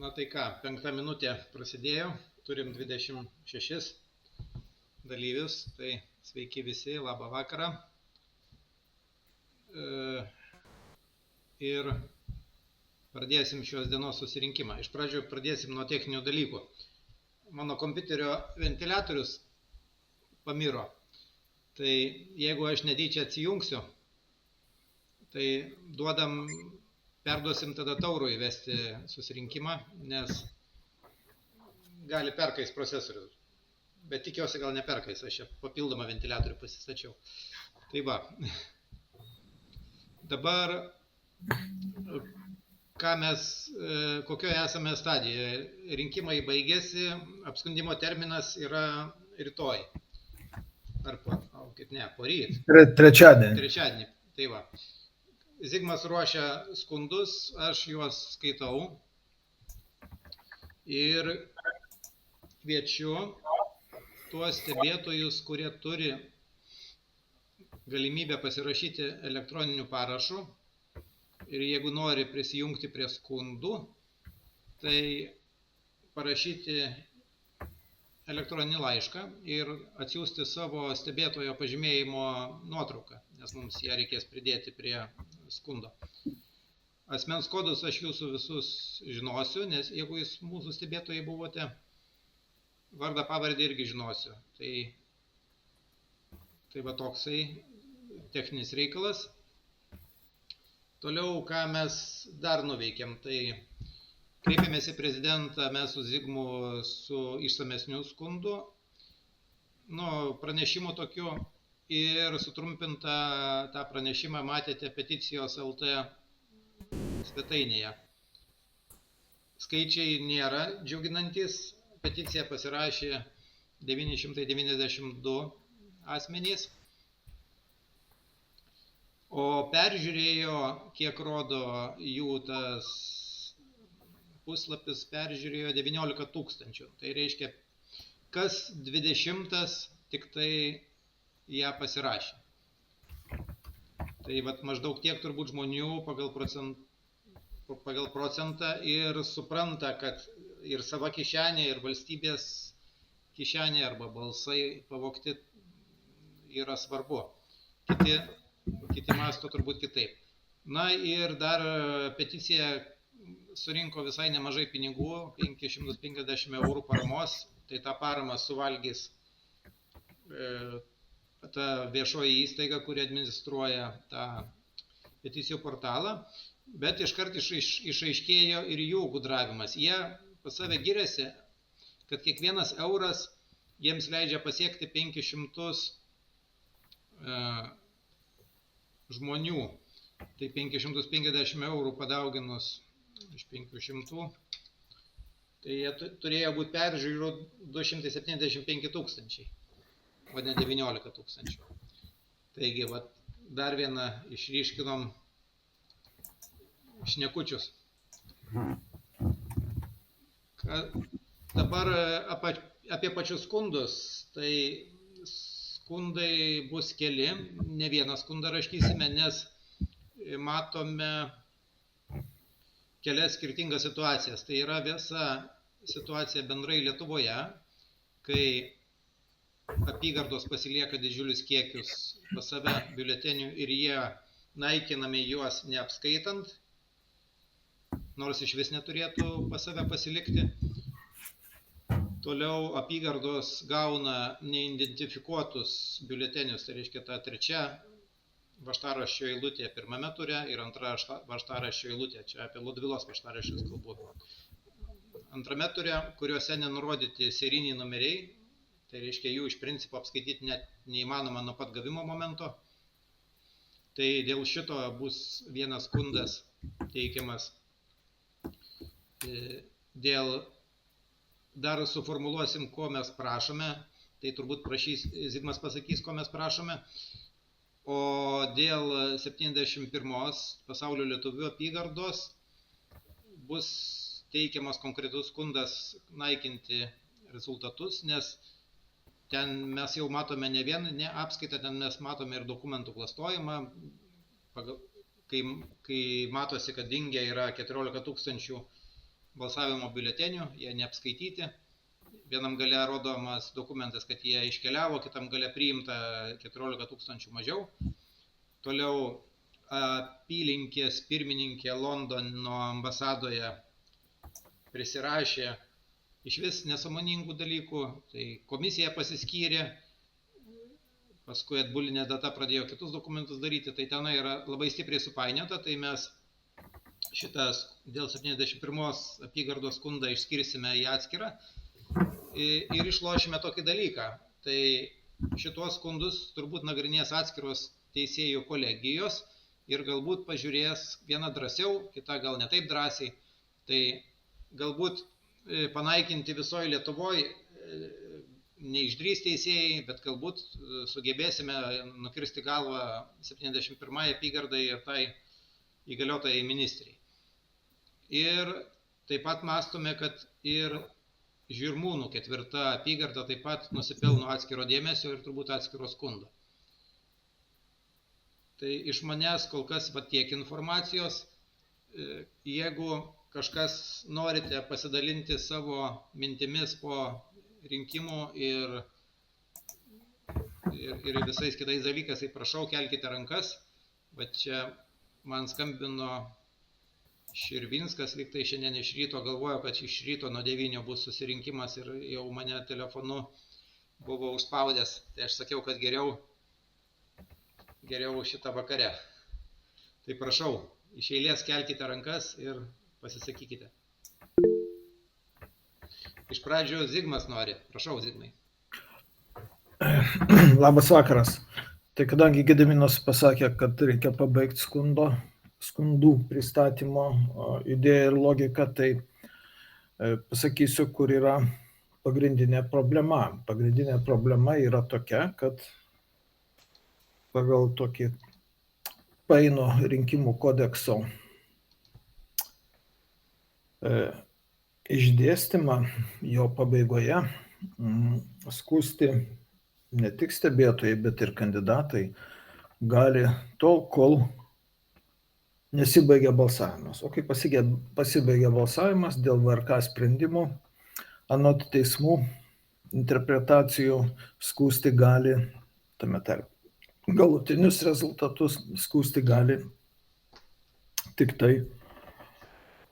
Na tai ką, 5 minutė prasidėjo, turim 26 dalyvius, tai sveiki visi, labą vakarą. Ir pradėsim šios dienos susirinkimą. Iš pradžių pradėsim nuo techninių dalykų. Mano kompiuterio ventiliatorius pamiro, tai jeigu aš netyčia atsijungsiu, tai perduosim tada Taurų įvesti susirinkimą, nes gali perkais procesorius. Bet tikiuosi gal neperkais, aš čia papildomą ventiliatorių pasistačiau. Tai va. Dabar, kokioje esame stadijoje. Rinkimai baigėsi, apskundimo terminas yra rytoj. Ar poryt. Trečiadienį. Tai va. Zigmas ruošia skundus, aš juos skaitau ir kviečiu tuos stebėtojus, kurie turi galimybę pasirašyti elektroniniu parašu ir jeigu nori prisijungti prie skundų, tai parašyti elektroninį laišką ir atsiųsti savo stebėtojo pažymėjimo nuotrauką, nes mums ją reikės pridėti prie skundo. Asmens kodus aš jūsų visus žinosiu, nes jeigu jūs mūsų stebėtojai buvote, vardą pavardę irgi žinosiu. Tai va toksai techninis reikalas. Toliau, ką mes dar nuveikėm, tai kreipėmės į prezidentą mes su Zigmu su išsamesniu skundu, pranešimu tokiu ir sutrumpintą tą pranešimą matėte peticijos LT svetainėje. Skaičiai nėra džiuginantis, peticiją pasirašė 992 asmenys, o peržiūrėjo, kiek rodo jų tas puslapis, peržiūrėjo 19 000. Tai reiškia, kas 20 tik tai ją pasirašė. Tai vat maždaug tiek turbūt žmonių pagal procentą ir supranta, kad ir sava kišenė, ir valstybės kišenė arba balsai pavogti yra svarbu. Kiti mąsto turbūt kitaip. Na ir dar peticija surinko visai nemažai pinigų, 550 eurų paramos, tai tą paramą suvalgys ta viešoji įstaiga, kuri administruoja tą peticijų portalą, bet iškart išaiškėjo ir jų gudravimas. Jie pas save giriasi, kad kiekvienas euras jiems leidžia pasiekti 500 žmonių. Tai 550 eurų padauginus iš 500, tai jie turėjo būti peržiūrų 275 000, o ne 19 000. Taigi, dar vieną išryškinom šnekučius. Dabar apie pačius skundus. Tai skundai bus keli, ne vieną skundą rašysime, nes matome kelias skirtingas situacijas. Tai yra visa situacija bendrai Lietuvoje, kai apygardos pasilieka didžiulius kiekius pas save biuletenių ir jie naikinami juos neapskaitant, nors iš vis neturėtų pas save pasilikti. Toliau apygardos gauna neidentifikuotus biuletenius, tai reiškia ta trečia važtaraščio eilutė pirmame ture ir antra važtaraščio eilutė, čia apie Ludvilos važtaraščius kalbu. Antrame ture, kuriuose nenurodyti serijiniai numeriai, tai reiškia jų iš principo apskaityti net neįmanoma nuo pat gavimo momento. Tai dėl šito bus vienas skundas teikiamas. Dar suformuluosim, ko mes prašome, tai turbūt Zigmas pasakys, ko mes prašome. O dėl 71 pasaulio lietuvių apygardos bus teikiamas konkretus skundas naikinti rezultatus, nes ten mes jau matome ne vien apskaitą, ten mes matome ir dokumentų klastojimą, kai matosi, kad dingę yra 14 000 balsavimo biuletenių, jie neapskaityti. Vienam gale rodomas dokumentas, kad jie iškeliavo, kitam gale priimta 14 000 mažiau. Toliau apylinkės pirmininkė Londono ambasadoje prisirašė iš vis nesąmoningų dalykų, tai komisija pasiskyrė, paskui atbulinė data pradėjo kitus dokumentus daryti, tai tenai yra labai stipriai supainiota, tai mes šitas dėl 71 apygardos skundą išskirsime į atskirą ir išlošime tokį dalyką. Tai šitos skundus turbūt nagrinės atskiros teisėjų kolegijos ir galbūt pažiūrės viena drąsiau, kita gal ne taip drąsiai. Tai galbūt panaikinti visoje Lietuvoje neišdrįs teisėjai, bet galbūt sugebėsime nukirsti galvą 71 apygardai ir tai įgaliotajai ministrei. Ir taip pat mąstome, kad ir Žirmūnų 4 apygarda taip pat nusipelno atskiro dėmesio ir turbūt atskiro skundo. Tai iš manęs kol kas tiek informacijos. Jeigu kažkas norite pasidalinti savo mintimis po rinkimų ir visais kitais dalykais, tai prašau, kelkite rankas. Va čia man skambino Širvinskas, lyg tai šiandien iš ryto galvojo, kad iš ryto nuo 9 bus susirinkimas ir jau mane telefonu buvo užspaudęs. Tai aš sakiau, kad geriau šitą vakare. Tai prašau, iš eilės kelkite rankas ir pasisakykite. Iš pradžių Zigmas nori. Prašau, Zigmai. Labas vakaras. Tai kadangi Gediminas pasakė, kad reikia pabaigti skundų pristatymo idėją ir logiką, tai pasakysiu, kur yra pagrindinė problema. Pagrindinė problema yra tokia, kad pagal tokį paino rinkimų kodekso išdėstymą jo pabaigoje skųsti ne tik stebėtojai, bet ir kandidatai gali tol, kol nesibaigia balsavimas. O kai pasibaigia balsavimas dėl VRK sprendimų, anot teismų interpretacijų skųsti gali, tame tarp galutinius rezultatus skųsti gali tik tai,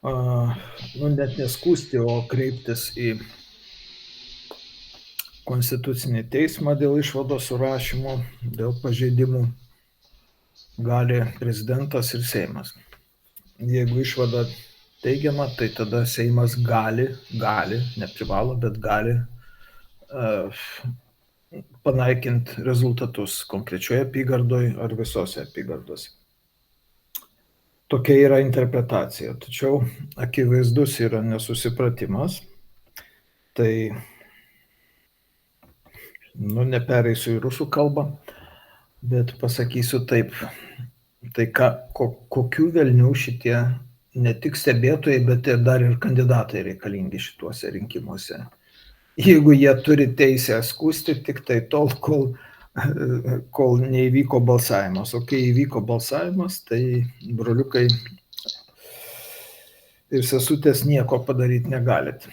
net neskųsti, o kreiptis į Konstitucinį teismą dėl išvados surašymo, dėl pažeidimų gali prezidentas ir Seimas. Jeigu išvada teigiama, tai tada Seimas gali, neprivalo, bet gali panaikinti rezultatus konkrečioje apygardoje ar visose apygardose. Tokia yra interpretacija. Tačiau akivaizdus yra nesusipratimas. Tai nepereisiu į rusų kalbą, bet pasakysiu taip. Tai kokių velnių šitie ne tik stebėtojai, bet ir dar ir kandidatai reikalingi šituose rinkimuose. Jeigu jie turi teisę skųsti tik tai tol, kol neįvyko balsavimas. O kai įvyko balsavimas, tai broliukai ir sesutės nieko padaryti negalit.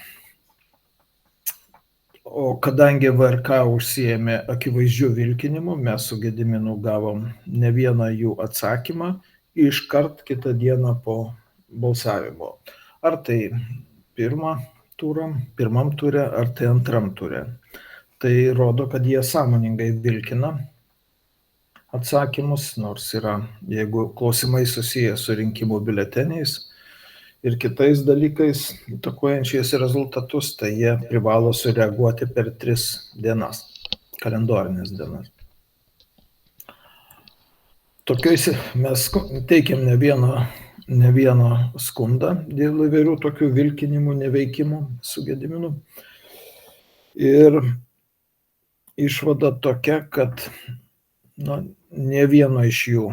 O kadangi VRK užsiėmė akivaizdžių vilkinimų, mes su Gediminu gavom ne vieną jų atsakymą iškart kitą dieną po balsavimo. Ar tai pirmam ture, ar tai antram ture. Tai rodo, kad jie sąmoningai vilkina atsakymus, nors yra, jeigu klausimai susiję su rinkimų biuleteniais ir kitais dalykais įtakojančiais rezultatus, tai jie privalo sureaguoti per 3 dienas, kalendorinės dienas. Tokiais mes teikiam ne vieną skundą dėl įvairių tokių vilkinimų, neveikimų su Gediminu. Ir išvada tokia, kad ne vieno iš jų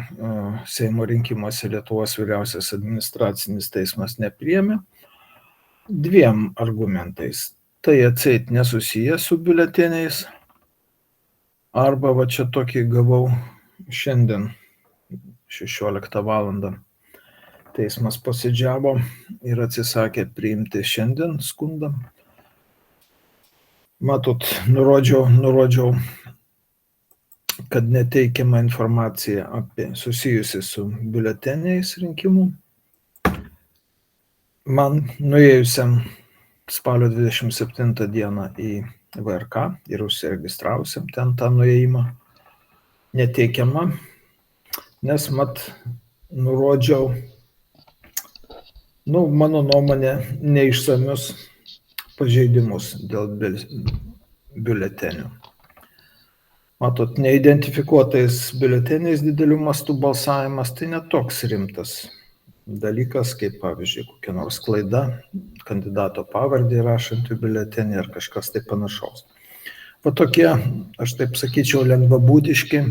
Seimo rinkimuose Lietuvos vyriausias administracinis teismas nepriėmė 2 argumentais. Tai atseit nesusiję su biuleteniais, arba va čia tokį gavau šiandien 16 valandą teismas posėdžiavo ir atsisakė priimti šiandien skundą. Matot, nurodžiau, kad neteikiama informacija susijusi su biuleteniais rinkimų. Man nuėjusiam spalio 27 dieną į VRK ir užsiregistravusiam ten tą nuėjimą neteikiama, nes nurodžiau, mano nuomonė, neišsamius pažeidimus dėl biuletenių. Matot, neidentifikuotais biuleteniais didelių mastų balsavimas tai netoks rimtas dalykas, kaip pavyzdžiui, kokia nors klaida, kandidato pavardė rašant į biuletenį ar kažkas tai panašaus. Va tokie, aš taip sakyčiau, lengvabūdiški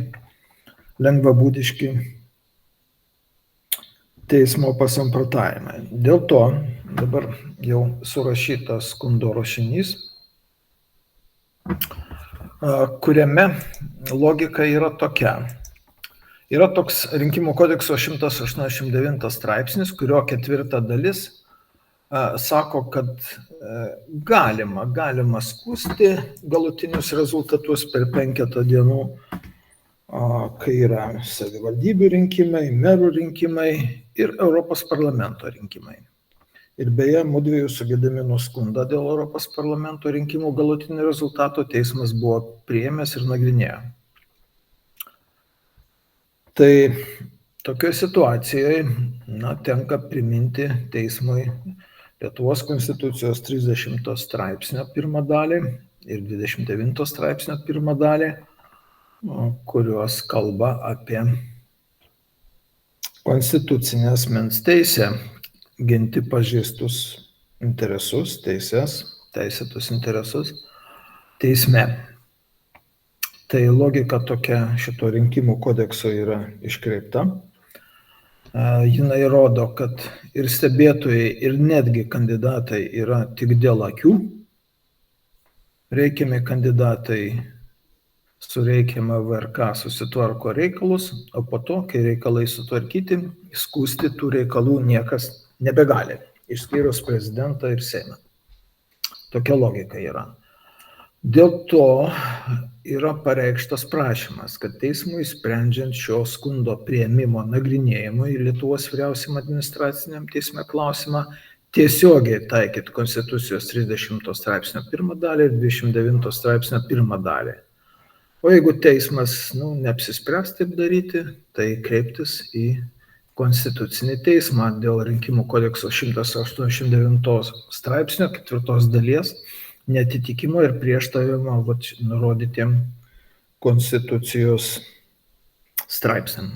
teismo pasamprotavimai. Dėl to dabar jau surašytas skundo rašinys, kuriame logika yra tokia. Yra toks rinkimų kodekso 189 straipsnis, kurio 4 dalis sako, kad galima skųsti galutinius rezultatus per 5 dienų, kai yra savivaldybių rinkimai, merų rinkimai ir Europos parlamento rinkimai. Ir beje, mudviejų su Gediminu skundą dėl Europos parlamento rinkimų galutinių rezultatų teismas buvo priėmęs ir nagrinėjo. Tai tokioje situacijoje tenka priminti teismui Lietuvos konstitucijos 30 straipsnio 1 dalį ir 29 straipsnio 1 dalį, kurios kalba apie konstitucinę asmens teisę ginti pažeistus interesus, teisėtus interesus teisme. Tai logika tokia šito rinkimų kodekso yra iškreipta. Jinai rodo, kad ir stebėtojai, ir netgi kandidatai yra tik dėl akių. Reikiami kandidatai su reikiama VRK susitvarko reikalus, o po to, kai reikalai sutvarkyti, skųsti tų reikalų niekas nebegali, išskyrus prezidentą ir Seimą. Tokia logika yra. Dėl to yra pareikštas prašymas, kad teismui sprendžiant šio skundo priėmimo nagrinėjimui Lietuvos vyriausiam administraciniam teisme klausimą tiesiogiai taikyti Konstitucijos 30 straipsnio 1 dalį ir 29 straipsnio 1 dalį. O jeigu teismas neapsispręs taip daryti, tai kreiptis į Konstitucinį teismą dėl rinkimų kodekso 189 straipsnio 4 dalies neatitikimo ir prieštaravimo nurodytiem Konstitucijos straipsniam.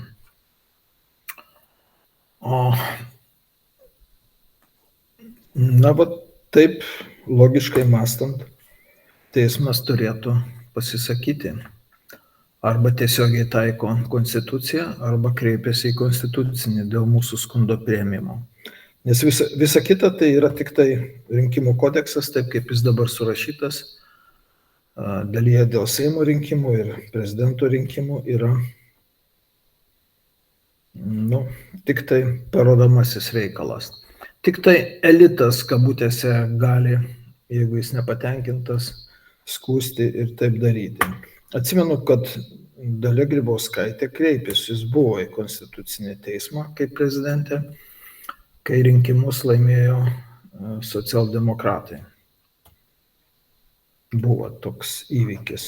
Taip logiškai mąstant, teismas turėtų pasisakyti. Arba tiesiogiai taiko Konstituciją, arba kreipiasi į Konstitucinį dėl mūsų skundo priėmimo. Nes visa kita tai yra tik tai rinkimų kodeksas, taip kaip jis dabar surašytas, dalyje dėl Seimo rinkimų ir prezidento rinkimų yra tik tai parodomasis reikalas. Tik tai elitas, kabutėse, gali, jeigu jis nepatenkintas, skųsti ir taip daryti. Atsimenu, kad Dalia Grybauskaitė kreipėsi, jis buvo į Konstitucinį teismą kaip prezidentė, kai rinkimus laimėjo socialdemokratai. Buvo toks įvykis.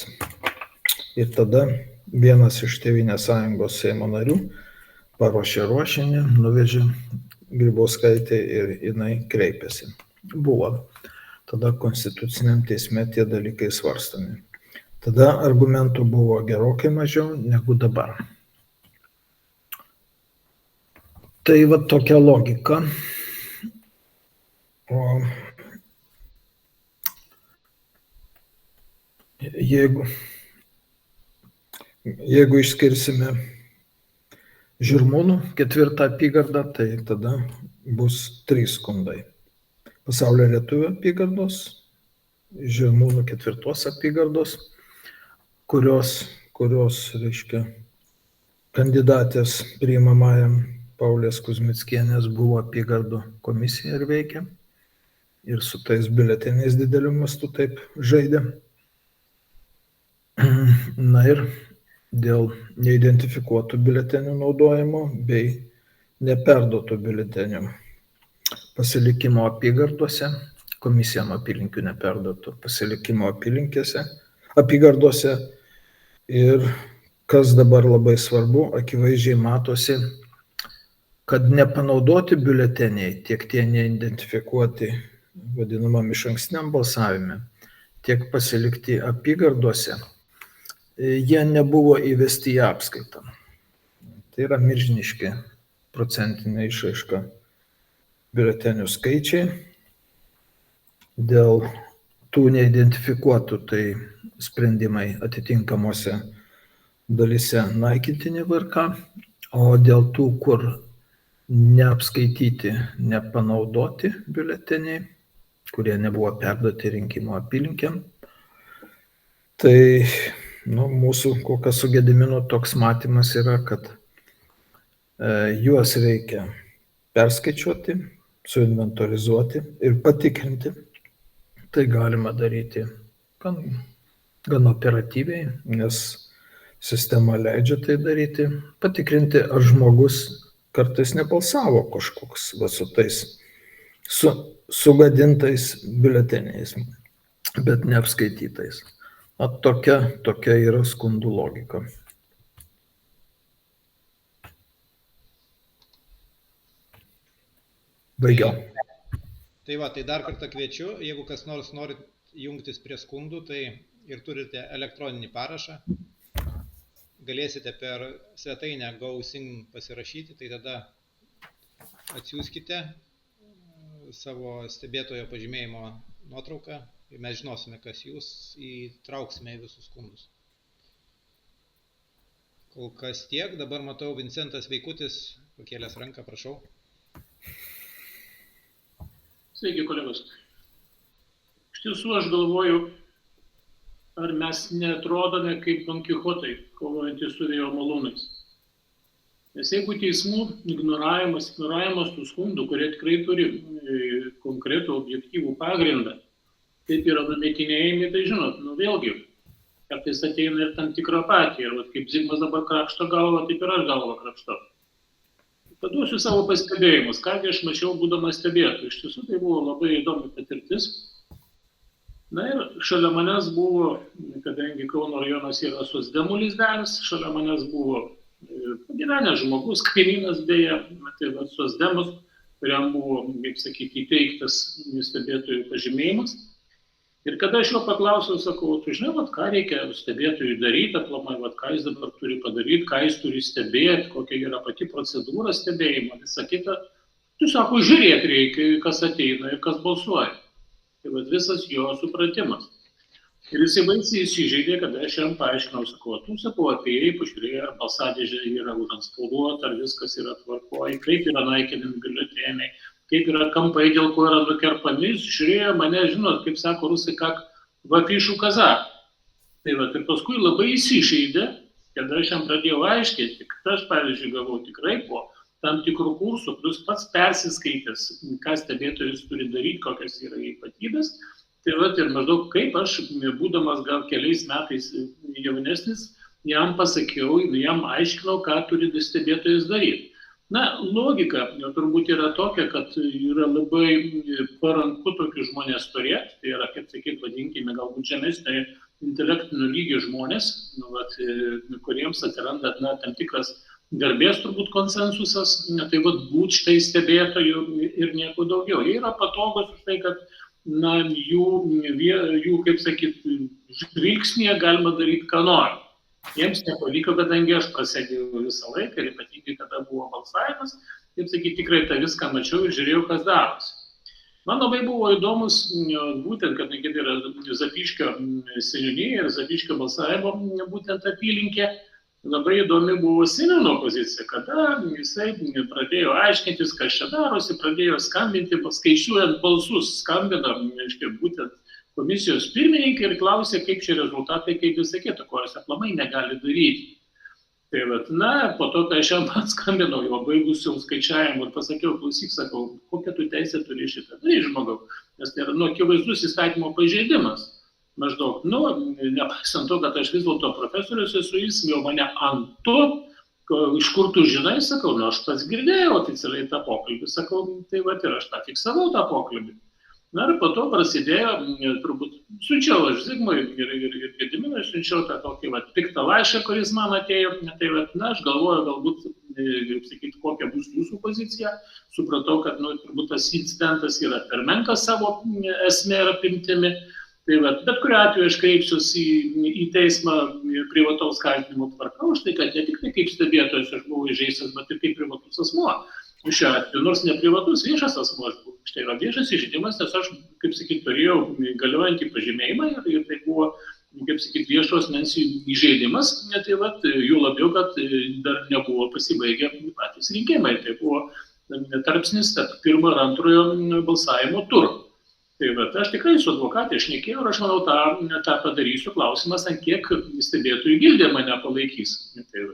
Ir tada vienas iš Tėvynės sąjungos Seimo narių paruošė ruošinį, nuvežė Grybauskaitę ir jinai kreipėsi. Buvo. Tada Konstituciniam teisme tie dalykai svarstomi. Tada argumentų buvo gerokai mažiau negu dabar. Tai tokia logika. O jeigu išskirsime Žirmūnų 4 apygardą, tai tada bus 3 skundai. Pasaulio lietuvių apygardos, Žirmūnų 4 apygardos, kurios reiškia kandidatės priimamajam Paulės Kuzmickienės buvo apygardų komisija ir veikė. Ir su tais biuleteniais dideliu mastu taip žaidė. Na ir dėl neidentifikuotų biuletenių naudojimo bei neperduotų biuletenių pasilikimo apygardose, komisijom apylinkių neperduotų pasilikimo apygardose. Ir kas dabar labai svarbu, akivaizdžiai matosi, kad nepanaudoti biuleteniai, tiek tie neidentifikuoti vadinamam išankstiniam balsavime, tiek pasilikti apygardose, jie nebuvo įvesti į apskaitą. Tai yra milžiniški procentinė išraiška biuletenių skaičiai. Dėl tų neidentifikuotų tai sprendimai atitinkamuose dalyse naikintini VRK, o dėl tų, kur neapskaityti, nepanaudoti biuleteniai, kurie nebuvo perduoti rinkimų apylinkėm, tai mūsų kol kas su Gediminu toks matymas yra, kad juos reikia perskaičiuoti, suinventorizuoti ir patikrinti. Tai galima daryti gan operatyviai, nes sistema leidžia tai daryti. Patikrinti, ar žmogus kartais nebalsavo kažkoks su tais sugadintais biuleteniais, bet neapskaitytais. Tokia yra skundų logika. Baigiau. Tai dar kartą kviečiu, jeigu kas nors norit jungtis prie skundų, tai ir turite elektroninį parašą, galėsite per svetainę GoSing pasirašyti, tai tada atsiųskite savo stebėtojo pažymėjimo nuotrauką ir mes žinosime, kas jūs, įtrauksime į visus skundus. Kol kas tiek, dabar matau Vincentas Veikutis, pakėlęs ranką, prašau. Sveiki, kolegos. Iš tiesų aš galvoju, ar mes neatrodome kaip Don Kichotai, kovojantys su vėjo malūnais. Nes jeigu teismų ignoravimas tų skundų, kurie tikrai turi konkretų objektyvų pagrindą, taip yra numetinėjami, tai žinot, vėlgi, kartais ateina ir tam tikra apatija. Ir kaip Zigmas dabar krapšto galvą, taip ir aš galvą krapštau. Paduosiu savo pastebėjimus, kągi aš mačiau būdamas stebėtoju. Iš tiesų tai buvo labai įdomi patirtis. Na ir šalia manęs buvo, kadangi Kauno rajonas yra socdemų lizdelis, šalia manęs buvo pagyvenęs žmogus, kaimynas beje, tai socdemus, kuriam buvo, kaip sakyti, įteiktas stebėtojų pažymėjimas. Ir kada aš jo paklausiau, sakau, tu žinai, ką reikia stebėtojui daryti, aplamai, ką jis dabar turi padaryti, ką jis turi stebėti, kokia yra pati procedūra stebėjimo, visą kitą. Tu sako, žiūrėti reikia, kas ateina ir kas balsuoja. Tai visas jo supratimas. Ir jis baisiai įsižeidė, kada aš jam paaiškinau, sakau, tu sakau, atėjai, pažiūrėjai, ar balsadėžė yra užantspauduota, ar viskas yra tvarkoje, kaip yra naikinami biuleteniai, kaip yra kampai, dėl ko yra nukerpami, jis žiūrėjo mane, žinot, kaip sako rusai, kak vapišų kazak. Tai ir paskui labai įsižeidė, kada aš jam pradėjau aiškinti, kad aš, pavyzdžiui, gavau tikrai po tam tikrų kursų, plus pats persiskaitęs, ką stebėtojas turi daryti, kokios yra ypatybės. Tai ir maždaug kaip aš, būdamas gal keliais metais jaunesnis, jam pasakiau, jam aiškinau, ką turi stebėtojas daryti. Na, logika turbūt yra tokia, kad yra labai paranku tokius žmonės turėti, tai yra, kaip sakyti, vadinkime, galbūt žemesnio intelektinio lygio žmonės, kuriems atsiranda tam tikras garbės turbūt konsensusas, tai būt štai stebėtojų ir nieko daugiau. Jie yra patogus už tai, kad jų, kaip sakyti, žvilgsnėje galima daryti, ką nori. Jiems nepavyko, kadangi aš prasėdėjau visą laiką ir ypatingai, kada buvo balsavimas, kaip sakyti, tikrai tą viską mačiau ir žiūrėjau, kas darosi. Man labai buvo įdomus, būtent, kadangi tai yra Zapyškio seniūnija ir Zapyškio balsavimo būtent apylinkė, labai įdomi buvo seniūno pozicija, kada jisai pradėjo aiškintis, kas čia darosi, pradėjo skambinti, skaičiuojant balsus, skambino, būtent komisijos pirmininkai ir klausė, kaip čia rezultatai, kaip jis sakėtų, ko jis aplamai negali daryti. Tai vat, na, po to, kai aš jam skambinau, jau baigusiu skaičiavimų ir pasakiau, klausyk, sakau, kokią tu teisę turi šitą daryti, žmogau, nes tai yra, akivaizdus įstatymo pažeidimas. Maždaug, nepaisant to, kad aš vis dėlto profesorius esu, jis jau mane ant to, iš kur tu žinai, sakau, aš pats girdėjau oficialiai tą pokalbį, sakau, tai va ir aš tą fiksavau tą pokalbį. Na ir po to prasidėjo, turbūt, siunčiau aš Zigmui ir Gediminui, siunčiau tą tokį piktą laišką, kuris man atėjo, tai aš galvoju, galbūt, kaip sakyti, kokia bus jūsų pozicija, supratau, kad, turbūt tas incidentas yra per menkas savo esmė ir apimtimi, tai bet kuriuo atveju aš kreipsiuosi į teismą privataus kaltinimo tvarka, už tai, kad ne tik tai kaip stebėtojas aš buvau įžeistas, bet ir kaip privatus asmuo. Šiuo atveju, nors ne privatus, viešas asmuo aš buvau. Štai yra viešas įžeidimas, nes aš, kaip sakyti, turėjau galiojantį pažymėjimą ir tai buvo, kaip sakyti, viešo asmens įžeidimas, tai jų labiau, kad dar nebuvo pasibaigę patys rinkimai. Tai buvo tarpsnis tarp pirmo ir antrojo balsavimo turų. Tai aš tikrai su advokatė šnekėjau ir aš manau tą padarysiu. Klausimas, ant kiek stebėtojų gildė mane palaikys. Tai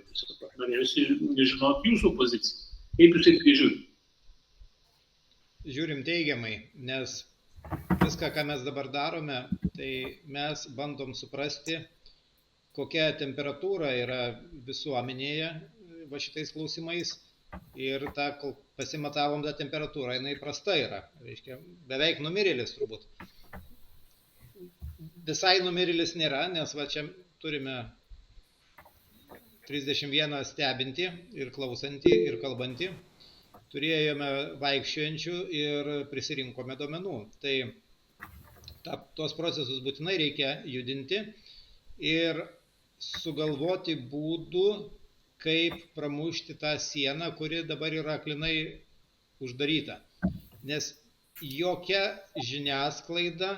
norėjusi žinoti jūsų poziciją. Kaip jūs tai žiūrite? Žiūrim teigiamai, nes viską, ką mes dabar darome, tai mes bandom suprasti, kokia temperatūra yra visuomenėje va šitais klausimais ir kol pasimatavom tą temperatūrą, jinai prasta yra, reiškia, beveik numirėlis turbūt. Visai numirėlis nėra, nes va čia turime 31 stebinti ir klausanti ir kalbanti. Turėjome vaikščiojančių ir prisirinkome duomenų. Tai tuos procesus būtinai reikia judinti ir sugalvoti būdų, kaip pramušti tą sieną, kuri dabar yra aklinai uždaryta. Nes jokia žiniasklaida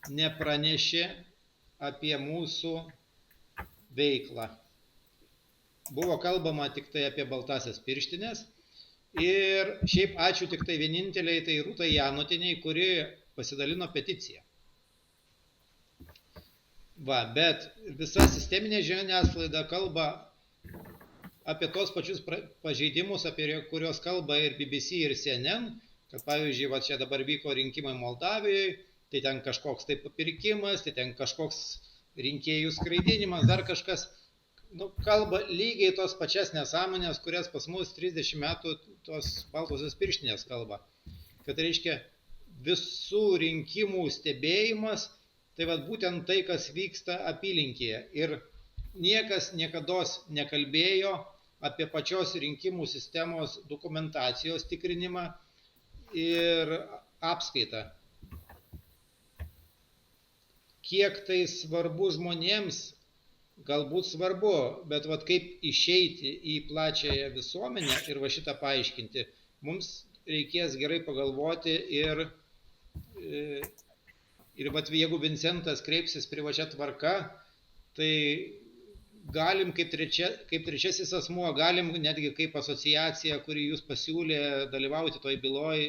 nepranešė apie mūsų veiklą. Buvo kalbama tik tai apie baltasias pirštinės. Ir šiaip ačiū tik tai vieninteliai, tai Rūtai Janutiniai, kuri pasidalino peticiją. Bet visa sisteminė žiniasklaida kalba apie tos pačius pažeidimus, apie kurios kalba ir BBC ir CNN, kad pavyzdžiui, čia dabar vyko rinkimai Moldavijoje, tai ten kažkoks tai papirkimas, tai ten kažkoks rinkėjų skraidinimas, dar kažkas. Kalba lygiai tos pačias nesąmonės, kurias pas mus 30 metų tos baltosios pirštinės kalba. Kad reiškia visų rinkimų stebėjimas, tai būtent tai, kas vyksta apylinkėje. Ir niekas niekados nekalbėjo apie pačios rinkimų sistemos dokumentacijos tikrinimą ir apskaitą. Kiek tai svarbu žmonėms, galbūt svarbu, bet kaip išeiti į plačiąją visuomenę ir šitą paaiškinti, mums reikės gerai pagalvoti ir jeigu Vincentas kreipsis privačia tvarka, tai galim kaip trečiasis asmuo, galim netgi kaip asociacija, kuri jūs pasiūlė dalyvauti toj byloj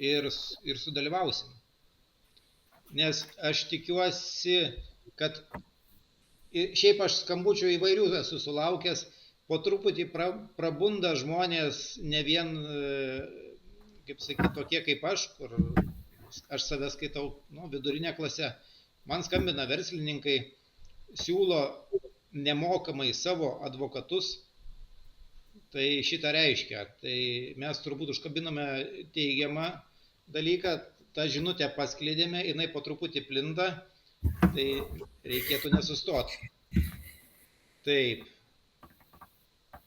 ir sudalyvausim. Nes aš tikiuosi, kad šiaip aš skambučių įvairių esu sulaukęs, po truputį prabunda žmonės, ne vien, kaip sakyti, tokie kaip aš, kur aš save skaitau vidurinę klasę. Man skambina verslininkai, siūlo nemokamai savo advokatus, tai šitą reiškia. Tai mes turbūt užkabinome teigiamą dalyką, tą žinutę paskleidėme, jinai po truputį plinda, tai reikėtų nesustoti. Taip.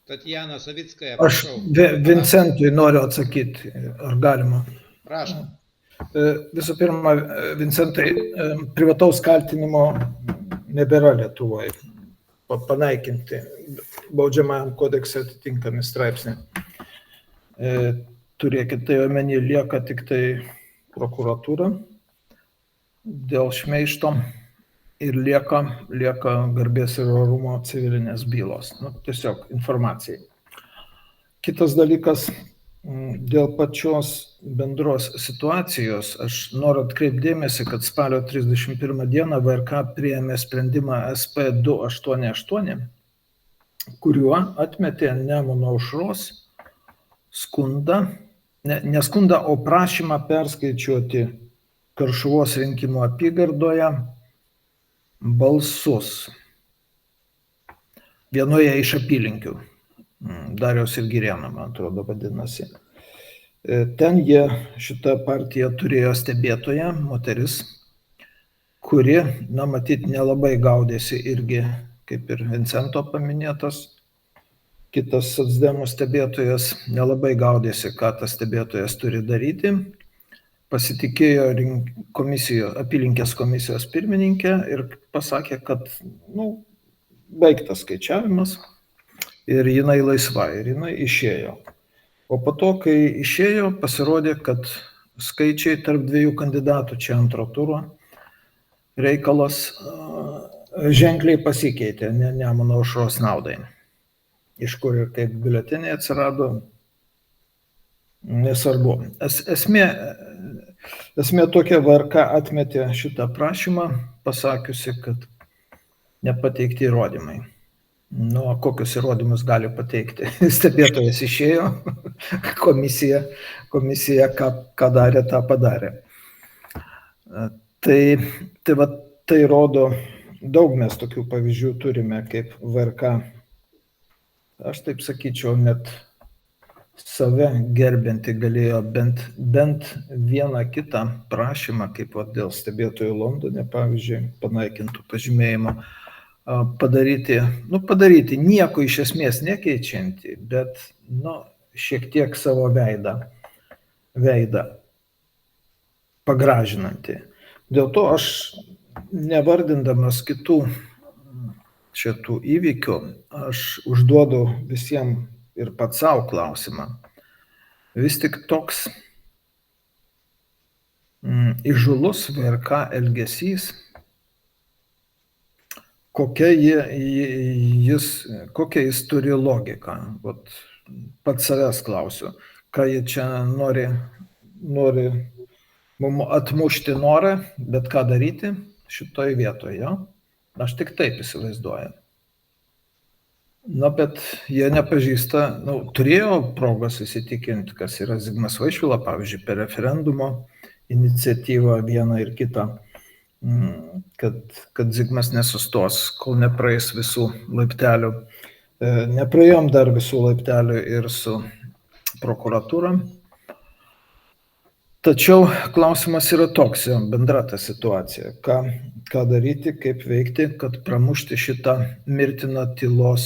Tatjana Savickaja, prašau. Aš Vincentui noriu atsakyti, ar galima. Prašom. Visų pirma, Vincentai, privataus kaltinimo nebėra Lietuvoje. Panaikinti baudžiamajam kodekse atitinkami straipsniai. Turėkit tai omeny, lieka tik tai prokuratūra dėl šmeižto ir lieka garbės ir orumo civilinės bylos. Tiesiog informacijai. Kitas dalykas, dėl pačios bendros situacijos, aš noriu atkreipdėmėsi, kad spalio 31 dieną VRK priėmė sprendimą SP 288, kuriuo atmetė Nemuno aušros skundą, ne skundą, o prašymą perskaičiuoti Karšuvos rinkimų apygardoje balsus vienoje iš apylinkių, Dariaus ir Girėno, man atrodo, vadinasi. Ten šita partija turėjo stebėtoją, moteris, kuri, matyt, nelabai gaudėsi irgi, kaip ir Vincento paminėtas, kitas socdemų stebėtojas nelabai gaudėsi, ką tas stebėtojas turi daryti. Pasitikėjo apylinkės komisijos pirmininkė ir pasakė, kad baigtas skaičiavimas ir jinai laisva, ir jinai išėjo. O po to, kai išėjo, pasirodė, kad skaičiai tarp dviejų kandidatų čia antro turo reikalas ženkliai pasikeitė Nemuno aušros naudai. Iš kur ir kaip biuleteniai atsirado, nesvarbu. Esmė tokia, VRK atmetė šitą prašymą, pasakiusi, kad nepateikti įrodymai. Kokius įrodymus gali pateikti? Stebėtojas išėjo, komisija ką darė, tą padarė. Tai rodo, daug mes tokių pavyzdžių turime, kaip VRK. Aš taip sakyčiau, net save gerbinti galėjo bent vieną kitą prašymą, kaip dėl stebėtojų Londone, pavyzdžiui, panaikintų pažymėjimą, padaryti nieko iš esmės nekeičiantį, bet šiek tiek savo veidą pagražinantį. Dėl to aš, nevardindamas kitų šitų įvykių, aš užduodu visiems ir pats savo klausimą. Vis tik toks įžūlus VRK elgesys, kokia jis turi logiką. Pats savęs klausiu, ką jie čia nori mums atmušti norą, bet ką daryti šitoje vietoje. Aš tik taip įsivaizduoju. Bet jie nepažįsta, turėjo progos įsitikinti, kas yra Zigmas Vaišvila, pavyzdžiui, per referendumo iniciatyvą vieną ir kitą, kad Zigmas nesustos, kol nepraeis visų laiptelių. Nepraėjom dar visų laiptelių ir su prokuratūra. Tačiau klausimas yra toks, bendra ta situacija. Ką daryti, kaip veikti, kad pramušti šitą mirtiną tylos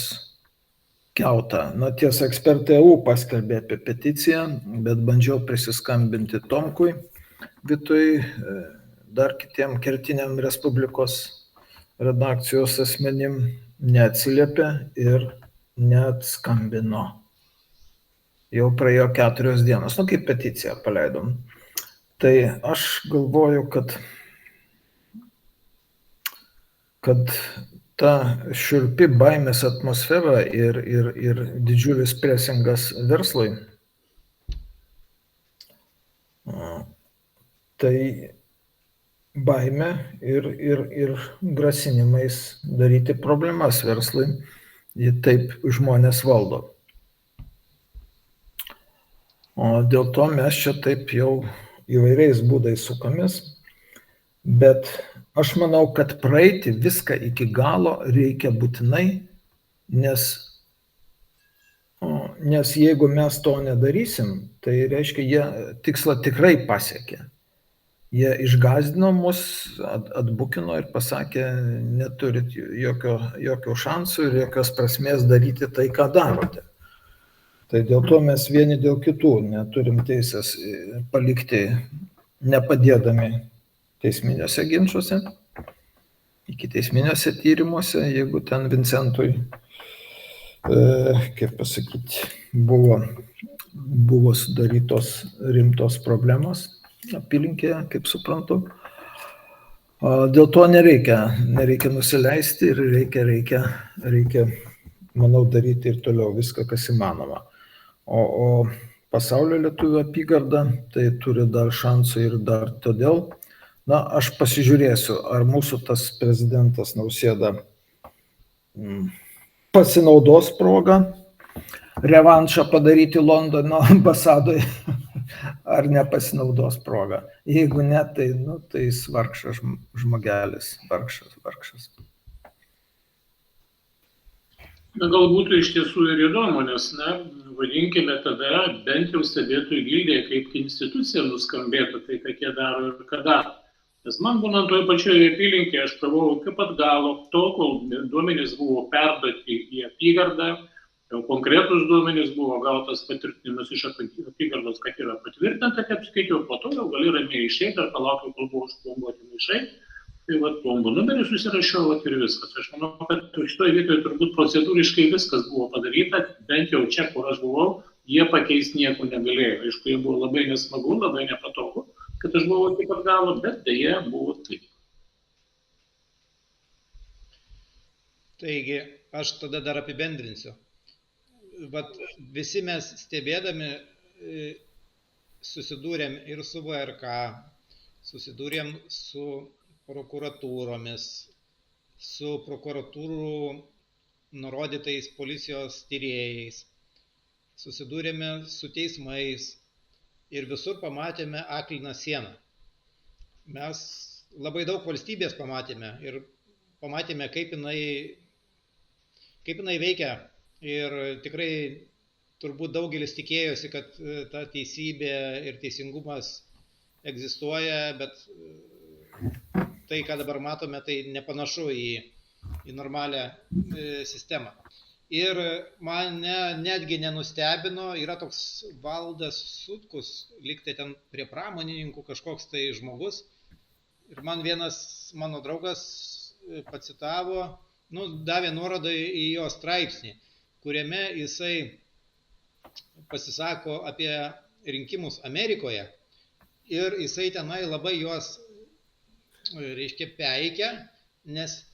kiautą. Tiesa, ekspertai EU paskelbė apie peticiją, bet bandžiau prisiskambinti Tomkui Vitui, dar kitiem kertiniam Respublikos redakcijos asmenim, neatsiliepė ir neatskambino. Jau praėjo 4 dienos, kaip peticiją paleidom. Tai aš galvoju, kad ta šiurpi baimės atmosfera ir didžiulis presingas verslui, tai baimė ir grasinimais daryti problemas verslui, jie taip žmonės valdo. O dėl to mes čia taip jau įvairiais būdais sukamės, bet aš manau, kad praeiti viską iki galo reikia būtinai, nes jeigu mes to nedarysim, tai reiškia, jie tikslą tikrai pasiekė. Jie išgąsdino mus, atbukino ir pasakė, neturit jokio šansų ir jokios prasmės daryti tai, ką darote. Tai dėl to mes vieni dėl kitų neturim teisės palikti nepadėdami teisminiuose ginčuose, iki teisminiuose tyrimuose, jeigu ten Vincentui, kaip pasakyti, buvo sudarytos rimtos problemos apylinkėje, kaip suprantu. Dėl to nereikia nusileisti ir reikia, manau, daryti ir toliau viską, kas įmanoma. O pasaulio lietuvių apygardą, tai turi dar šansų ir dar todėl. Na, aš pasižiūrėsiu, ar mūsų tas prezidentas Nausėda pasinaudos progą revanšą padaryti Londono ambasadoje, ar nepasinaudos progą. Jeigu ne, tai, tai jis vargšas žmogelis, vargšas. Na, galbūt iš tiesų ir įdomu, nes, vadinkime tada bent jau stebėtojų gildija kaip institucija nuskambėtų tai, ką jie daro ir ką daro. Nes man būnant toj pačioje apylinkėje, aš pravau iki pat galo, tol, kol duomenys buvo perduoti į apygardą, jau konkretus duomenys buvo gautas patvirtinimas iš apygardos, kad yra patvirtinta, kaip skaičiau, po to jau gali ramiai išeiti ar palaukiau, kol buvo užplombuoti maišai. Tai plombų numerį susirašiau ir viskas. Aš manau, kad šitoje vietoje turbūt procedūriškai viskas buvo padaryta, bent jau čia, kur aš buvau, jie pakeisti nieko negalėjo. Aišku, jie buvo labai nesmagu, labai nepatogu, kad aš buvau tik pat galo, bet dėja buvo taip. Taigi, aš tada dar apibendrinsiu. Vat visi mes stebėdami susidūrėm ir su VRK, susidūrėm su prokuratūromis, su prokuratūrų nurodytais policijos tyrėjais, susidūrėme su teismais ir visur pamatėme akliną sieną. Mes labai daug valstybės pamatėme ir pamatėme, kaip jinai veikia. Ir tikrai turbūt daugelis tikėjosi, kad ta teisybė ir teisingumas egzistuoja, bet tai, ką dabar matome, tai nepanašu į normalią sistemą. Ir mane netgi nenustebino, yra toks Valdas Sutkus, lyg tai ten prie pramonininkų kažkoks tai žmogus. Ir man vienas mano draugas pacitavo, davė nuorodą į jo straipsnį, kuriame jisai pasisako apie rinkimus Amerikoje. Ir jisai tenai labai juos peikia, nes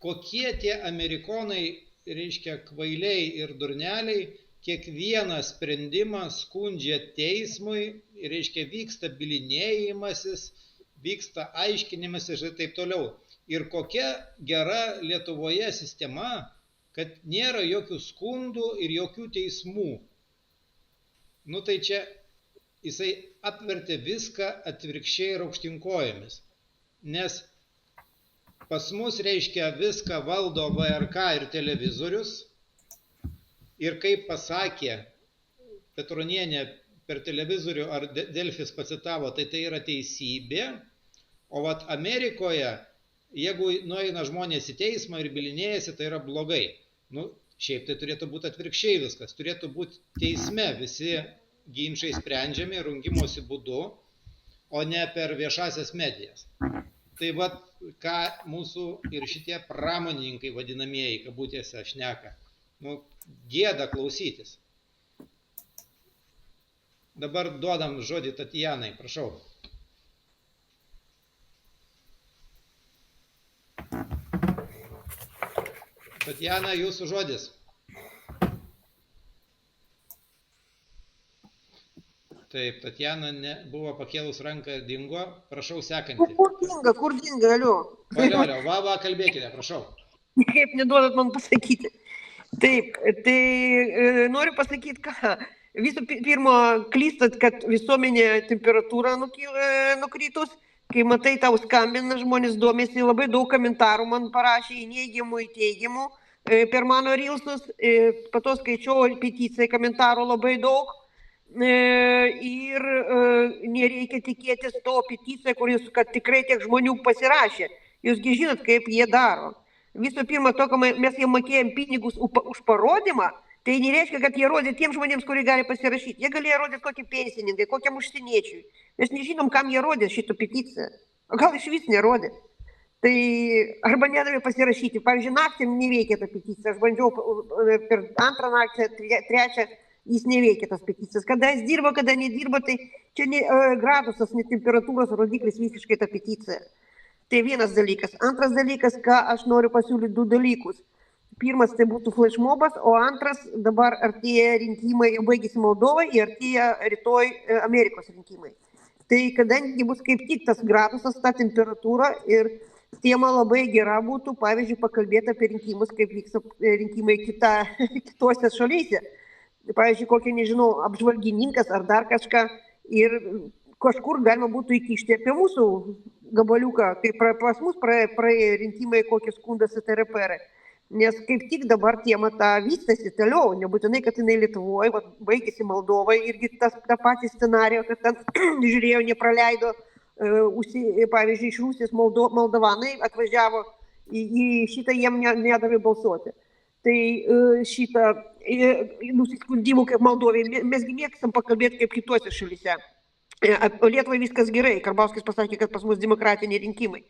kokie tie amerikonai, kvailiai ir durneliai, kiekvieną sprendimą skundžia teismui, vyksta bylinėjimasis, vyksta aiškinimasis ir taip toliau. Ir kokia gera Lietuvoje sistema, kad nėra jokių skundų ir jokių teismų. Tai čia jisai apvertė viską atvirkščiai ir aukštinkojomis. Nes pas mus, viską valdo VRK ir televizorius. Ir kaip pasakė Petronienė per televizorių ar Delfis pacitavo, tai yra teisybė. O vat Amerikoje, jeigu nueina žmonės į teismą ir bylinėjasi, tai yra blogai. Šiaip tai turėtų būti atvirkščiai viskas. Turėtų būti teisme visi ginčai sprendžiami rungimosi būdu, o ne per viešasias medijas. Tai vat, ką mūsų ir šitie pramonininkai vadinamieji, kabutėse, šneka. Gėda klausytis. Dabar duodam žodį Tatjanai, prašau. Tatjana, jūsų žodis. Taip, Tatjana buvo pakėlus ranką, dingo. Prašau, sekantį. Kur dinga, aliu? Valio, va, kalbėkite, prašau. Kaip neduodat man pasakyti. Taip, tai noriu pasakyti, ką. Visų pirma, klystat, kad visuomenė temperatūra nukrytus. Kai matai, tau skambina, žmonės domisi, labai daug komentarų man parašė į neigiamų, į teigiamų per mano reelsus. Po to skaičiau peticiją, komentarų labai daug. Ir nereikia tikėtis to peticiją, kad tikrai tiek žmonių pasirašė. Jūsgi žinot, kaip jie daro. Visų pirma, to, kad mes jiem mokėjom pinigus už parodymą, tai nereiškia, kad jie rodė tiem žmonėms, kurie gali pasirašyti. Jie galėjo rodyti kokį pensininkai, kokiam užsieniečiui. Mes nežinom, kam jie rodė šitą peticiją. O gal iš vis nerodė. Tai arba nedavė pasirašyti. Pavyzdžiui, naktį neveikia ta peticija. Aš bandžiau per antrą naktį, trečią. Jis neveikia tas peticijas. Kada jis dirba, kada nedirba, tai čia ne gradusas, ne temperatūros rodiklis visiškai ta peticija. Tai vienas dalykas. Antras dalykas, ką aš noriu pasiūlyti 2 dalykus. pirmas tai būtų flashmobas, o antras dabar artėja rinkimai, jau baigėsi Moldovai ir artėja rytoj Amerikos rinkimai. Tai kadangi bus kaip tik tas gradusas, ta temperatūra ir tema labai gera būtų, pavyzdžiui, pakalbėti apie rinkimus, kaip vyksta rinkimai kitose šalyse. Pavyzdžiui, kokį, nežinau, apžvalgininkas ar dar kažką ir kažkur galima būtų įkišti apie mūsų gabaliuką, kai pas mus praėjo rinkimai, kokie skundas TRPR. Nes kaip tik dabar tema ta vystasi toliau, nebūtinai, kad jinai Lietuvoje, baigėsi Moldovai, irgi tą patį scenarijų, kad ten žiūrėjo, nepraleido, pavyzdžiui, iš Rusijos moldovanai atvažiavo į šitą, jiem nedavė balsuoti. Tai šitą nusiskundimų kaip Moldovai, mesgi mėgstam pakalbėti kaip kituose šalyse. O Lietuvai viskas gerai, Karbauskis pasakė, kad pas mus demokratiniai rinkimai.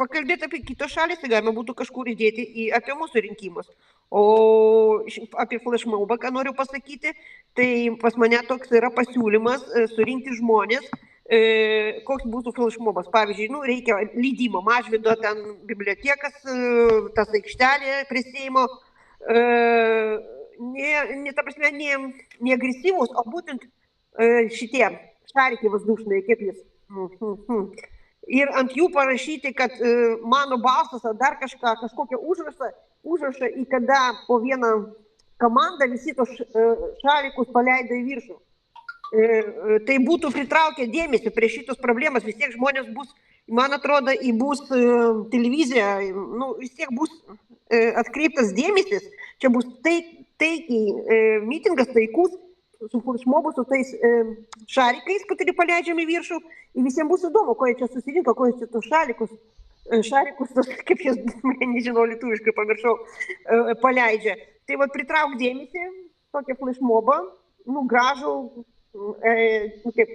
Pakalbėti apie kitos šalis, tai galima būtų kažkur įdėti apie mūsų rinkimus. O apie flashmobą, ką noriu pasakyti, tai pas mane toks yra pasiūlymas surinkti žmonės, koks būtų flashmobas. Pavyzdžiui, reikia leidimo Mažvydo, ten bibliotekas, tas aikštelė prie Seimo, ne agresyvus, o būtent šitie šarikai vazdušniai, kaip jis. Ir ant jų parašyti, kad mano balsas ar dar kažkokią užrašą, į kada po vieną komandą visi tos šarikus paleido į viršų. Tai būtų pritraukę dėmesį prie šitos problemas, vis tiek žmonės bus, man atrodo, bus televizija, vis tiek bus atkreiptas dėmesys, čia bus taikiai mitingas, taikus, su flashmobu, su tais šarikais, kurie paleidžiami viršų, ir visiems bus įdomu, ko jie čia susirinko, ko jie čia tos šarikus, kaip jis, nežinau, lietuviškai pamiršau, paleidžia. Tai pritrauk dėmesį, tokią flashmobą, gražų, kaip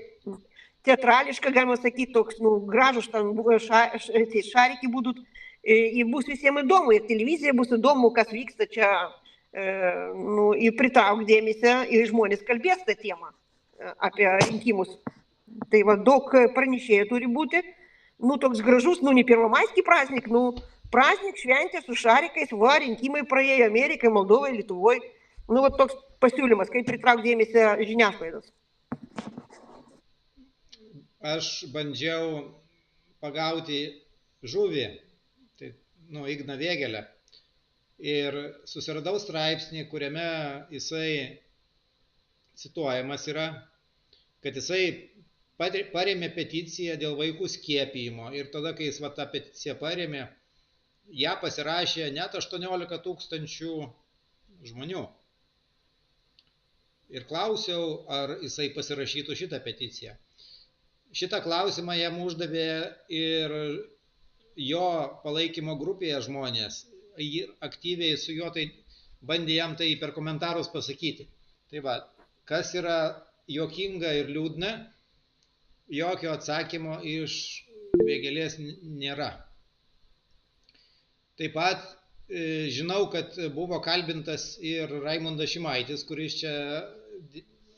teatrališką, galima sakyti, toks, gražus, šarikai būtų, ir bus visiems įdomu, ir televizija bus įdomu, kas vyksta čia, ir pritrauk dėmesį, ir žmonės kalbės tą temą apie rinkimus. Tai daug pranešėjų turi būti, toks gražus, ne pirmamaiskį praznik, praznik, šventė su šarikais, rinkimai praėjo Amerikai, Moldovai, Lietuvoj. Toks pasiūlymas, kaip pritrauk dėmesį žiniasklaidos. Aš bandžiau pagauti žuvį, tai, Igną Vėgėlę. Ir susiradau straipsnį, kuriame jisai cituojamas yra, kad jisai parėmė peticiją dėl vaikų skiepijimo. Ir tada, kai jis tą peticiją parėmė, ją pasirašė net 18 000 žmonių. Ir klausiau, ar jisai pasirašytų šitą peticiją. Šitą klausimą jam uždavė ir jo palaikymo grupėje žmonės. Aktyviai su juo tai bandė jam tai per komentarus pasakyti. Tai kas yra juokinga ir liūdna, jokio atsakymo iš Vėgėlės nėra. Taip pat žinau, kad buvo kalbintas ir Raimundas Šimaitis, kuris čia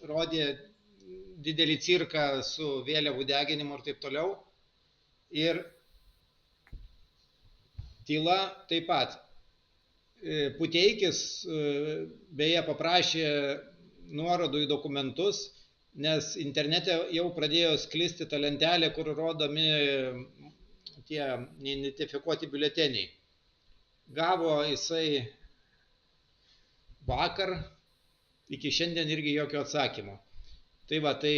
rodė didelį cirką su vėliavų deginimu ir taip toliau. Ir tyla taip pat. Puteikis beje paprašė nuorodų į dokumentus, nes internete jau pradėjo sklisti ta lentelė, kur rodomi tie neidentifikuoti biuleteniai. Gavo jisai vakar, iki šiandien irgi jokio atsakymo. Tai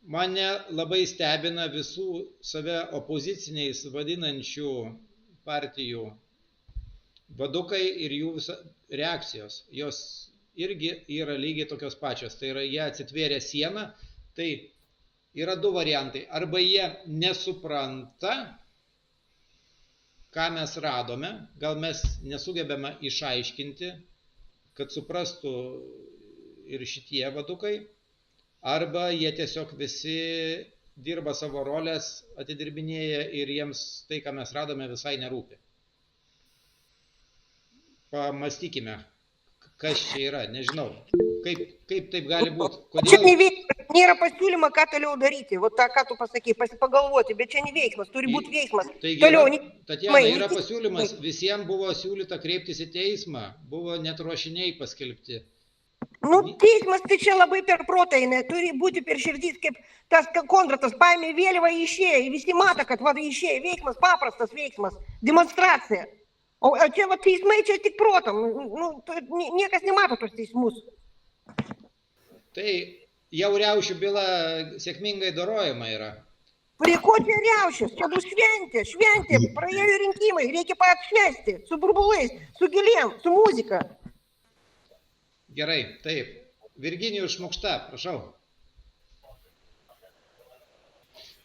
mane labai stebina visų save opoziciniais vadinančių partijų vadukai ir jų reakcijos. Jos irgi yra lygiai tokios pačios. Tai yra, jie atsitvėrė sieną. Tai yra du variantai. Arba jie nesupranta, ką mes radome, gal mes nesugebame išaiškinti, kad suprastų ir šitie vadukai, arba jie tiesiog visi dirba savo rolės, atidirbinėja ir jiems tai, ką mes radome, visai nerūpi. Pamastykime, kas čia yra, nežinau, kaip taip gali būti. Čia nėra pasiūlymo, ką toliau daryti. Vat tą, ką tu pasakei, pagalvoti, bet čia ne veiksmas, turi būti veiksmas. Taigi, Toliau, Tatjana, yra pasiūlymas, visiems buvo siūlyta kreiptis į teismą, buvo net ruošiniai paskelbti. Nu, teismas tai čia labai per protą eina, turi būti per širdys, kaip tas Kondratas paėmė vėliavą išėjo, visi mato, kad va, išėjo veiksmas, paprastas veiksmas, demonstracija. O čia va, teismai čia tik protam, nu, niekas nemato tos teismus. Tai jau riaušių byla sėkmingai dorojama yra. Prie ko čia riaušės? Čia bus šventė, praėjo rinkimai, reikia atšvęsti, su burbulais, su gėlėm, su muzika. Gerai, taip. Virginijus Šmukšta, prašau.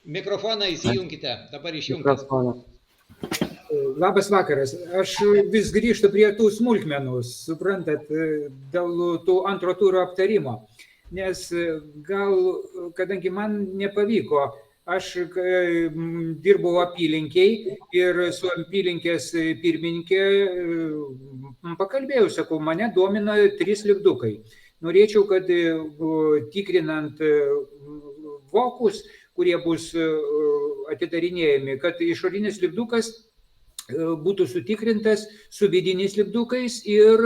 Mikrofoną įsijunkite, dabar išjunkite. Labas vakaras. Aš vis grįžtu prie tų smulkmenų, suprantat, dėl tų antro turo aptarimo. Nes gal, kadangi man nepavyko, aš dirbau apylinkiai ir su apylinkės pirmininkė pakalbėjau, sakau, mane domina 3 lipdukai. Norėčiau, kad tikrinant vokus, kurie bus atidarinėjami, kad išorinis lipdukas būtų sutikrintas su vidiniais lipdukais ir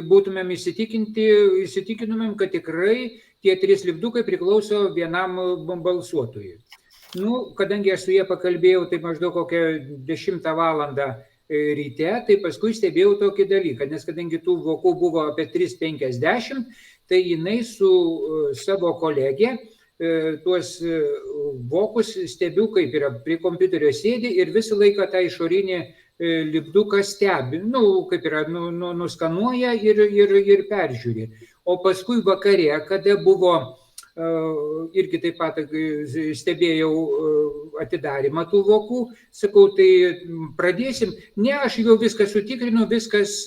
būtumėm įsitikinumėm, kad tikrai tie 3 lipdukai priklauso vienam balsuotojui. Nu, kadangi aš su jie pakalbėjau, tai maždaug kokią 10 valandą ryte, tai paskui stebėjau tokį dalyką, nes kadangi tų vokų buvo apie 350, tai jinai su savo kolegė tuos vokus stebiu, kaip yra prie kompiuterio sėdi ir visą laiką tą išorinį lipduką stebi, kaip yra, nuskanuoja ir peržiūri. O paskui vakare, kada buvo irgi taip pat stebėjau atidarimą tų vokų, sakau, tai pradėsim. Ne, aš jau viską sutikrinu, viskas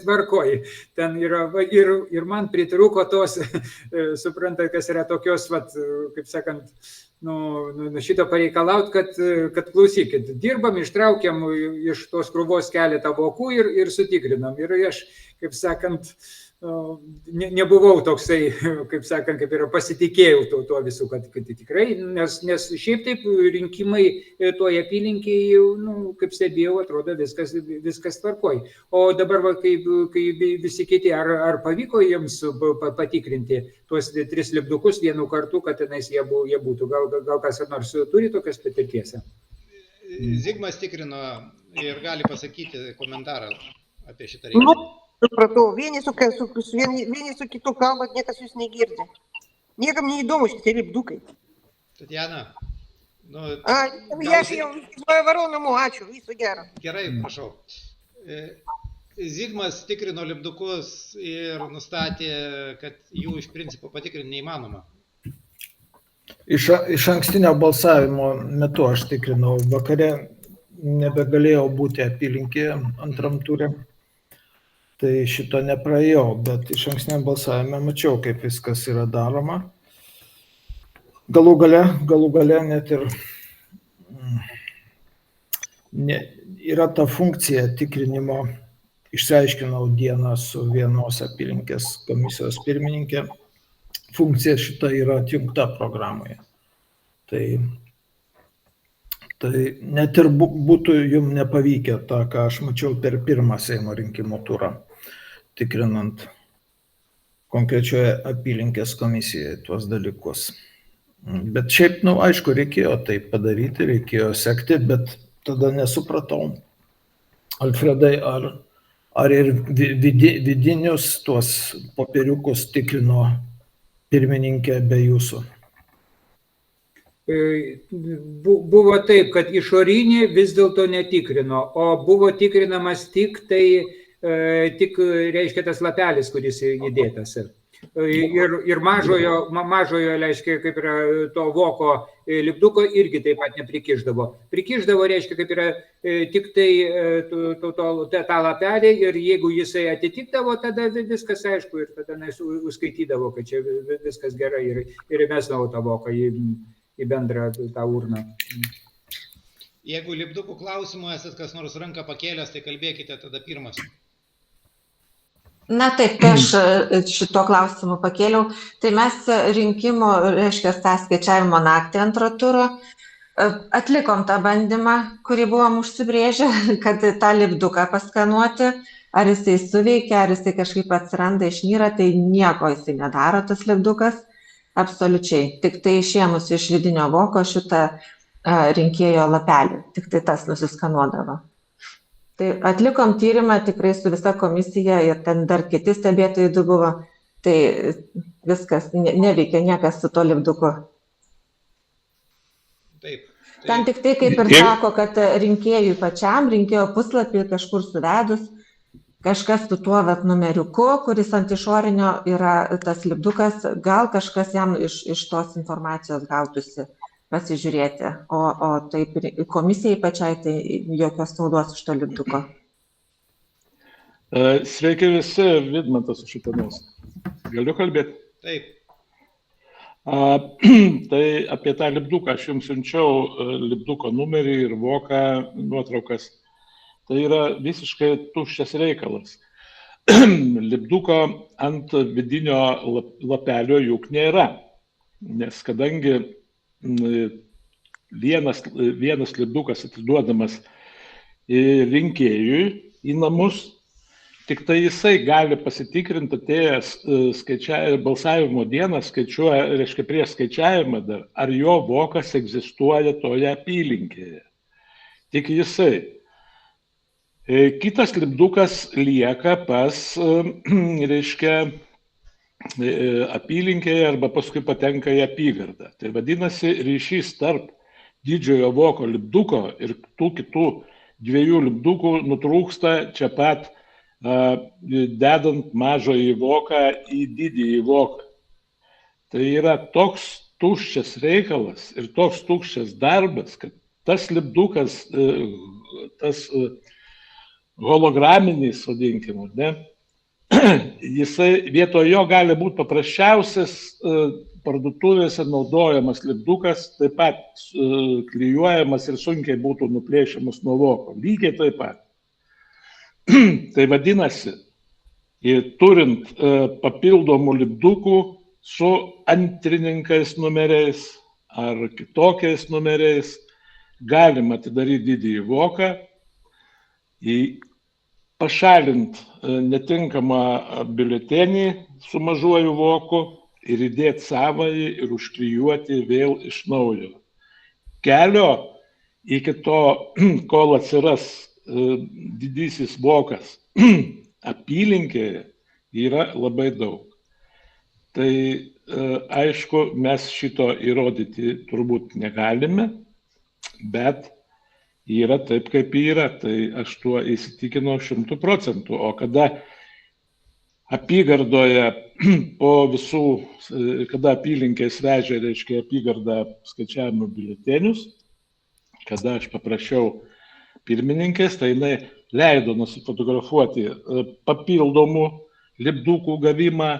tvarkoj. Ten yra, ir man pritrūko tos, suprantat, kas yra tokios, kaip sakant, šito pareikalaut, kad klausykit, dirbam, ištraukiam iš tos krūvos keletą vokų ir sutikrinam. Ir aš, kaip sakant, nebuvau toksai, kaip sakant, kaip yra pasitikėjau tuo visų, kad tikrai, nes šiaip taip rinkimai toje apylinkėje, kaip stebėjau, atrodo viskas tvarkoj. O dabar, kai visi kiti, ar pavyko jiems patikrinti tuos 3 lipdukus vienu kartu, kad tenais jie būtų, gal kas nors turi tokias patirties? Zigmas tikrino ir gali pasakyti komentarą apie šitą reikalą. Supratau, vieni su kitu kalbat, niekas jūs negirdi. Niekam neįdomu šitie lipdukai. Tatjana, aš jau varau namo, ačiū, viso gero. Gerai, prašau. Zigmas tikrino lipdukus ir nustatė, kad jų iš principo patikrinti neįmanoma. Iš ankstinio balsavimo metu aš tikrinau, vakare nebegalėjau būti apylinkėje antram ture. Tai šito nepraėjau, bet iš ankstinio balsavime mačiau, kaip viskas yra daroma. Galų gale net ir yra ta funkcija tikrinimo, išsiaiškinau dieną su vienos apylinkės komisijos pirmininkė, funkcija šita yra atjungta programoje. Tai net ir būtų jums nepavykę tą, ką aš mačiau per pirmą Seimo rinkimų turą, tikrinant konkrečioje apylinkės komisijoje tuos dalykus. Bet šiaip, aišku, reikėjo tai padaryti, reikėjo sekti, bet tada nesupratau, Alfredai, ar ir vidinius tuos popieriukus tikrino pirmininkė be jūsų? Buvo taip, kad išorinį vis dėlto netikrino, o buvo tikrinamas tik, reiškia, tas lapelis, kuris įdėtas. Ir mažojo, reiškia, kaip yra to voko lipduko, irgi taip pat neprikišdavo. Prikišdavo, reiškia, kaip yra tik tai tą lapelį ir jeigu jisai atitikdavo, tada viskas aišku ir tada užskaitydavo, kad čia viskas gerai ir įmesdavo tą voką į bendrą tą urną. Jeigu lipdukų klausimų esat kas nors ranką pakėlęs, tai kalbėkite tada pirmas. Na taip, tai aš šituo klausimu pakėliau. Tai mes rinkimų, reiškia, tą skaičiavimo naktį antro turo atlikom tą bandymą, kurį buvom užsibrėžę, kad tą lipduką paskanuoti, ar jisai suveikia, ar jisai kažkaip atsiranda, išnyra, tai nieko jisai nedaro tas lipdukas, absoliučiai. Tik tai išėmus iš vidinio voko šitą rinkėjo lapelį, tik tai tas nusiskanuodavo. Tai atlikom tyrimą tikrai su visa komisija ir ten dar kiti stebėtojai du buvo, tai viskas neveikia niekas su to lipduku. Taip. Ten tik tai kaip ir sako, kad rinkėjui pačiam, rinkėjo puslapį kažkur suvedus, kažkas su tuo numeriuku, kuris ant išorinio yra tas lipdukas, gal kažkas jam iš tos informacijos gautųsi pasižiūrėti, o taip komisijai pačiai tai jokios naudos iš to lipduko. Sveiki visi, Vidmantas iš Utenos. Galiu kalbėti? Taip. Tai apie tą lipduką aš jums siunčiau lipduko numerį ir voką nuotraukas. Tai yra visiškai tuščias reikalas. Lipduko ant vidinio lapelio juk nėra, nes kadangi vienas lipdukas atiduodamas rinkėjui į namus, tik tai jisai gali pasitikrinti atėjęs balsavimo dieną, reiškia prieš skaičiavimą dar, ar jo vokas egzistuoja toje apylinkėje. Tik jisai. Kitas lipdukas lieka pas, reiškia, apylinkėje arba paskui patenka į apygardą. Tai vadinasi, ryšys tarp didžiojo voko lipduko ir tų kitų dviejų lipdukų nutrūksta čia pat dedant mažąjį voką į didįjį voką. Tai yra toks tuščias reikalas ir toks tuščias darbas, kad tas lipdukas, tas holograminis, vadinkim, ne? Jisai vietoj jo gali būti paprasčiausias parduotuvėse naudojamas lipdukas, taip pat klijuojamas ir sunkiai būtų nuplėšiamas nuo voko. Lygiai taip pat. Tai vadinasi, turint papildomų lipdukų su antrininkais numeriais ar kitokiais numeriais, galima atidaryti didįjį voką, pašalinti netinkamą biuletenį su mažuoju voku ir įdėti savąjį ir užklijuoti vėl iš naujo. Kelio iki to, kol atsiras didysis vokas apylinkėje, yra labai daug. Tai aišku, mes šito įrodyti turbūt negalime, bet yra taip, kaip yra, tai aš tuo įsitikinau 100%. O kada apygardoje po visų, kada apylinkės vežė, reiškia, apygardą skaičiavimo biuletenius, kada aš paprašiau pirmininkės, tai jinai leido nusifotografuoti papildomų lipdukų gavimą,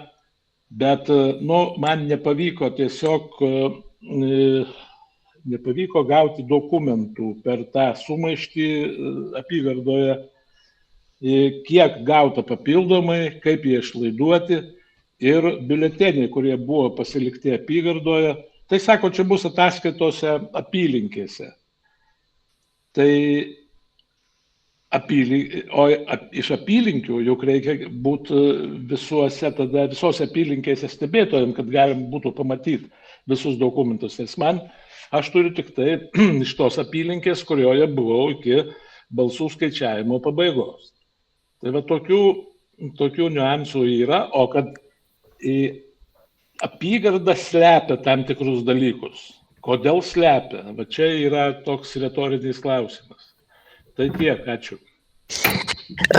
bet man nepavyko tiesiog gauti dokumentų per tą sumaištį apygardoje, kiek gauta papildomai, kaip jie išlaiduoti ir biuleteniai, kurie buvo pasilikti apygardoje. Tai sako, čia bus ataskaitose apylinkėse. Tai iš apylinkių juk reikia būti visose apylinkėse stebėtojams, kad galim būtų pamatyti visus dokumentus. Nes aš turiu tik tai iš tos apylinkės, kurioje buvau iki balsų skaičiavimo pabaigos. Tai va tokių niuansų yra, o kad apygarda slepia tam tikrus dalykus. Kodėl slepia? Va čia yra toks retorinis klausimas. Tai tiek, ačiū.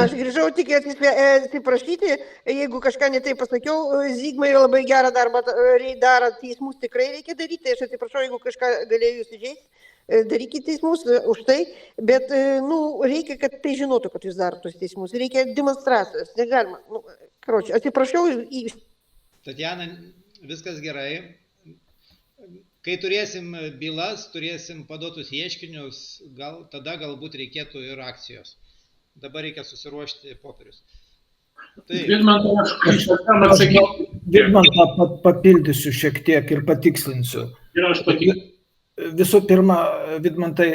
Aš grįžau tik atsiprašyti, jeigu kažką netai pasakiau, Zigmai labai gerą darbą daro, teismus tikrai reikia daryti, aš atsiprašau, jeigu kažką galėjau jūs įžeisti, darykite teismus už tai, bet reikia, kad tai žinotų, kad jūs darote tos teismus, reikia demonstracijos, negalima, atsiprašau. Tatjana, viskas gerai. Kai turėsim bylas, turėsim paduotus ieškinius, tada galbūt reikėtų ir akcijos. Dabar reikia susiruošti popierius. Taip, Vidmantai, aš kažkam atsakysiu. Vidmantą papildysiu šiek tiek ir patikslinsiu. Ir aš patikiu. Visų pirma, Vidmantai,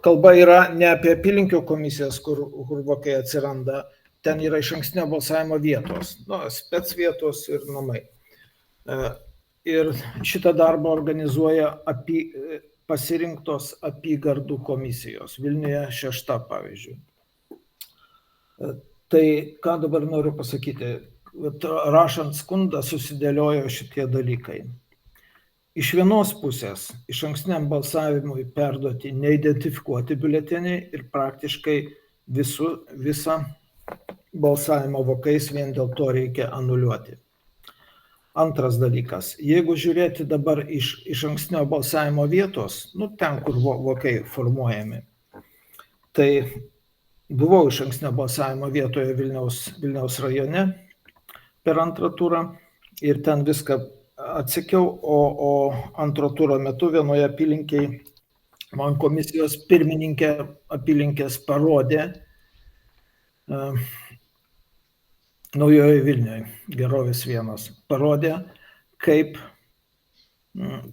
kalba yra ne apie apylinkių komisijas, kur vokai atsiranda, ten yra išankstinio balsavimo vietos, spec vietos ir namai. Ir šitą darbą organizuoja pasirinktos apygardų komisijos, Vilniuje 6, pavyzdžiui. Tai ką dabar noriu pasakyti, rašant skundą susidėliojo šitie dalykai. Iš vienos pusės išankstiniam balsavimui perduoti neidentifikuoti biuleteniai ir praktiškai visą balsavimo vokais vien dėl to reikia anuliuoti. Antras dalykas, jeigu žiūrėti dabar iš išankstinio balsavimo vietos, ten, kur vokai formuojami, tai buvau išankstinio balsavimo vietoje Vilniaus rajone per antrą turą ir ten viską atsekiau, o antro turo metu vienoje apylinkėje man komisijos pirmininkė apylinkės parodė Naujoje Vilniuje, Gerovės 1, parodė, kaip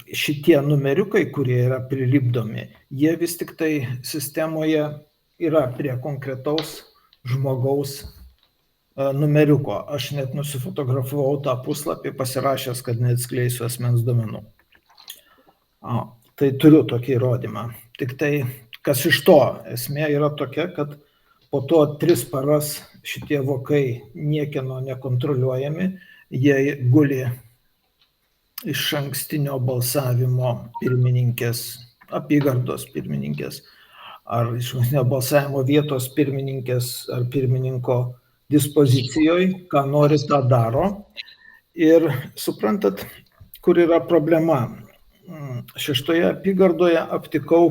šitie numeriukai, kurie yra prilipdomi, jie vis tik tai sistemoje yra prie konkretaus žmogaus numeriuko. Aš net nusifotografavau tą puslapį, pasirašęs, kad neatskleisiu asmens duomenų. Tai turiu tokį įrodymą. Tik tai, kas iš to, esmė yra tokia, kad po to 3 paras šitie vokai niekieno nekontroliuojami, jie guli išankstinio balsavimo pirmininkės, apygardos pirmininkės, ar išankstinio balsavimo vietos pirmininkės ar pirmininko dispozicijoje, ką nori, tą daro. Ir suprantat, kur yra problema. 6 apygardoje aptikau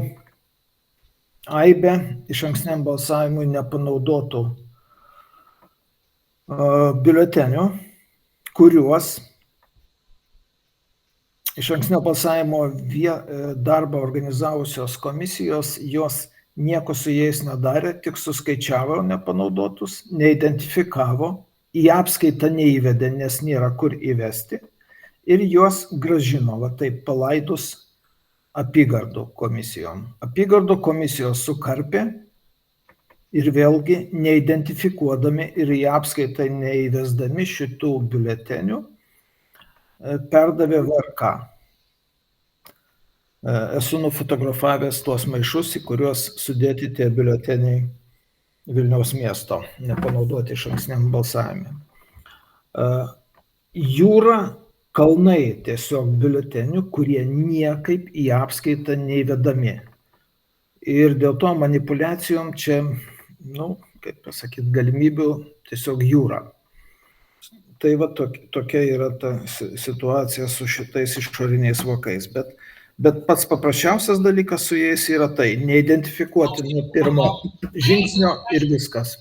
aibę išankstiniam balsavimui nepanaudotų biuletenių, kuriuos išankstinio balsavimo darbą organizavusios komisijos, jos nieko su jais nedarė, tik suskaičiavo nepanaudotus, neidentifikavo, į apskaitą neįvedė, nes nėra kur įvesti, ir juos grąžino, taip palaidus apygardų komisijom. Apygardų komisijos sukarpė ir vėlgi neidentifikuodami ir į apskaitą neįvesdami šitų biuletenių perdavė VRK. Esu nufotografavęs tuos maišus, į kuriuos sudėti tie biuleteniai Vilniaus miesto, nepanaudoti išankstiniam balsavimui. Jūra kalnai tiesiog biuletenių, kurie niekaip į apskaitą neįvedami. Ir dėl to manipulacijom čia, kaip pasakyti, galimybių tiesiog jūra. Tai va tokia yra ta situacija su šitais išoriniais vokais. Bet pats paprasčiausias dalykas su jais yra tai, neidentifikuoti nuo pirmo žingsnio ir viskas.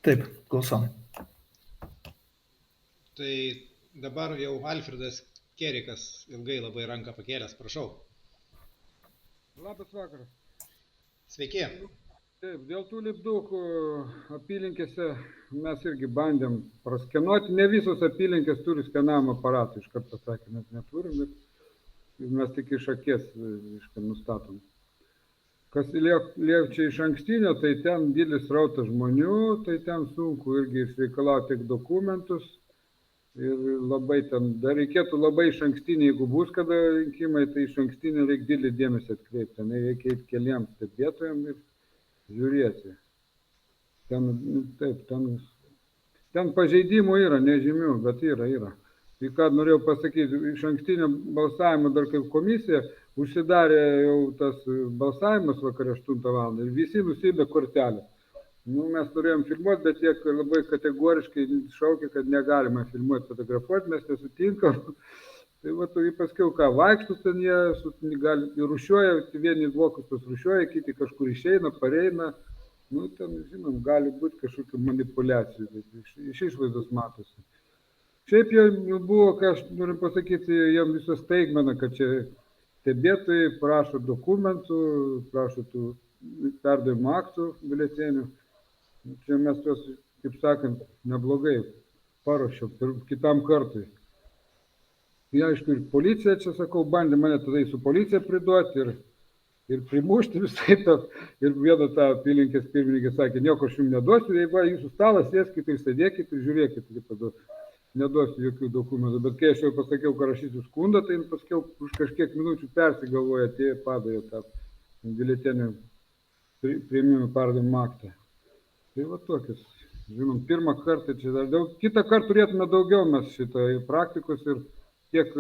Taip, klausom. Tai dabar jau Alfredas Kerikas ilgai labai ranką pakėlęs, prašau. Labas vakaras. Sveiki. Taip, dėl tų lipdukų apylinkėse mes irgi bandėm praskenuoti. Ne visos apylinkės turi skenavimo aparatų, iš karto pasakė, mes neturim, ir mes tik iš akies nustatom. Kas liečia iš ankstinio, tai ten didelis srautas žmonių, tai ten sunku irgi išreikalauti tiek dokumentus. Ir labai ten, dar reikėtų labai iš ankstinį, jeigu bus kada rinkimai, tai iš ankstinį reikia didelį dėmesį atkreipti. Ten reikia eiti keliems stebėtojams ir žiūrėti. Ten pažeidimų yra, nežymių, bet yra. Tai ką norėjau pasakyti, iš ankstinio balsavimo dar kaip komisija užsidarė jau tas balsavimas vakar 8 val. Ir visi nusibė kortelę. Mes turėjom filmuoti, bet jie labai kategoriškai šaukė, kad negalima filmuoti, fotografuoti, mes nesutinkam. Tai va, paskiau ką, vaikštus ten jie rušiuoja, vieni vokus rušiuoja, kiti kažkur išeina, pareina. Ten, žinom, gali būti kažkokių manipulacijų, bet iš išvaizdos matosi. Šiaip jau buvo, ką aš noriu pasakyti, jam visą staigmeną, kad čia stebėtojai prašo dokumentų, prašo tų perdavimo aktų biuletenių. Čia mes tuos, kaip sakant, neblogai paruošėm kitam kartui. Tai aišku, ir policija, čia sakau, bandė mane tada su policija priduoti ir primušti visai tą. Ir viena ta apylinkės pirmininkė sakė, nieko aš jums neduosiu, jeigu jūsų stalas sėskite ir sėdėkite ir žiūrėkite, tada neduosiu jokių dokumentų. Bet kai aš jau pasakiau, kad rašysiu skundą, tai paskiau už kažkiek minučių persigalvoja, atėjo padavė tą biuletenį priėmimų perdavimo aktą. Tai va tokius, žinom, pirmą kartą čia dar daug, kitą kartą turėtume daugiau mes šito praktikos ir tiek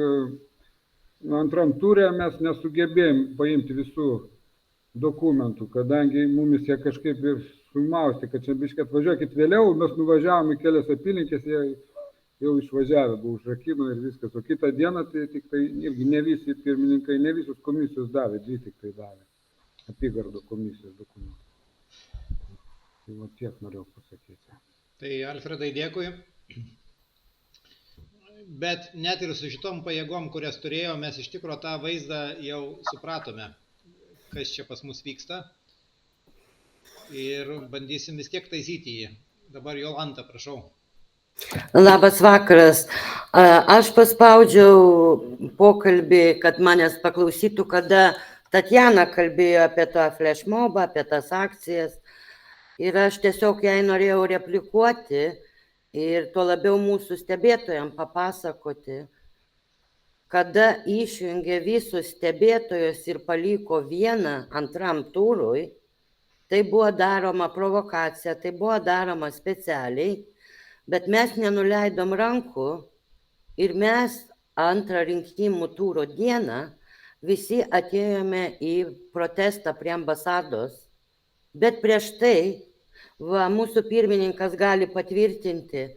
antram turė mes nesugebėjom paimti visų dokumentų, kadangi mumis jie kažkaip ir sumausti, kad čia biškai atvažiuokit vėliau, mes nuvažiavom į kelias apylinkės, jie jau išvažiavę, buvo užrakino ir viskas, o kitą dieną tai tik tai irgi ne visi pirmininkai, ne visos komisijos davė, 2 tik tai davė, apygardo komisijos dokumentų. Tai va tiek norėjau pasakyti. Tai Alfredai dėkui. Bet net ir su šitom pajėgom, kurias turėjome, mes iš tikrųjų tą vaizdą jau supratome, kas čia pas mus vyksta. Ir bandysim vis tiek taisyti jį. Dabar Jolanta, prašau. Labas vakaras. Aš paspaudžiau pokalbį, kad manęs paklausytų, kada Tatjana kalbėjo apie tą flashmobą, apie tas akcijas. Ir aš tiesiog jai norėjau replikuoti ir tuo labiau mūsų stebėtojams papasakoti, kada išjungė visus stebėtojus ir paliko vieną antram turui, tai buvo daroma provokacija, tai buvo daroma specialiai, bet mes nenuleidom rankų ir mes antrą rinkimų turo dieną visi atėjome į protestą prie ambasados, bet prieš tai mūsų pirmininkas gali patvirtinti,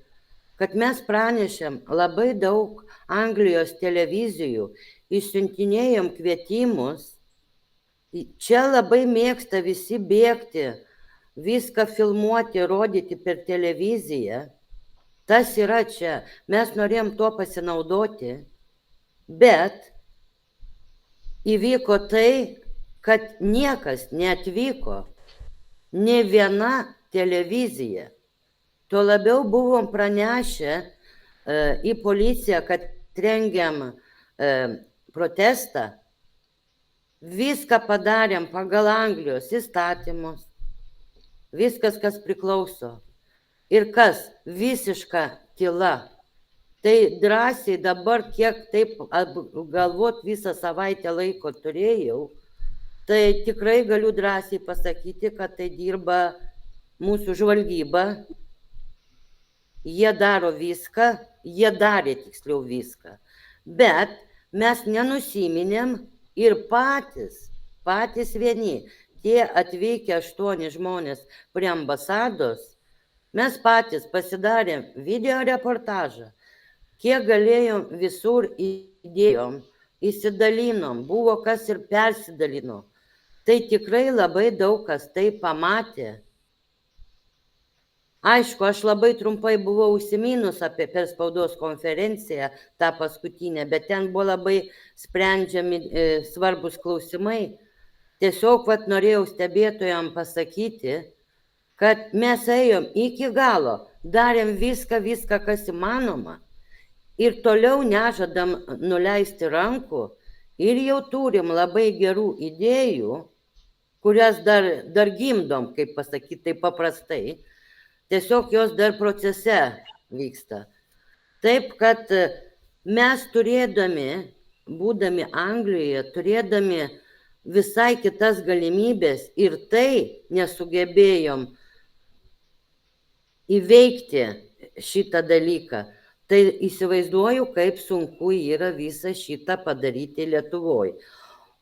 kad mes pranešėm labai daug Anglijos televizijų, išsiuntinėjom kvietimus. Čia labai mėgsta visi bėgti, viską filmuoti, rodyti per televiziją. Tas yra čia, mes norėjom tuo pasinaudoti, bet įvyko tai, kad niekas neatvyko, ne viena televizija. Tuo labiau buvom pranešę į policiją, kad rengiam protestą. Viską padarėm pagal Anglijos įstatymus. Viskas, kas priklauso. Ir kas? Visiška tyla. Tai drąsiai dabar, kiek taip galvot visą savaitę laiko turėjau, tai tikrai galiu drąsiai pasakyti, kad tai dirba mūsų žvalgyba. Jie daro viską, jie darė tiksliau viską. Bet mes nenusiminėm ir patys vieni, tie atvykę 8 žmonės prie ambasados, mes patys pasidarėm video reportažą, kiek galėjom visur įdėjom, įsidalinom, buvo kas ir persidalino. Tai tikrai labai daug kas tai pamatė. Aišku, aš labai trumpai buvau užsiminus apie per spaudos konferenciją, tą paskutinę, bet ten buvo labai sprendžiami svarbus klausimai. Tiesiog norėjau stebėtojams pasakyti, kad mes ėjom iki galo, darėm viską, kas įmanoma ir toliau nežadam nuleisti rankų ir jau turim labai gerų idėjų, kurias dar gimdom, kaip pasakyti, tai paprastai. Tiesiog jos dar procese vyksta. Taip, kad mes turėdami, būdami Anglijoje, turėdami visai kitas galimybės ir tai nesugebėjom įveikti šitą dalyką, tai įsivaizduoju, kaip sunku yra visą šitą padaryti Lietuvoje.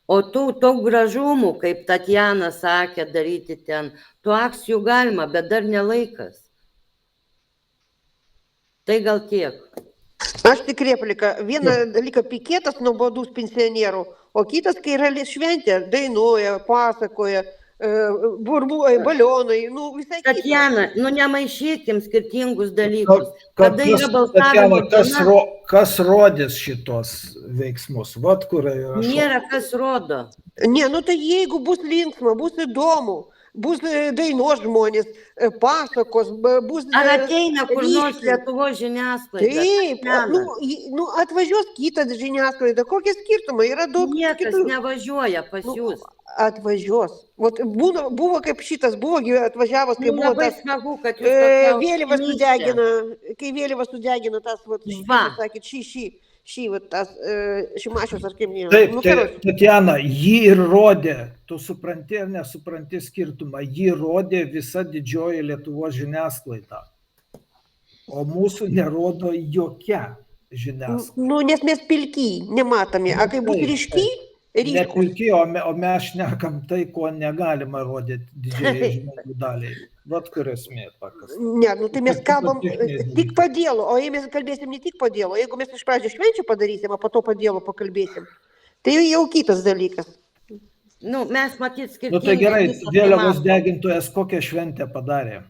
O tų gražumų, kaip Tatjana sakė, daryti ten, tų akcijų galima, bet dar nelaikas. Tai gal tiek. Aš tik replika. Vieną dalyką piketas nuobodus pensionierų, o kitas, kai yra šventė, dainuoja, pasakoja, burbuoja, balionai, visai kita. Tatjana, nemaišykim skirtingus dalykus. Kada yra balsavimo diena? Kas rodys šitos veiksmus? Vat kur yra. Nėra kas rodo. Ne, tai jeigu bus linksma, bus įdomu, bus dainos žmonės, pasakos, bus... Ar ateina kur nors ryškiai. Lietuvos žiniasklaida? Taip, Tatjana? Atvažiuos kitas žiniasklaida, kokie skirtumai, yra daug Niekas kitų. nevažiuoja pas jūs. Atvažiuos. Vat buvo kaip šitas, buvo atvažiavęs, kai buvo Labai tas smagu, kad jūs tokia vėliavas optimistė. sudegina, kai vėliavas sudegina tas, vat, Va. sakėt, šį, vat, tas Šimašius ar kaip minėjau. Taip, Nu, tai, karoči. Tatjana, jį ir rodė, tu supranti ar nesupranti skirtumą, jį rodė visa didžioji Lietuvos žiniasklaida, o mūsų nerodo jokia žiniasklaida. Nu, nes mes pilkiai, nematomi, a kai bus Taip, ryškiai, Ne ryškus. pilki, o mes šnekam tai, ko negalima rodyti didžiai žmonių daliai. Vat kur esmė tokios. Ne, nu tai mes kalbam Techniniai tik padėlo, o jei mes kalbėsim ne tik padėlo, jeigu mes iš pradžių švenčių padarysim, o po to padėlo pakalbėsim, tai jau kitas dalykas. Nu, mes matyt skirtingai. Nu tai gerai, visą tai vėliavos matom. degintojas kokią šventę padarė?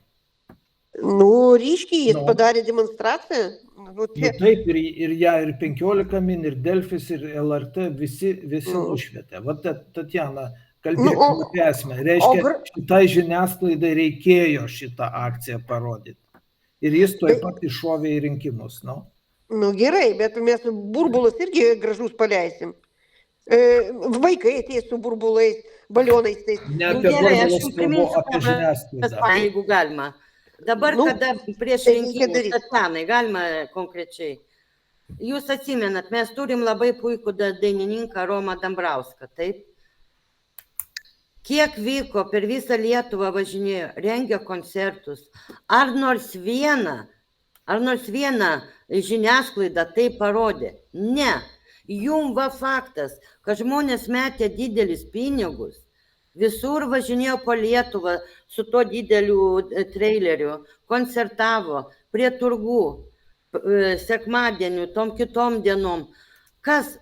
Nu, ryškiai jis Nu. padarė demonstraciją. Nu, Nu, tai, taip, ir ją, ir 15 min, ir Delfis, ir LRT, visi Nu. nušvietė. Vat, Tatjana, Nu, kalbėkime apie esmę. Reiškia, o šitai žiniasklaidai reikėjo šitą akciją parodyti. Ir jis tuoj Tai- pat iššovė į rinkimus. Nu. nu gerai, bet mes burbulus irgi gražus paleisim. Vaikai ateis su burbulais, balionais tais. Ne Nu, apie gerai, aš burbulus jums kalbu, priminsiu, apie kad- žiniasklaidą. Jeigu galima. Dabar, Nu, kada prieš tai reikia rinkimus, daryt. Tatjanai, galima konkrečiai. Jūs atsimenat, mes turim labai puikų dainininką Romą Dambrauską, taip? Kiek vyko, per visą Lietuvą važinėjo, rengė koncertus. Ar nors vieną žiniasklaida tai parodė? Ne. Jum va faktas, kad žmonės metė didelis pinigus, visur važinėjo po Lietuvą su to dideliu traileriu, koncertavo prie turgų, sekmadienių, tom kitom dienom. Kas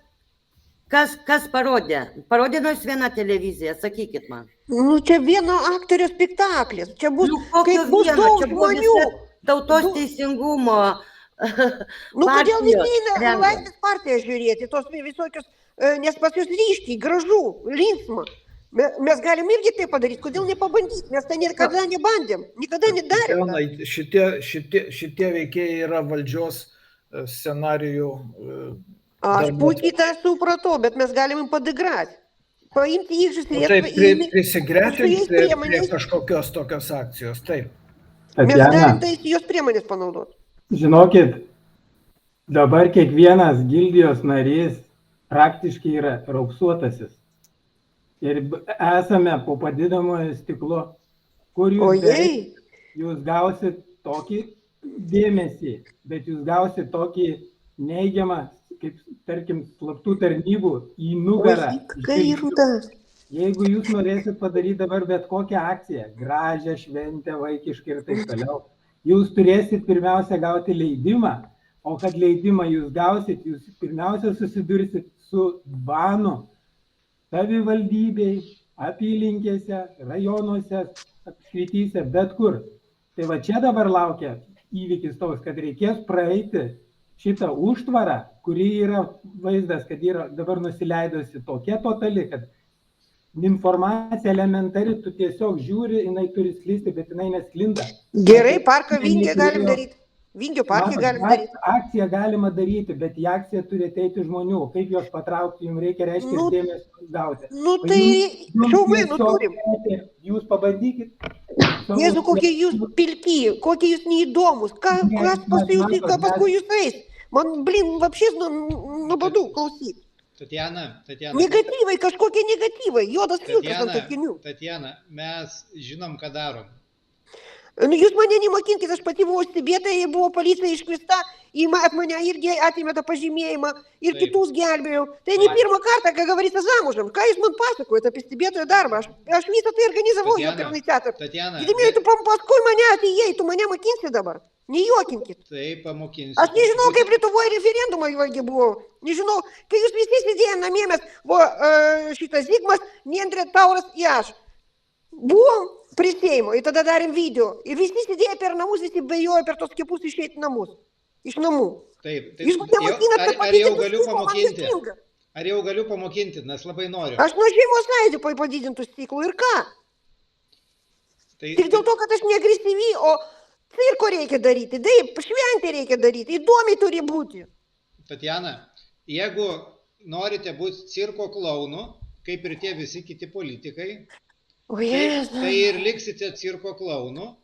parodė? Parodė nors vieną televiziją, sakykit man. Nu, čia vieno aktorio spektaklis. Čia bus, Nu, kokio kaip bus vieno? daug Čia buvo žmonių. visa Tautos Du- teisingumo. Nu, kodėl visi partijos eina rengia. Laisvės partiją žiūrėti, tos visokios, nes pas jūs ryškiai, gražu, linksma. Mes galim irgi tai padaryti, kodėl nepabandyti, mes tai niekada nebandėm, niekada nedarėm. Tatjana, šitie veikėjai yra valdžios scenarijų. Aš puikiai tą supratau, bet mes galim jums padigrati. Paimti jį iš Nu, taip, srities, prisigretinti su jais prie priemonės. kažkokios tokios akcijos. Taip. mes Tatjana, galim tai jos priemonės panaudoti. žinokit, dabar kiekvienas gildijos narys praktiškai yra raupsuotasis. Ir esame po padidinamojo stiklu, kur Ojei, jūs gausit tokį dėmesį, bet jūs gausit tokį neigiamą, kaip tarkim, slaptų tarnybų į nugarą. gairudas. Jeigu jūs norėsit padaryti dabar bet kokią akciją, gražią šventę, vaikiškai ir taip toliau, jūs turėsit pirmiausia gauti leidimą, o kad leidimą jūs gausit, jūs pirmiausia susidursit su banu savivaldybėj, apylinkėse, rajonuose, apskrityse, bet kur. Tai va čia dabar laukia įvykis toks, kad reikės praeiti šitą užtvarą, kuri yra vaizdas, kad yra dabar nusileidusi tokia totali, kad informacija elementari, tu tiesiog žiūri, jinai turi sklisti, bet jinai nesklinda. Gerai, parką Vingio galim daryti. Vingio parką galim daryti. Akciją galima daryti, bet į akciją turi ateiti žmonių. Kaip juos patraukti, jums reikia, reiškia, Nu, dėmesio gauti. Nu tai šaumai, nu turim. Jūs pabandykit. Jėzu, kokie jūs pilki, kokie jūs neįdomus, kas paskui jūs, ką paskui jūs eis. Man, blin, vapšės nuobodu klausyti. Tatjana, Negatyvai, kažkokie negatyvai, juodas filtras ant akinių. Tatjana, mes žinom, ką darom. Nu, jūs mane nemokinkit, aš pati buvau stebėta, buvo policija iškvista, at mane irgi atėmė tą pažymėjimą ir Taip. kitus gelbėjau. Tai ne pirmą kartą, ką говорится замужем. Ką jūs man pasakojate apie stebėtojo darbą? Aš visą tai organizavau jau pirmąjį teatrą. Tatjana, Gidimėlė, tu paskui mane atėjai, tu mane mokinsi dabar. Nejuokinkit. tai pamokinsiu. Aš nežinau, kaip Lietuvoje referendumą vėlgi buvo. Nežinau, kai jūs visi sėdėjome namie, mes buvo šitas Zigmas, Nendrė, Tauras ir aš. Buvom prie Seimo ir tada darėm video. Ir visi sėdėjo per namus, visi bejojo per tos skepus išeiti namus. Iš namų. Taip, Jūs nemokinat, kad ar jau padidintų galiu stiklą, man pamokinti? juokinga. Ar jau galiu pamokinti, nes labai noriu. Aš nuo šeimos sąjūdžio padidintų stiklų ir ką? Tai, Tik dėl to, kad aš neagresyvi, o cirko reikia daryti, taip, šventę reikia daryti, įdomiai turi būti. Tatjana, jeigu norite būti cirko klaunu, kaip ir tie visi kiti politikai, O tai, Jėzus. tai ir liksite cirko klaunu,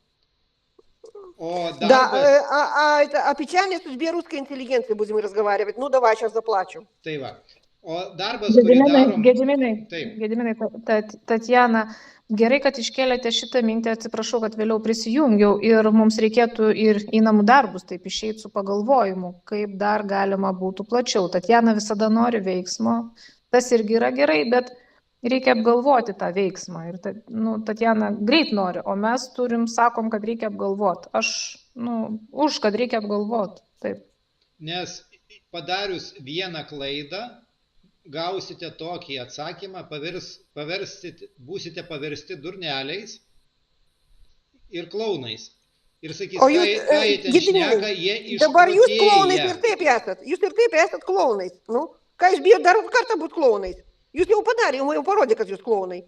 о Да, darbas, о печальной судьбе русской интеллигенции будем разговаривать. Ну, давай, сейчас заплачу. tai va, o darbas, kurį darom, taip, Gediminai, Tatjana, gerai, kad iškėlėte šitą mintį, atsiprašau, kad vėliau prisijungiau ir mums reikėtų ir į namų darbus taip išeiti su pagalvojimu, kaip dar galima būtų plačiau. Tatjana visada nori veiksmo, tas irgi yra gerai, bet reikia apgalvoti tą veiksmą. Ir Tatjana greit nori, o mes sakom, kad reikia apgalvoti. Aš, už, kad reikia apgalvoti. Taip. nes padarius vieną klaidą, gausite tokį atsakymą, būsite paversti durneliais ir klaunais. Ir sakys, O ką jūs, jie ten Gediminai, šneka, jie dabar jūs klaunais ir išprotėję. taip esat. Jūs ir taip esat klaunais. Nu, ką jūs bijot dar kartą būti klaunais? Jūs jau padarė, jau parodė, kad jūs klaunai.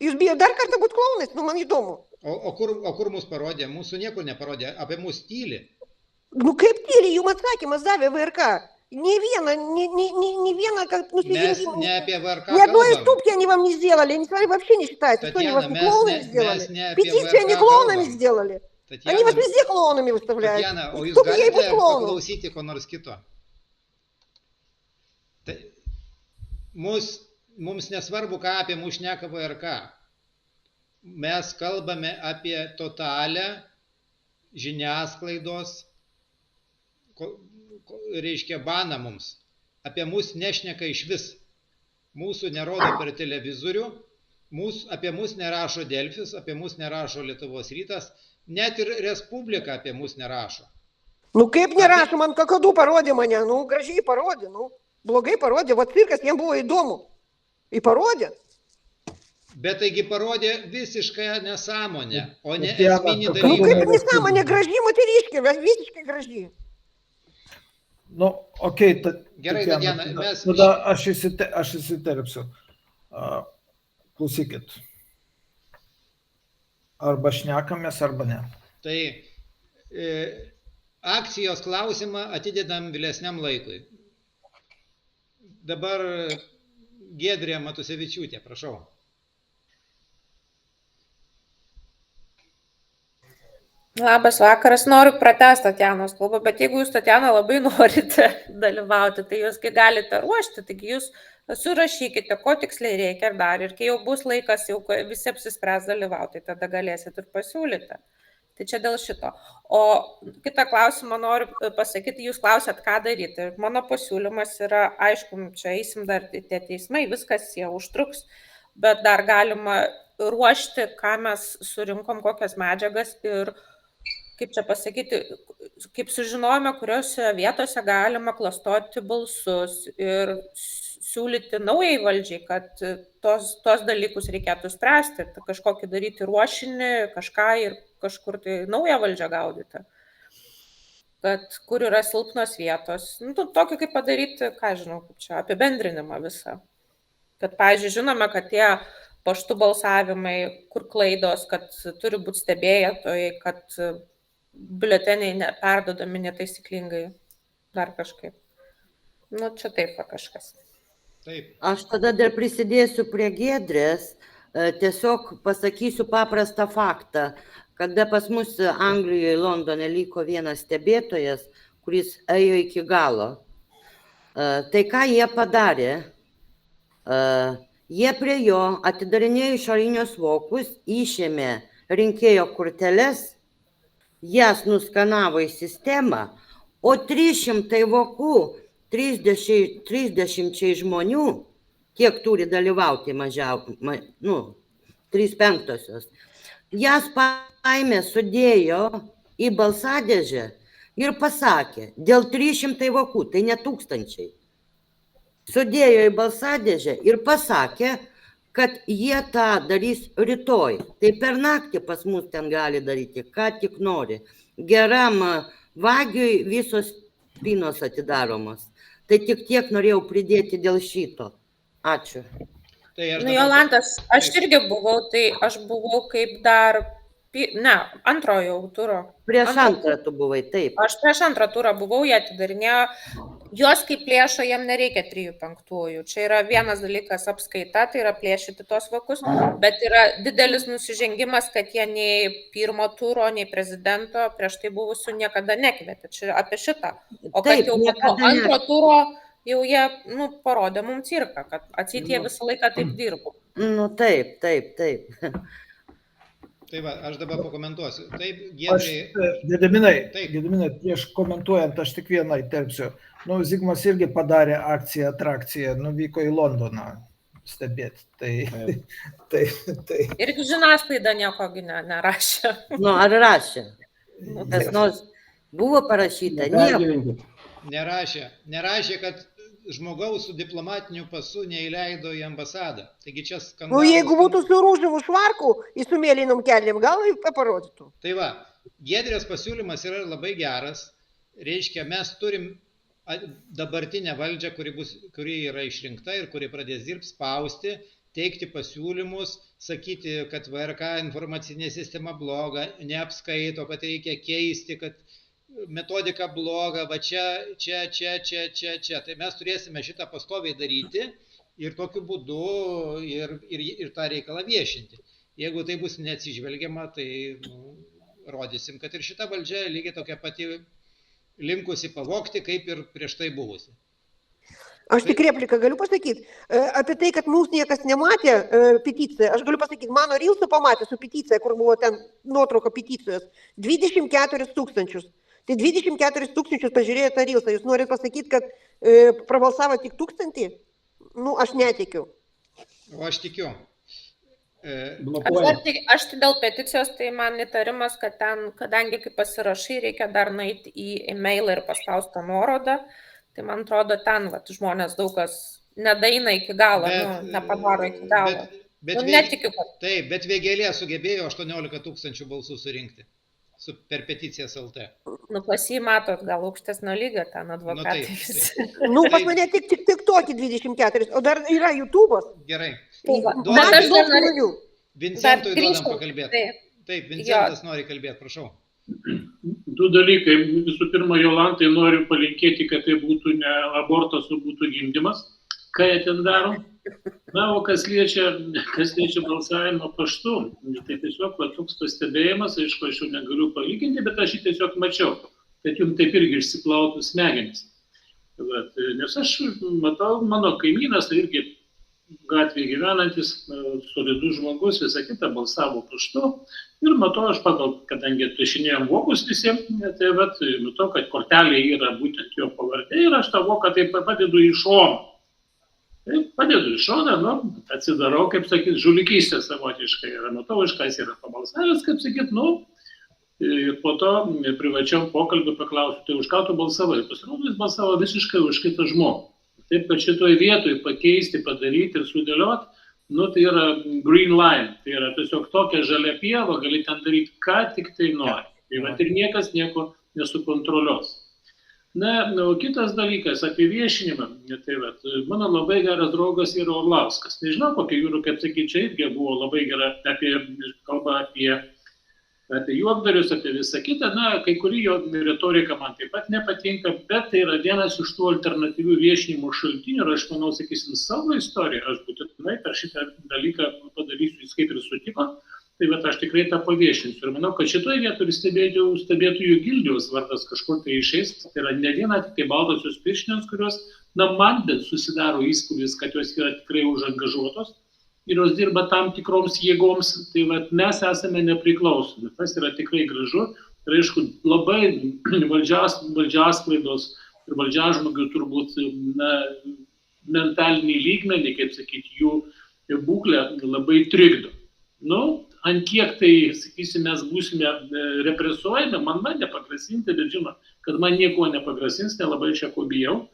Jūs bijot dar kartą būti klaunais? Nu, man įdomu. O kur mus parodė? Mūsų niekur neparodė, apie mus tyli. Nu, kaip tyliai jums atsakymas davė VRK? Ни вена, как, ну, Не apie VRK ни одной kalbam. уступки они вам не сделали. Они сказали, вообще не считается. Что они вас Татьяна, клоунами сделали? Петиции они клоунами сделали. Они вас везде клоунами выставляют. Tatjana, o jūs Только ей galite быть клоуном. paklausyti ko nors kito? Mums nesvarbu, ką apie mus šneka VRK. Mes kalbame apie totalę žiniasklaidos, reiškia, baną mums. Apie mus nešneka iš vis. Mūsų nerodo per televizorių, apie mus nerašo Delfis, apie mus nerašo Lietuvos rytas, net ir Respublika apie mus nerašo. Nu, kaip nerašo, man kakadu parodė mane, nu, gražiai parodė, nu, blogai parodė, va cirkas jiems buvo įdomu. Į parodė. Bet taigi parodė visišką nesąmonę, o ne Tatjana, esminį Nu, dalyką. kaip nesąmonė, graži moteriškė, visiškai graži. Nu, okei, Gerai, Tatjana, mes... Tada aš įsiterpsiu. Klausykit. Arba šnekamės, arba ne. Tai akcijos klausimą atidedam vėlesniam laikui. Dabar Giedrė Matusevičiūtė, prašau. Labas vakaras, noriu pratęsti Tatjanos kalbą, bet jeigu jūs, Tatjana, labai norite dalyvauti, tai jūs kai galite ruošti, taigi jūs surašykite, ko tiksliai reikia ir dar, ir kai jau bus laikas, jau visi apsispręs dalyvauti, tai tada galėsit ir pasiūlyti. Tai čia dėl šito. O kitą klausimą noriu pasakyti, jūs klausėt, ką daryti. Ir mano pasiūlymas yra, aišku, čia eisim dar tie teismai, viskas jie užtruks, bet dar galima ruošti, ką mes surinkom, kokias medžiagas ir kaip čia pasakyti, kaip sužinojome, kuriuose vietose galima klastoti balsus ir siūlyti naujai valdžiai, kad tos dalykus reikėtų spręsti, kažkokį daryti ruošinį, kažką ir kažkur tai naują valdžią gaudyti. Kad kur yra silpnos vietos. Nu, tokį kaip padaryti, ką žinau, kaip čia, apibendrinimą visą. Kad, pavyzdžiui, žinome, kad tie paštų balsavimai, kur klaidos, kad turi būti stebėtojai, kad biuleteniai perdodami netaisyklingai, dar kažkaip. Nu, čia taip kažkas. Taip. Aš tada dar prisidėsiu prie Giedrės, tiesiog pasakysiu paprastą faktą, kada pas mus Anglijoje, Londone liko vienas stebėtojas, kuris ėjo iki galo. Tai ką jie padarė? Jie prie jo atidarinėjo išorinius vokus, išėmė rinkėjo korteles, jas nuskanavo į sistemą, o 300 vokų 30 žmonių, kiek turi dalyvauti mažiau, 3/5, jas paėmė, sudėjo į balsadėžę ir pasakė, dėl 300 vokų, tai ne tūkstančiai, sudėjo į balsadėžę ir pasakė, kad jie tą darys rytoj. Tai per naktį pas mus ten gali daryti, ką tik nori. Geram vagiui visos spynos atidaromos. Tai tik tiek norėjau pridėti dėl šito. Ačiū. Nu, Jolantas, aš irgi buvau, tai aš buvau kaip dar Ne, antrojo turo. Prieš antrą tu buvai, taip. Aš prieš antrą turą buvau, jie atidarinėjo. Jos kaip plėšo, jiem nereikia 3/5. Čia yra vienas dalykas apskaita, tai yra plėšyti tos vaikus, bet yra didelis nusižengimas, kad jie nei pirmo turo, nei prezidento prieš tai buvusių niekada nekvietė. Čia apie šitą. O kad Taip, jau po niekada antro turo jau jie parodė mums cirką, kad atseit jie visą laiką taip dirbo. Nu taip. Tai va, aš dabar pakomentuosiu. Taip, Aš, Giedriai, Gediminai, prieš komentuojant, aš tik vieną įterpsiu. Zigmas irgi padarė akciją, atrakciją, nuvyko į Londoną stebėti. Tai. Irgi žiniasklaida nieko nerašė. Nu, ar rašė? Kas nors buvo parašyta? Nieko. Nerašė, kad žmogaus su diplomatiniu pasu neįleido į ambasadą. Taigi čia skandalas. Nu, jeigu būtų su rūžavu švarku į su mėlynom kelnėm, gal ir parodytų. Tai va, Giedrės pasiūlymas yra labai geras. Reiškia, mes turim dabartinę valdžią, kuri yra išrinkta ir kuri pradės dirbti, spausti, teikti pasiūlymus, sakyti, kad VRK informacinė sistema bloga, neapskaito, kad reikia keisti, kad metodika bloga, va čia. Tai mes turėsime šitą pastoviai daryti ir tokiu būdu ir tą reikalą viešinti. Jeigu tai bus neatsižvelgiama, tai rodysim, kad ir šita valdžia lygiai tokia pati linkusi pavogti, kaip ir prieš tai buvusi. Aš tik repliką galiu pasakyti. Apie tai, kad mūsų niekas nematė peticiją, aš galiu pasakyti, mano Rilsą pamatė su peticija, kur buvo ten nuotrauka peticijos, 24 000. Tai 24 000 pažiūrėjo tą Rilsą. Jūs norite pasakyti, kad prabalsavo tik 1000? Nu, aš netikiu. O aš tikiu. Aš tai dėl peticijos, tai man įtarimas, kad ten, kadangi kaip pasirašai, reikia dar nueiti į e-mailą ir paspaustą nuorodą, tai man atrodo ten žmonės daug kas nedaina iki galo, nepadaro iki galo. Netikiu, kad... Taip, bet Vėgėlė sugebėjo 18 000 balsų surinkti per peticijas LT. Nu, pas jį matot, gal aukštesnio lygio ten advokatai visi. Nu, pas mane tik tokį 24, o dar yra YouTube'as. Gerai. Vincentui duodam pakalbėti. Taip, Vincentas nori kalbėti, prašau. Du dalykai. Visų pirma, Jolantai noriu palinkėti, kad tai būtų ne abortas, o būtų gimdymas. Ką jie ten daro? Na, o kas liečia balsavimo paštu, tai tiesiog toks pastebėjimas, aišku, aš jau negaliu palyginti, bet aš jį tiesiog mačiau, kad jums taip irgi išsiplautų smegenis. Nes aš matau, mano kaimynas, tai irgi gatvėje gyvenantis, solidus žmogus, visą kitą balsavo paštu. Ir matau, aš kadangi atplėšinėjom vokus visiems, tai matau, kad kortelė yra būtent jo pavardė ir aš tą voką taip padedu į šoną. Padedu į šoną, atsidarau, kaip sakyt, žulikystė savotiškai. Ir matau, iš kas yra pabalsavęs, kaip sakyt, ir po to privačiam pokalbį paklausiu, tai už ką tu balsavai? Pasirodo, jis balsavo visiškai už kitą žmogų. Taip, kad šitoj vietoj pakeisti, padaryti ir sudėlioti, tai yra green line, tai yra tiesiog tokia žalia pieva, gali ten daryti, ką tik tai nori. Ir niekas nieko nesukontroliuos. Na, o kitas dalykas apie viešinimą, tai mano labai geras draugas yra Orlauskas. Nežinau, kokia jūrų, kaip sakyti, čia irgi buvo labai gera kalba apie juokdarius, apie visą kitą. Na, kai kuri jo retorika man taip pat nepatinka, bet tai yra vienas iš tų alternatyvių viešinimo šaltinių ir aš manau, sakysim, savo istoriją, aš būtinai per šitą dalyką padarysiu, jis kaip ir sutiko, tai aš tikrai tą paviešinsiu. Ir manau, kad šitoje vietoje stebėtojų gildijos vardas kažkur tai išeis, tai yra ne viena tik tai baltosios pirštinės, kurios, man susidaro įspūdis, kad jos yra tikrai užangažuotos. Ir jos dirba tam tikroms jėgoms, tai mes esame nepriklausomi. Tas yra tikrai gražu. Ir aišku, labai valdžiasklaidos ir valdžiažmogių turbūt mentalinį lygmenį, kaip sakyti, jų būklę labai trikdo. Ant kiek tai, sakysim, mes būsime represuojami, man nepagrasinti, bet žinoma, kad man nieko nepagrasins, nelabai čia ko bijau.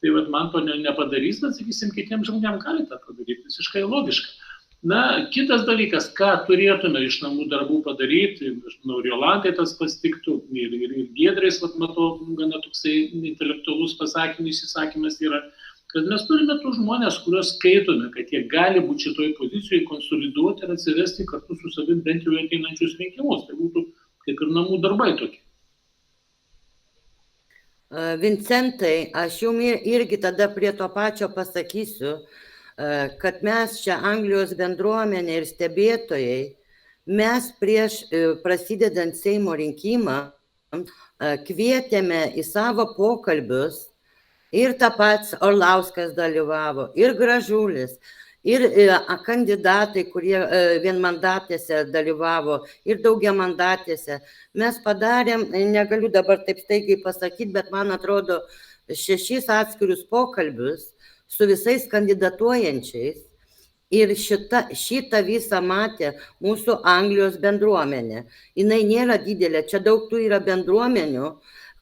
Tai man to nepadarys, bet, sakysim, kitiems žmonėms gali tą padaryti, visiškai logiška. Na, kitas dalykas, ką turėtume iš namų darbų padaryti, aš manau, Jolantai tas pasitiktų, ir Giedrės, matau, gana toksai intelektualus įsakymas yra, kad mes turime tų žmonės, kuriuos skaitome, kad jie gali būti šitoj pozicijoje, konsoliduoti ir atsivesti kartu su savim bent jau ateinančius rinkimus. Tai būtų kaip ir namų darbai tokie. Vincentai, aš jums irgi tada prie to pačio pasakysiu, kad mes čia Anglijos bendruomenė ir stebėtojai, mes prieš prasidedant Seimo rinkimą kvietėme į savo pokalbius ir tą pats Orlauskas dalyvavo, ir Gražulis, ir kandidatai, kurie vienmandatėse dalyvavo, ir daugiamandatėse. Mes padarėm, negaliu dabar taip staigiai pasakyti, bet man atrodo 6 atskirius pokalbius su visais kandidatuojančiais. Ir šitą visą matė mūsų Anglijos bendruomenė. Jinai nėra didelė, čia daug tų yra bendruomenių,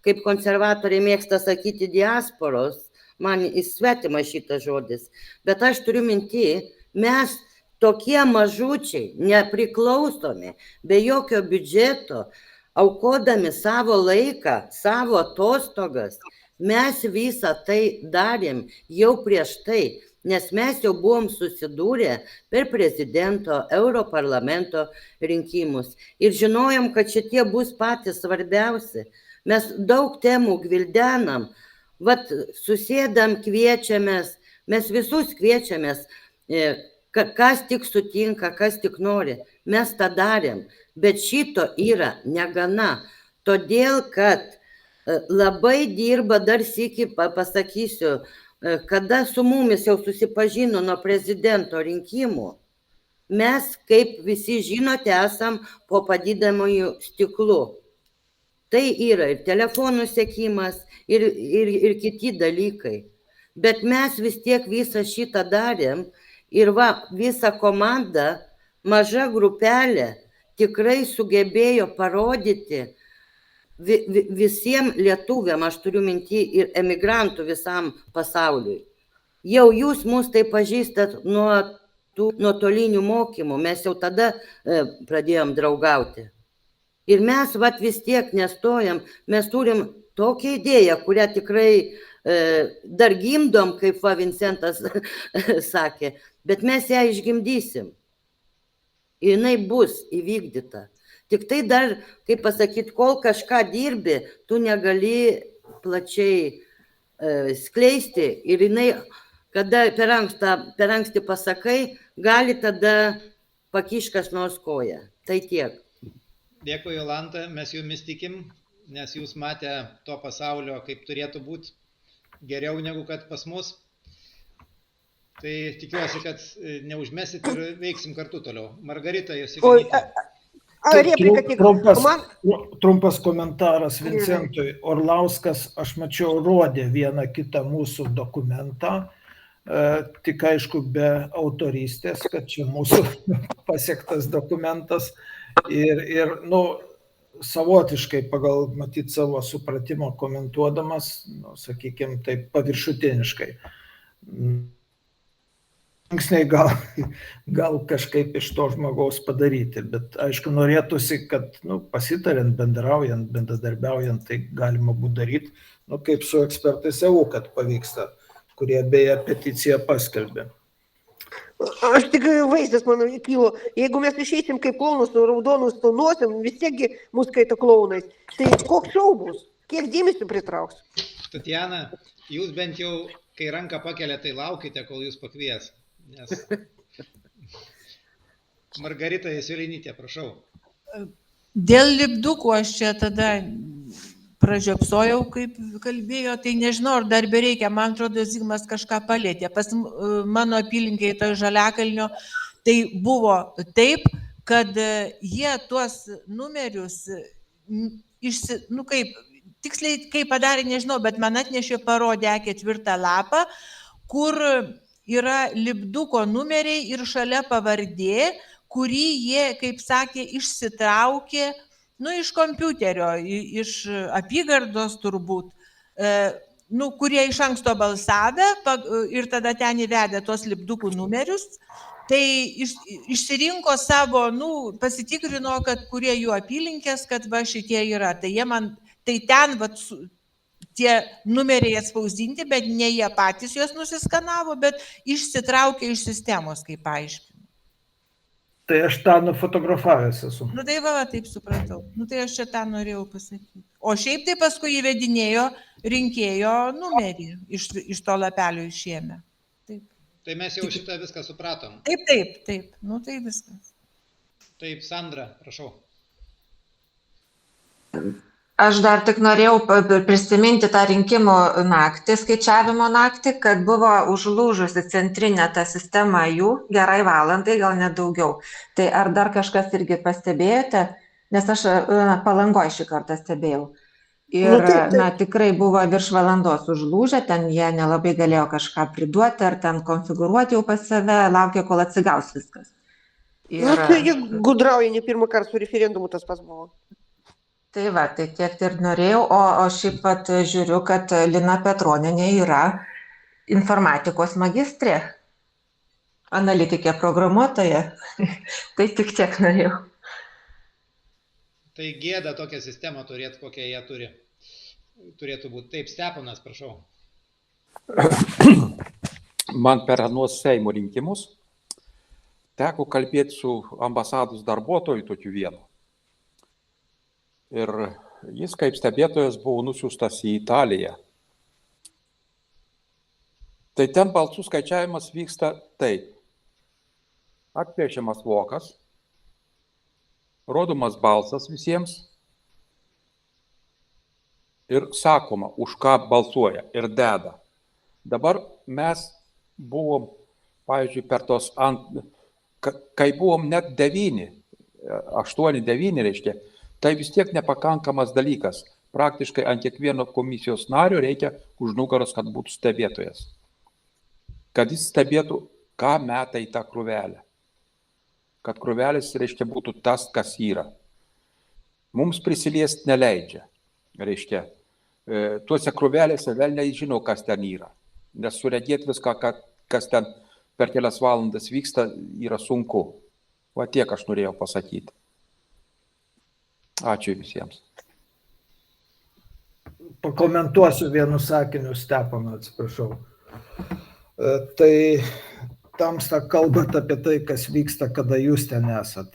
kaip konservatoriai mėgsta sakyti diasporos, man įsvetima šitas žodis. Bet aš turiu minti, mes tokie mažučiai, nepriklausomi, be jokio biudžeto, aukodami savo laiką, savo atostogas, mes visą tai darėm jau prieš tai. Nes mes jau buvom susidūrę per prezidento, Europarlamento rinkimus ir žinojom, kad šitie bus patys svarbiausi. Mes daug temų gvildenam, vat susėdam, kviečiamės, mes visus kviečiamės, kas tik sutinka, kas tik nori, mes tą darėm, bet šito yra negana, todėl kad labai dirba, dar sykį pasakysiu, kada su mumis jau susipažino nuo prezidento rinkimų, mes, kaip visi žinote, esam po padidinamųjų stiklų. Tai yra ir telefonų sekimas, ir kiti dalykai. Bet mes vis tiek visą šitą darėm ir visa komanda, maža grupelė, tikrai sugebėjo parodyti visiems lietuviam, aš turiu minti ir emigrantų visam pasauliui. Jau jūs mus tai pažįstat nuo tų nuotolinių mokymų, mes jau tada pradėjom draugauti. Ir mes vis tiek nestojam, mes turim tokią idėją, kurią tikrai dar gimdom, kaip Vincentas sakė, bet mes ją išgimdysim. Ir jinai bus įvykdyta. Tik tai dar, kaip pasakyti, kol kažką dirbi, tu negali plačiai skleisti ir jinai, kada per anksti pasakai, gali tada pakiškas nors koją. Tai tiek. Dėkui, Jolanta, mes jumis tikim, nes jūs matė to pasaulio, kaip turėtų būti geriau negu kad pas mus. Tai tikiuosi, kad neužmesit ir veiksim kartu toliau. Margarita, jūs įvykite. Trumpas komentaras Vincentui. Orlauskas, aš mačiau, rodė vieną kitą mūsų dokumentą, tik aišku be autorystės, kad čia mūsų pasiektas dokumentas ir savotiškai pagal, matyt, savo supratimo komentuodamas, sakykime, taip paviršutiniškai. Žingsniai gal kažkaip iš to žmogaus padaryti, bet aišku, norėtųsi, kad pasitariant, bendraujant, bendradarbiaujant, tai galima būtų daryti, kaip su ekspertais EU, kad pavyksta, kurie beje peticiją paskelbė. Aš tik vaizdas, manau, kilo. Jeigu mes išeisim kaip klounus su raudonus nosim, vis tiekgi mus skaito klounais. Tai koks šou bus? Kiek dėmesio pritrauks? Tatjana, jūs bent jau, kai ranką pakelia, tai laukite, kol jūs pakvies. Nes... Margarita Jasiulinytė, prašau. Dėl lipdukų aš čia tada pražiopsojau, kaip kalbėjo, tai nežinau, ar dar bereikia, man atrodo, Zigmas kažką palėtė. Pas mano apylinkiai to Žaliakalnio, tai buvo taip, kad jie tuos numerius, tiksliai kaip padarė, nežinau, bet man atnešė parodė A4 lapą, kur yra lipduko numeriai ir šalia pavardė, kurį jie, kaip sakė, išsitraukė, iš kompiuterio, iš apygardos turbūt, kurie iš anksto balsavę ir tada ten įvedė tos lipdukų numerius, tai išsirinko savo, pasitikrino, kad kurie jų apylinkės, kad šitie yra. Tai jie man, tai ten tie numeriai atspausdinti, bet ne jie patys juos nusiskanavo, bet išsitraukė iš sistemos, kaip aiškinu. Tai aš tą nufotografavęs esu. Nu tai va, taip supratau. Nu tai aš čia tą norėjau pasakyti. O šiaip tai paskui įvedinėjo rinkėjo numerį iš to lapelio išėmė. Taip. Tai mes jau šitą viską supratom. Taip. Nu tai viskas. Taip, Sandra, prašau. Aš dar tik norėjau prisiminti tą rinkimų naktį, skaičiavimo naktį, kad buvo užlūžusi centrinė ta sistema jų gerai valandai, gal net daugiau. Tai ar dar kažkas irgi pastebėjote? Nes aš Palangoj šį kartą stebėjau. Ir tikrai buvo virš valandos užlūžę, ten jie nelabai galėjo kažką priduoti ar ten konfigūruoti jau pas save, laukė, kol atsigaus viskas. Tai jie gudrauja, ne pirmą kartą su referendumu tas pas buvo. Tai va, tai tiek ir norėjau, o šiaip pat žiūriu, kad Lina Petronienė yra informatikos magistrė, analitikė programuotoja, tai tik tiek norėjau. Tai gėda tokią sistemą turėti, kokią jie turėtų būti. Taip, Steponas, prašau. Man per anuos Seimo rinkimus teko kalbėti su ambasados darbuotoju tokiu vienu. Ir jis kaip stebėtojas buvo nusiųstas į Italiją. Tai ten balsų skaičiavimas vyksta taip. Atpiešiamas vokas, rodomas balsas visiems ir sakoma, už ką balsuoja ir deda. Dabar mes buvom, pavyzdžiui, per tos, kai buvom net 8-9 reiškia, tai vis tiek nepakankamas dalykas. Praktiškai ant kiekvieno komisijos nario reikia už nugaros, kad būtų stebėtojas. Kad jis stebėtų, ką meta į tą krūvelę. Kad krūvelis, reiškia, būtų tas, kas yra. Mums prisiliesti neleidžia. Reiškia, tuose krūvelėse vėl nežino, kas ten yra. Nes suregėti viską, kas ten per kelias valandas vyksta, yra sunku. Va tiek aš norėjau pasakyti. Ačiū visiems. Pakomentuosiu vienu sakiniu, Steponą, atsiprašau. Tai Tamsta kalbat apie tai, kas vyksta, kada jūs ten esat.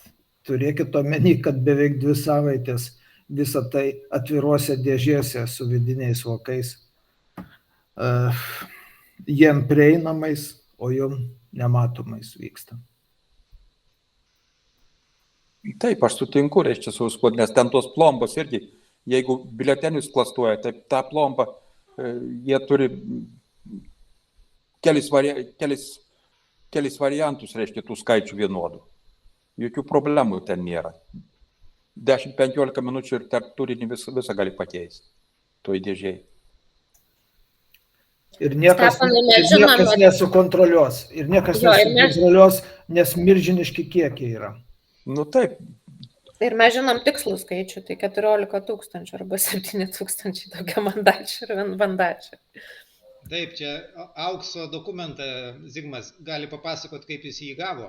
Turėkit omeny, kad beveik 2 savaitės visą tai atviruose dėžėse su vidiniais vokais. Jiem prieinamais, o jum nematomais vyksta. Taip, aš sutinku, reiškia, su viskuo, nes ten tos plombos irgi, jeigu biuletenius klastoja, tai tą plombą jie turi kelis variantus, reiškia, tų skaičių vienodų. Jokių problemų ten nėra. 10-15 minučių ir tarp turinį visą gali pakeisti toj dėžėj. Ir niekas nesukontroliuos. Ir niekas nesukontroliuos, nes milžiniški kiekiai yra. Nu taip. Ir mes žinom tikslų skaičių, tai 14 000 arba 7 000 tokia mandačių ir vienmandačių. Taip, čia aukso dokumentą Zigmas gali papasakoti, kaip jis jį gavo.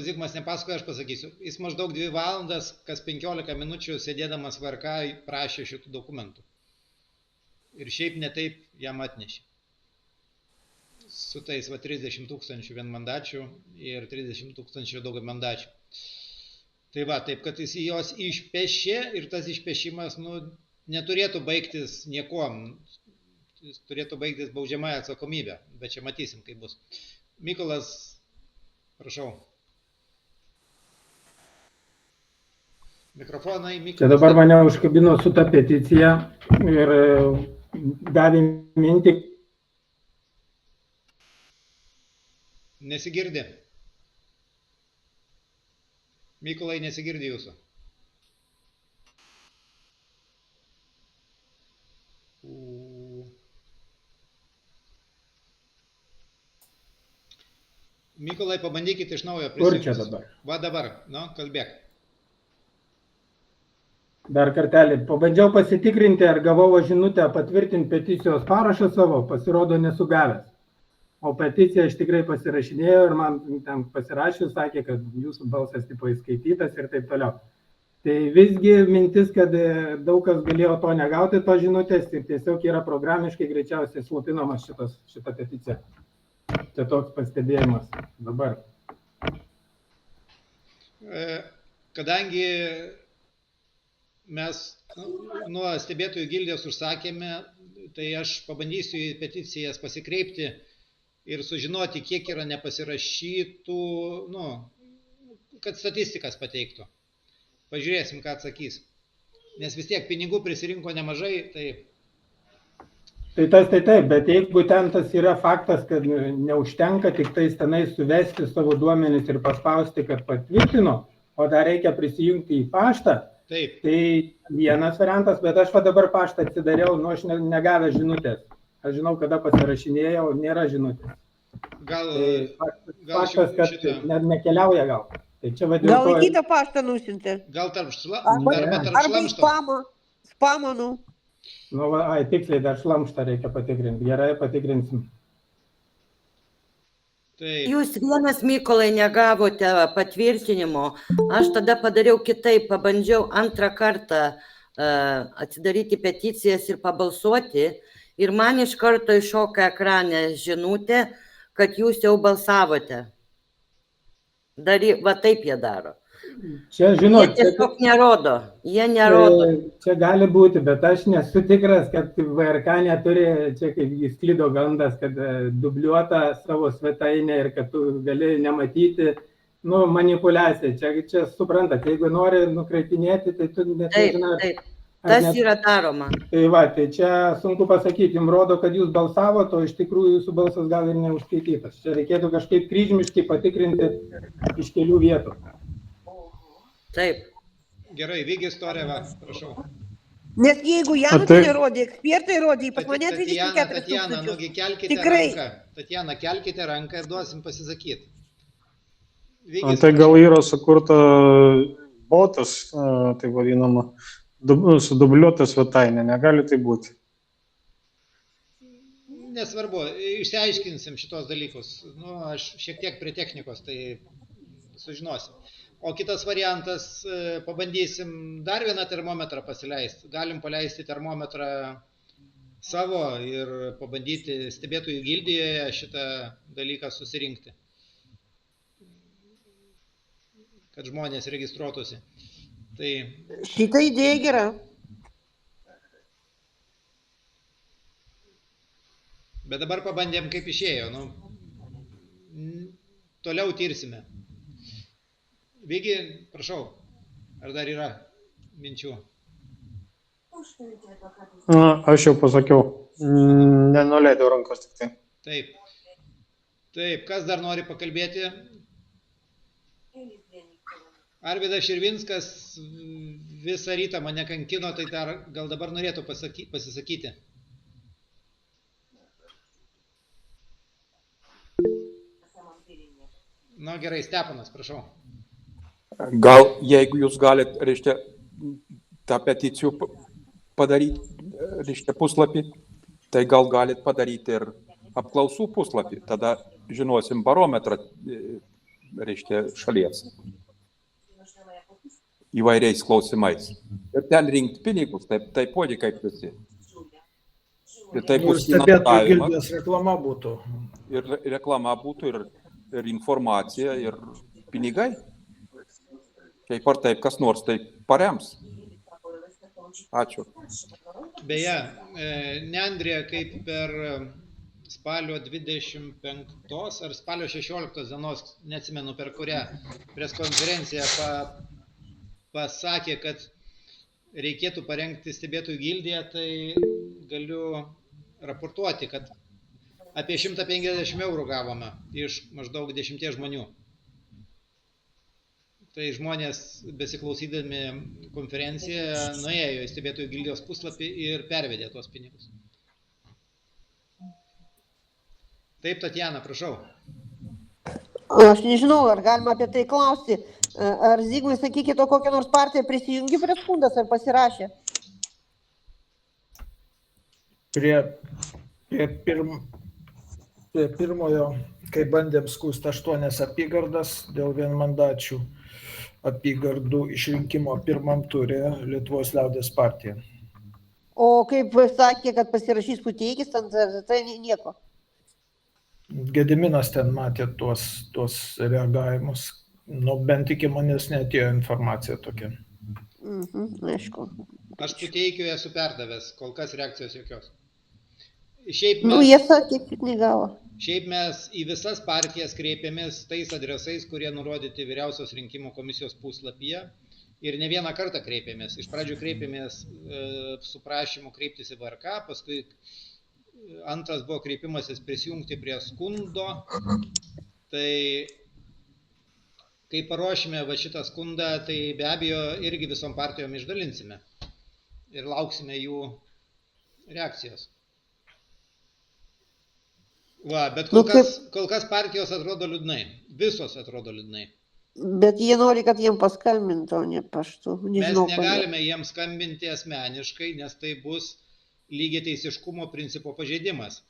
Zigmas nepasakoja, aš pasakysiu. Jis maždaug 2 valandas, kas 15 minučių sėdėdamas VRK prašė šitų dokumentų. Ir šiaip netaip jam atnešė. Su tais 30 000 vienmandačių ir 30 000 daugiamandačių. Tai va, taip, kad jis jos išpešė ir tas išpešimas neturėtų baigtis niekuom. Jis turėtų baigtis baudžiamąją atsakomybę, bet čia matysim, kaip bus. Mykolas, prašau. Mikrofonai, Mykolas. Čia dabar mane užkabino su ta peticija ir davė mintį. Nesigirdi. Mykolai, nesigirdi jūsų. Mykolai, pabandykite iš naujo prisijungti. Kur čia dabar? Va dabar, kalbėk. Dar kartelį, pabandžiau pasitikrinti, ar gavau žinutę patvirtinti peticijos parašą savo, pasirodo nesugavęs. O peticiją aš tikrai pasirašinėjau ir man ten pasirašius sakė, kad jūsų balsas tipo įskaitytas ir taip toliau. Tai visgi mintis, kad daug kas galėjo to negauti, to žinutės ir tiesiog yra programiškai greičiausiai slopinamas šita peticija. Čia toks pastebėjimas dabar. Kadangi mes nuo stebėtojų gildijos užsakėme, tai aš pabandysiu į peticijas pasikreipti ir sužinoti, kiek yra nepasirašytų, kad statistikas pateiktų. Pažiūrėsim, ką atsakys. Nes vis tiek pinigų prisirinko nemažai, tai... Tai taip, bet jeigu ten tas yra faktas, kad neužtenka tik tais tenai suvesti savo duomenis ir paspausti, kad patvirtino, o dar reikia prisijungti į paštą, taip. Tai vienas variantas, bet aš dabar paštą atsidariau, aš negavęs žinutės. Aš žinau, kada pasirašinėjau, nėra žinutės. Gal faktas, kad nekeliauja gal. Tai čia gal į kitą paštą nusiuntė. Gal tarp arba spamo, tiksliai dar šlamštą reikia patikrinti. Gerai, patikrinsim. Jūs vienas, Mykolai, negavote patvirtinimo. Aš tada padariau kitaip, pabandžiau antrą kartą atsidaryti peticijas ir pabalsuoti. Ir man iš karto iššoka ekrane žinutė, kad jūs jau balsavote. Va taip jie daro. Čia, žinot, jie tiesiog nerodo. Jie nerodo. Čia gali būti, bet aš nesu tikras, kad VRK neturi, čia kaip įsklido gandas, kad dubliuota savo svetainę ir kad tu gali nematyti, manipuliacija. Čia suprantat, jeigu nori nukreipinėti, tai tu net nežinai. Taip. Tas yra daroma. Tai čia sunku pasakyti, jums rodo, kad jūs balsavote, o iš tikrųjų jūsų balsas gal ir neužskaitytas. Čia reikėtų kažkaip kryžmiškai patikrinti iš kelių vietų. Taip. Gerai, Vygis Toreva, prašau. Nes jeigu Janus nerodė, ekspertai rodė, pas mane 24 Tatjana, kelkite ranką. Tatjana, kelkite ranką ir duosim pasisakyti. Tai gal yra sukurta botas, tai vadinama, sudubliuota svetainė, negali tai būti. Nesvarbu, išsiaiškinsim šitos dalykus. Aš šiek tiek prie technikos, tai sužinosim. O kitas variantas, pabandysim dar vieną termometrą pasileisti. Galim paleisti termometrą savo ir pabandyti stebėtojų gildijoje šitą dalyką susirinkti. Kad žmonės registruotųsi. Šitą idėją gera. Bet dabar pabandėm, kaip išėjo. Toliau tirsime. Vygi, prašau, ar dar yra minčių? Aš jau pasakiau, nenuleidau rankos tik tai. Taip, kas dar nori pakalbėti? Arvydas Širvinskas visą rytą mane kankino, tai gal dabar norėtų pasisakyti. Gerai, Stepanas, prašau. Gal, jeigu jūs galit, reiškia, tą peticijų padaryti, reiškia, puslapį, tai gal galit padaryti ir apklausų puslapį. Tada žinosim barometrą, reiškia, šalies. Įvairiais klausimais. Ir ten rinkti pinigus, taipogi kaip visi. Ir tai bus finansavimas. Reklama būtų. Ir reklama būtų, ir informacija, ir pinigai. Kaip ar taip, kas nors tai parems. Ačiū. Beje, Neandrija, kaip per spalio 25 ar spalio 16 dienos, neatsimenu per kurią, preskonferenciją pasakė, kad reikėtų parengti stebėtojų gildiją, tai galiu raportuoti, kad apie 150 eurų gavome iš maždaug 10 žmonių. Tai žmonės, besiklausydami konferenciją, nuėjo į stebėtojų gildijos puslapį ir pervedė tuos pinigus. Taip, Tatjana, prašau. Aš nežinau, ar galima apie tai klausti. Ar Zigmai, sakykite, kokią nors partiją prisijungė prie skundas ar pasirašė? Prie pirmojo, kai bandėm skųsti 8 apygardas dėl vienmandačių apygardų išrinkimo pirmam turė Lietuvos liaudės partija. O kaip sakė, kad pasirašys Puteikis, tai nieko. Gediminas ten matė tuos reagavimus, bent iki manęs neatėjo informacija tokia. Aišku. Aš Puteikiui esu perdavęs, kol kas reakcijos jokios. Šiaip Jie sakė, kad negavo. Šiaip mes į visas partijas kreipėmės tais adresais, kurie nurodyti Vyriausios rinkimų komisijos puslapyje. Ir ne vieną kartą kreipėmės. Iš pradžių kreipėmės su prašymu kreiptis į VRK, paskui antras buvo kreipimasis prisijungti prie skundo. Tai kai paruošime va šitą skundą, tai be abejo irgi visom partijom išdalinsime. Ir lauksime jų reakcijos. Va, bet kol kas partijos atrodo liūdnai. Visos atrodo liūdnai. Bet jie nori, kad jiem paskambintų, o ne paštu. Mes negalime jiems skambinti asmeniškai, nes tai bus lygiateisiškumo principo pažeidimas.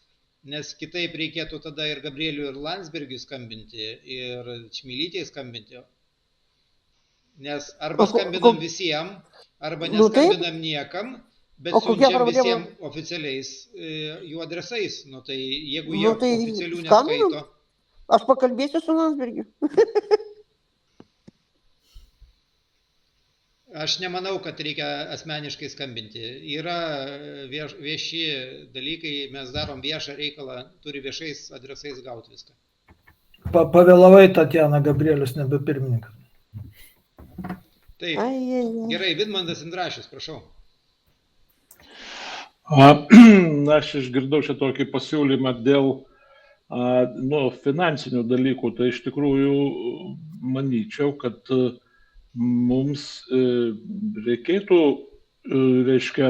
Nes kitaip reikėtų tada ir Gabrieliui, ir Landsbergiui skambinti, ir Čmilytei skambinti. Nes arba skambinam visiems, arba neskambinam niekam, bet siunčiam visiems oficialiais jų adresais. Nu tai jeigu jie oficialių neskaito. Aš pakalbėsiu su Landsbergiu. Aš nemanau, kad reikia asmeniškai skambinti. Yra vieši dalykai, mes darom viešą reikalą, turi viešais adresais gauti viską. Pavėlavai, Tatjana, Gabrielius nebe pirmininkas. Taip, gerai, Vidmantas Indrašius, prašau. Aš išgirdau čia tokį pasiūlymą dėl finansinių dalykų. Tai iš tikrųjų manyčiau, kad mums reikėtų, reiškia,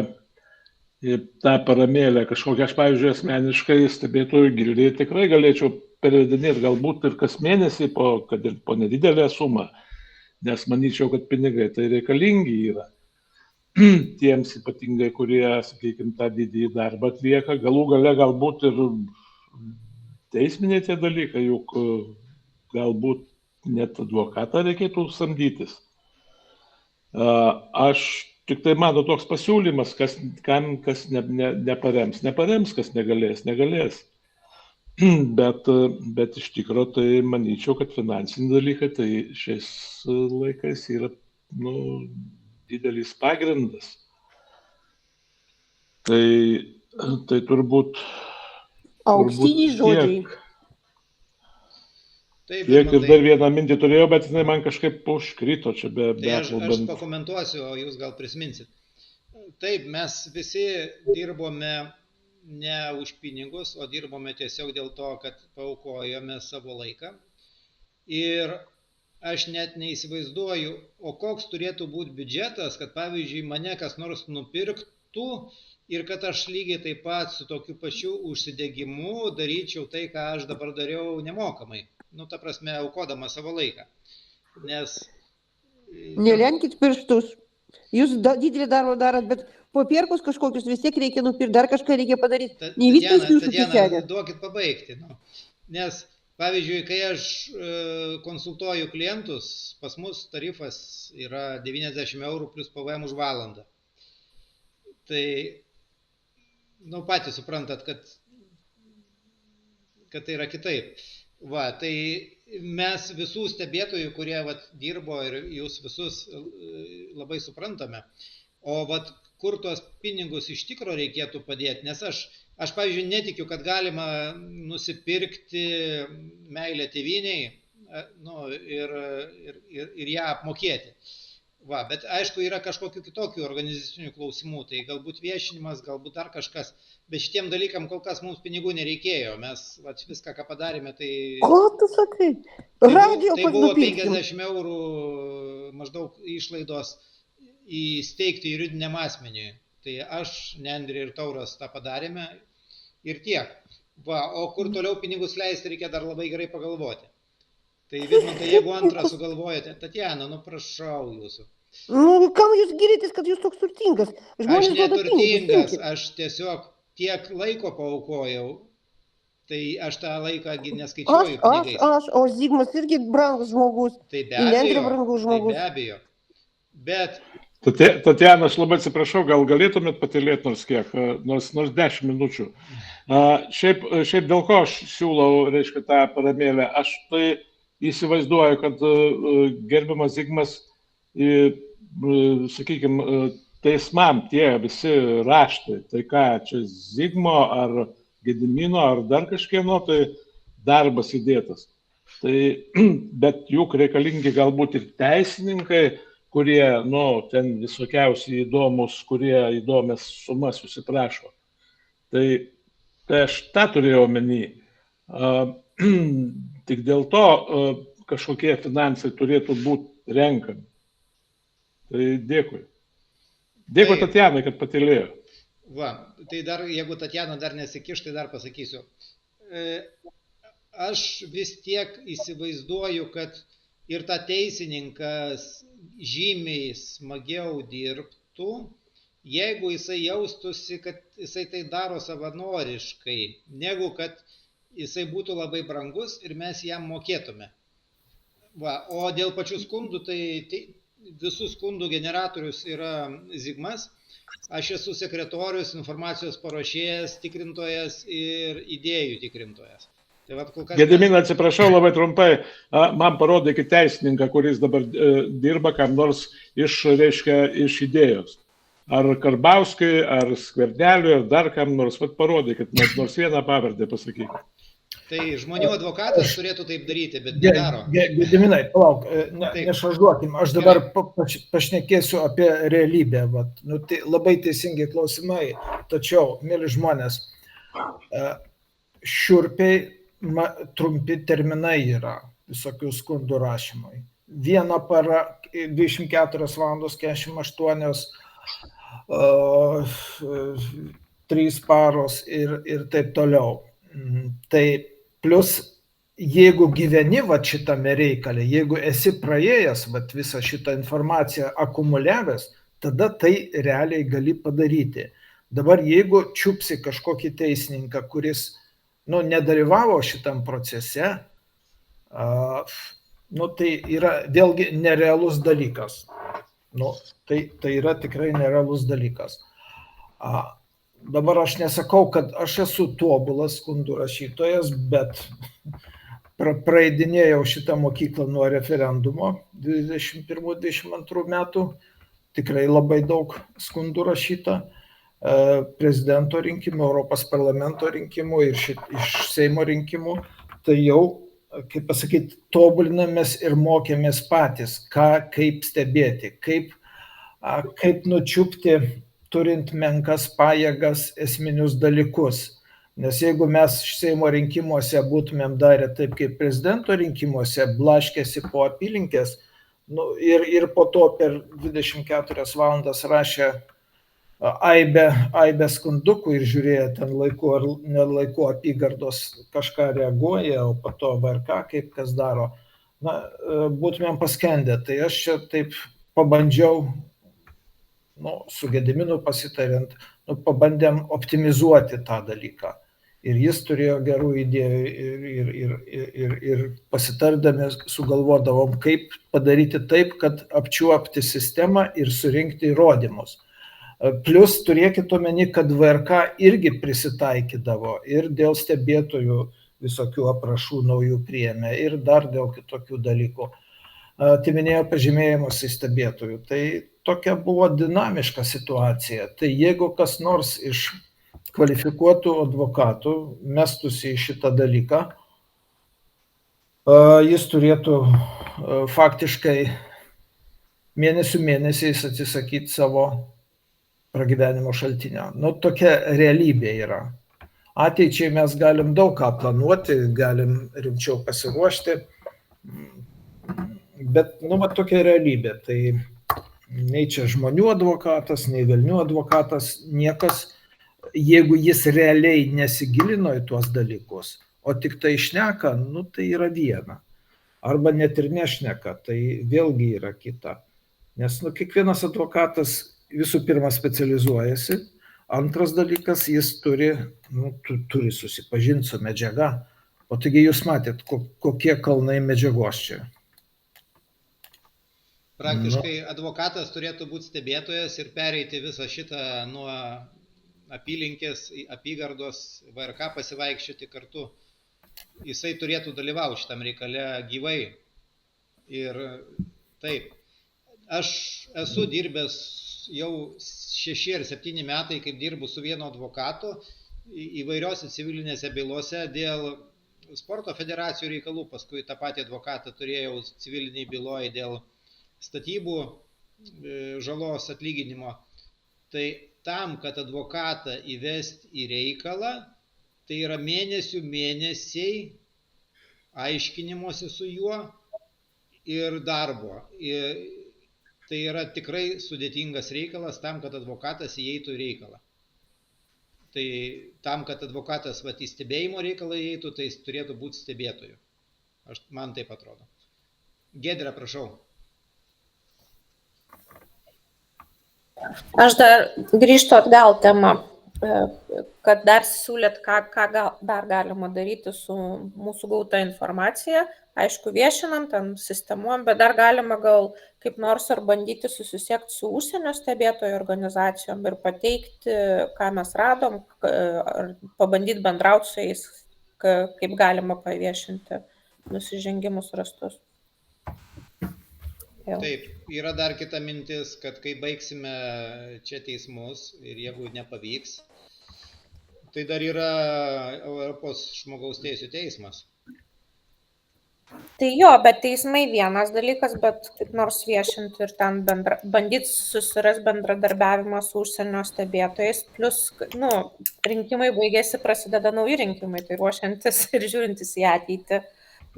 tą paramėlę kažkokią, aš, pavyzdžiui, asmeniškai stebėtojų gildijai tikrai galėčiau pervedinėti galbūt ir kas mėnesį, kad ir po nedidelę sumą, nes manyčiau, kad pinigai tai reikalingi yra. Tiems ypatingai, kurie, sakykime, tą didįjį darbą atlieka, galų gale galbūt ir teisminiai tie dalykai, juk galbūt net advokatą reikėtų samdytis. Aš tik tai mano toks pasiūlymas, kas neparems, kas negalės. Bet iš tikrųjų tai manyčiau, kad finansiniai dalykai tai šiais laikais yra didelis pagrindas. Tai turbūt auksiniai žodžiai. Tiek ir dar vieną mintį turėjau, bet jinai man kažkaip užkrito čia be aš pakomentuosiu, o jūs gal prisiminsit. Taip, mes visi dirbome ne už pinigus, o dirbome tiesiog dėl to, kad paaukojome savo laiką. Ir aš net neįsivaizduoju, o koks turėtų būti biudžetas, kad pavyzdžiui mane kas nors nupirktų ir kad aš lygiai taip pat su tokiu pačiu užsidegimu daryčiau tai, ką aš dabar dariau nemokamai. Ta prasme, aukodama savo laiką. Nes... Nelenkit pirštus. Jūs didelį darbą darot, bet popierkus kažkokius vis tiek reikia nupirkti, dar kažką reikia padaryti. Ne viskas jūsų kišenė. Duokit pabaigti. Nes, pavyzdžiui, kai aš konsultuoju klientus, pas mus tarifas yra 90 eurų plus PVM už valandą. Tai, patys suprantat, kad tai yra kitaip. Va, tai mes visų stebėtojų, kurie dirbo ir jūs visus labai suprantame, o kur tuos pinigus iš tikro reikėtų padėti, nes aš pavyzdžiui, netikiu, kad galima nusipirkti meilę tėvynei ir ją apmokėti. Va, bet aišku, yra kažkokių kitokių organizacinių klausimų, tai galbūt viešinimas, galbūt dar kažkas, bet šitiem dalykam kol kas mums pinigų nereikėjo, mes viską, ką padarėme, tai... Ko tu sakai? Tai buvo 50 eurų maždaug išlaidos įsteigti juridiniam asmeniui. Tai aš, Nendrė ir Tauras tą padarėme ir tiek. Va, o kur toliau pinigus leisti, reikia dar labai gerai pagalvoti. Tai Vidmantai, jeigu antrą sugalvojate, Tatjana, prašau jūsų. Kam jūs giritės, kad jūs toks turtingas? Aš neturtingas, aš tiesiog tiek laiko paaukojau, Tai aš tą laiką neskaičiuoju pinigais. O Zigmas irgi brangus žmogus. Tai be Nendrė abejo, brangus tai žmogus. be abejo. Bet Tatjana, aš labai atsiprašau, gal galėtumėt patylėti nors kiek, nors 10 minučių. Šiaip dėl ko aš siūlau, reiškia, tą paramėlę, aš tai įsivaizduoju, kad gerbiamas Zigmas, sakykime, teismam tie visi raštai, tai ką, čia Zigmo ar Gedimino ar dar kažkieno, tai darbas įdėtas. Tai, bet juk reikalingi galbūt ir teisininkai, kurie, ten visokiausiai įdomus, kurie įdomias sumas susiprašo. Tai aš tą turėjau omeny. Tik dėl to kažkokie finansai turėtų būti renkami. Tai dėkui. Dėkui Tatjanai, kad patylėjo. Va, tai dar, jeigu Tatjana dar nesikiš, tai dar pasakysiu. Aš vis tiek įsivaizduoju, kad ir ta teisininkas žymiai smagiau dirbtų, jeigu jisai jaustųsi, kad jisai tai daro savanoriškai, negu kad jisai būtų labai brangus ir mes jam mokėtume. Va, o dėl pačių skundų, tai visų skundų generatorius yra Zigmas. Aš esu sekretorius, informacijos paruošėjas, tikrintojas ir idėjų tikrintojas. Gediminą, atsiprašau labai trumpai, man parodykit teisininką, kuris dabar dirba kam nors iš idėjos. Ar Karbauskiui, ar Skverneliui, ar dar kam nors, parodykit, nors vieną pavardę pasakykit. Tai žmonių advokatas turėtų taip daryti, bet nedaro. Gediminai, palauk, nešaržuokim, aš dabar pašnekėsiu apie realybę. Tai labai teisingi klausimai, tačiau, mėly žmonės, šiurpiai trumpi terminai yra visokių skundų rašymui. 1 para, 24 valandos 48, 3 paros ir taip toliau. Tai plus, jeigu gyveni šitame reikale, jeigu esi praėjęs visą šitą informaciją akumuliavęs, tada tai realiai gali padaryti. Dabar jeigu čiupsi kažkokį teisininką, kuris nedalyvavo šitam procese, tai yra vėlgi nerealus dalykas. Tai yra tikrai nerealus dalykas. Dabar aš nesakau, kad aš esu tobulas skundų rašytojas, bet praeidinėjau šitą mokyklą nuo referendumo 21-22 metų. Tikrai labai daug skundų rašyta. Prezidento rinkimų, Europos parlamento rinkimų ir iš Seimo rinkimų, tai jau, kaip pasakyti, tobulinamės ir mokėmės patys, kaip stebėti, kaip nučiupti, turint menkas pajėgas, esminius dalykus. Nes jeigu mes Seimo rinkimuose būtumėm darę taip, kaip prezidento rinkimuose, blaškėsi po apylinkės ir po to per 24 valandas rašė aibę skundukų ir žiūrėjo ten laiku ar nelaiku apygardos kažką reaguoja, o po to VRK kaip kas daro, būtumėm paskendę. Tai aš čia taip pabandžiau, su Gediminu pasitariant, pabandėm optimizuoti tą dalyką. Ir jis turėjo gerų idėjų ir pasitardami sugalvodavom, kaip padaryti taip, kad apčiuopti sistemą ir surinkti įrodymus. Plius turėkit omeny, kad VRK irgi prisitaikydavo ir dėl stebėtojų visokių aprašų naujų priėmė ir dar dėl kitokių dalykų. Atiminėjo pažymėjimus į stebėtojų. Tai tokia buvo dinamiška situacija. Tai jeigu kas nors iš kvalifikuotų advokatų mestųsi į šitą dalyką, jis turėtų faktiškai mėnesiais atsisakyti savo pragyvenimo šaltinio. Tokia realybė yra. Ateičiai mes galim daug ką planuoti, galim rimčiau pasiruošti, bet tokia realybė. Tai nei čia žmonių advokatas, nei velnių advokatas, niekas, jeigu jis realiai nesigilino į tuos dalykus, o tik tai šneka, tai yra viena. Arba net ir nešneka, tai vėlgi yra kita. Nes kiekvienas advokatas visų pirma specializuojasi, Antras dalykas, jis turi susipažinti su medžiaga. O taigi jūs matėt, kokie kalnai medžiagos čia. Praktiškai advokatas turėtų būti stebėtojas ir pereiti visą šitą nuo apylinkės, apygardos, VRK pasivaikščioti kartu. Jisai turėtų dalyvauti šitam reikale gyvai. Ir taip, aš esu dirbęs jau 6 ar 7 metai, kaip dirbu su vienu advokatu įvairiose civilinėse bylose dėl sporto federacijų reikalų. Paskui tą patį advokatą turėjau civiliniai byloje dėl statybų žalos atlyginimo. Tai tam, kad advokatą įvesti į reikalą, tai yra mėnesiai aiškinimuose su juo ir darbo. Tai yra tikrai sudėtingas reikalas tam, kad advokatas įeitų į reikalą. Tai tam, kad advokatas į stebėjimo reikalą įeitų, tai jis turėtų būti stebėtoju. Man taip atrodo. Giedre, prašau. Aš dar grįžtu atgal temą, kad dar siūlėt, ką dar galima daryti su mūsų gauta informacija. Aišku, viešinam, ten sistemuojam, bet dar galima gal kaip nors ar bandyti susisiekti su užsienio stebėtojų organizacijom ir pateikti, ką mes radom, ar pabandyti bendrauti su jais, kaip galima paviešinti nusižengimus rastus. Taip, yra dar kita mintis, kad kai baigsime čia teismus ir jeigu nepavyks, tai dar yra Europos žmogaus teisių teismas. Tai jo, bet teismai vienas dalykas, bet kaip nors viešinti ir ten bandyti susirasti bendradarbiavimą su užsienio stebėtojais, plus, rinkimai baigėsi, prasideda nauji rinkimai, tai ruošiantis ir žiūrintis į ateitį.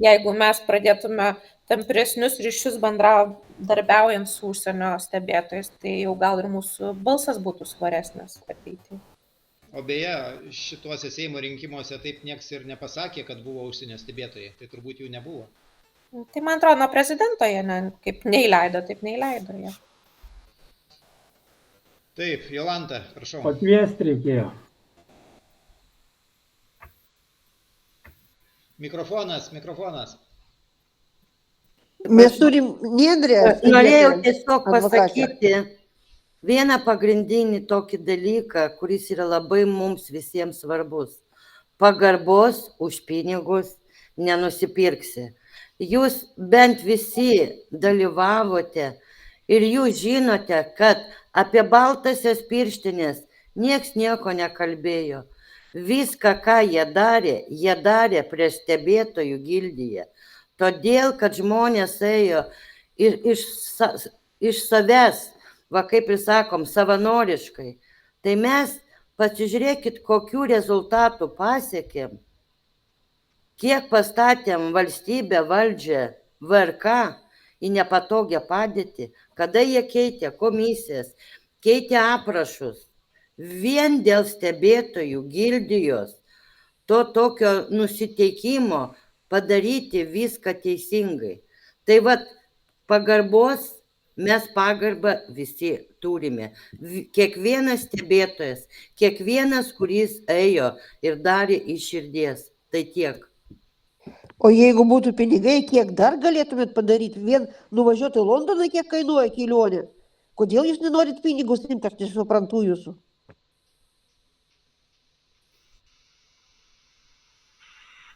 Jeigu mes pradėtume tampresnius ryšius bendradarbiaujant su užsienio stebėtojais, tai jau gal ir mūsų balsas būtų svaresnis ateityje. O beje, šituose Seimo rinkimuose taip nieks ir nepasakė, kad buvo užsienio stebėtojai, tai turbūt jų nebuvo. Tai man atrodo, nuo prezidento jie kaip neįleido, taip neįleido jie. Taip, Jolanta, prašau. Pakviesti reikėjo. Mikrofonas. Mes turim Giedrę. Norėjau tiesiog pasakyti vieną pagrindinį tokį dalyką, kuris yra labai mums visiems svarbus. Pagarbos už pinigus nenusipirksi. Jūs bent visi dalyvavote ir jūs žinote, kad apie baltasias pirštinės nieks nieko nekalbėjo. Viską, ką jie darė prieš stebėtojų gildiją. Todėl, kad žmonės ėjo ir iš savęs, kaip ir sakom, savanoriškai. Tai mes pasižiūrėkit, kokių rezultatų pasiekėm, kiek pastatėm valstybę, valdžią, VRK į nepatogią padėtį, kada jie keitė komisijas, keitė aprašus. Vien dėl stebėtojų gildijos, to tokio nusiteikimo padaryti viską teisingai. Tai pagarbos, mes pagarbą visi turime. Kiekvienas stebėtojas, kiekvienas, kuris ėjo ir darė iš širdies. Tai tiek. O jeigu būtų pinigai, kiek dar galėtumėt padaryti? Vien nuvažiuoti į Londoną, kiek kainuoja kelionė? Kodėl jūs nenorit pinigus imti, aš nesuprantu jūsų.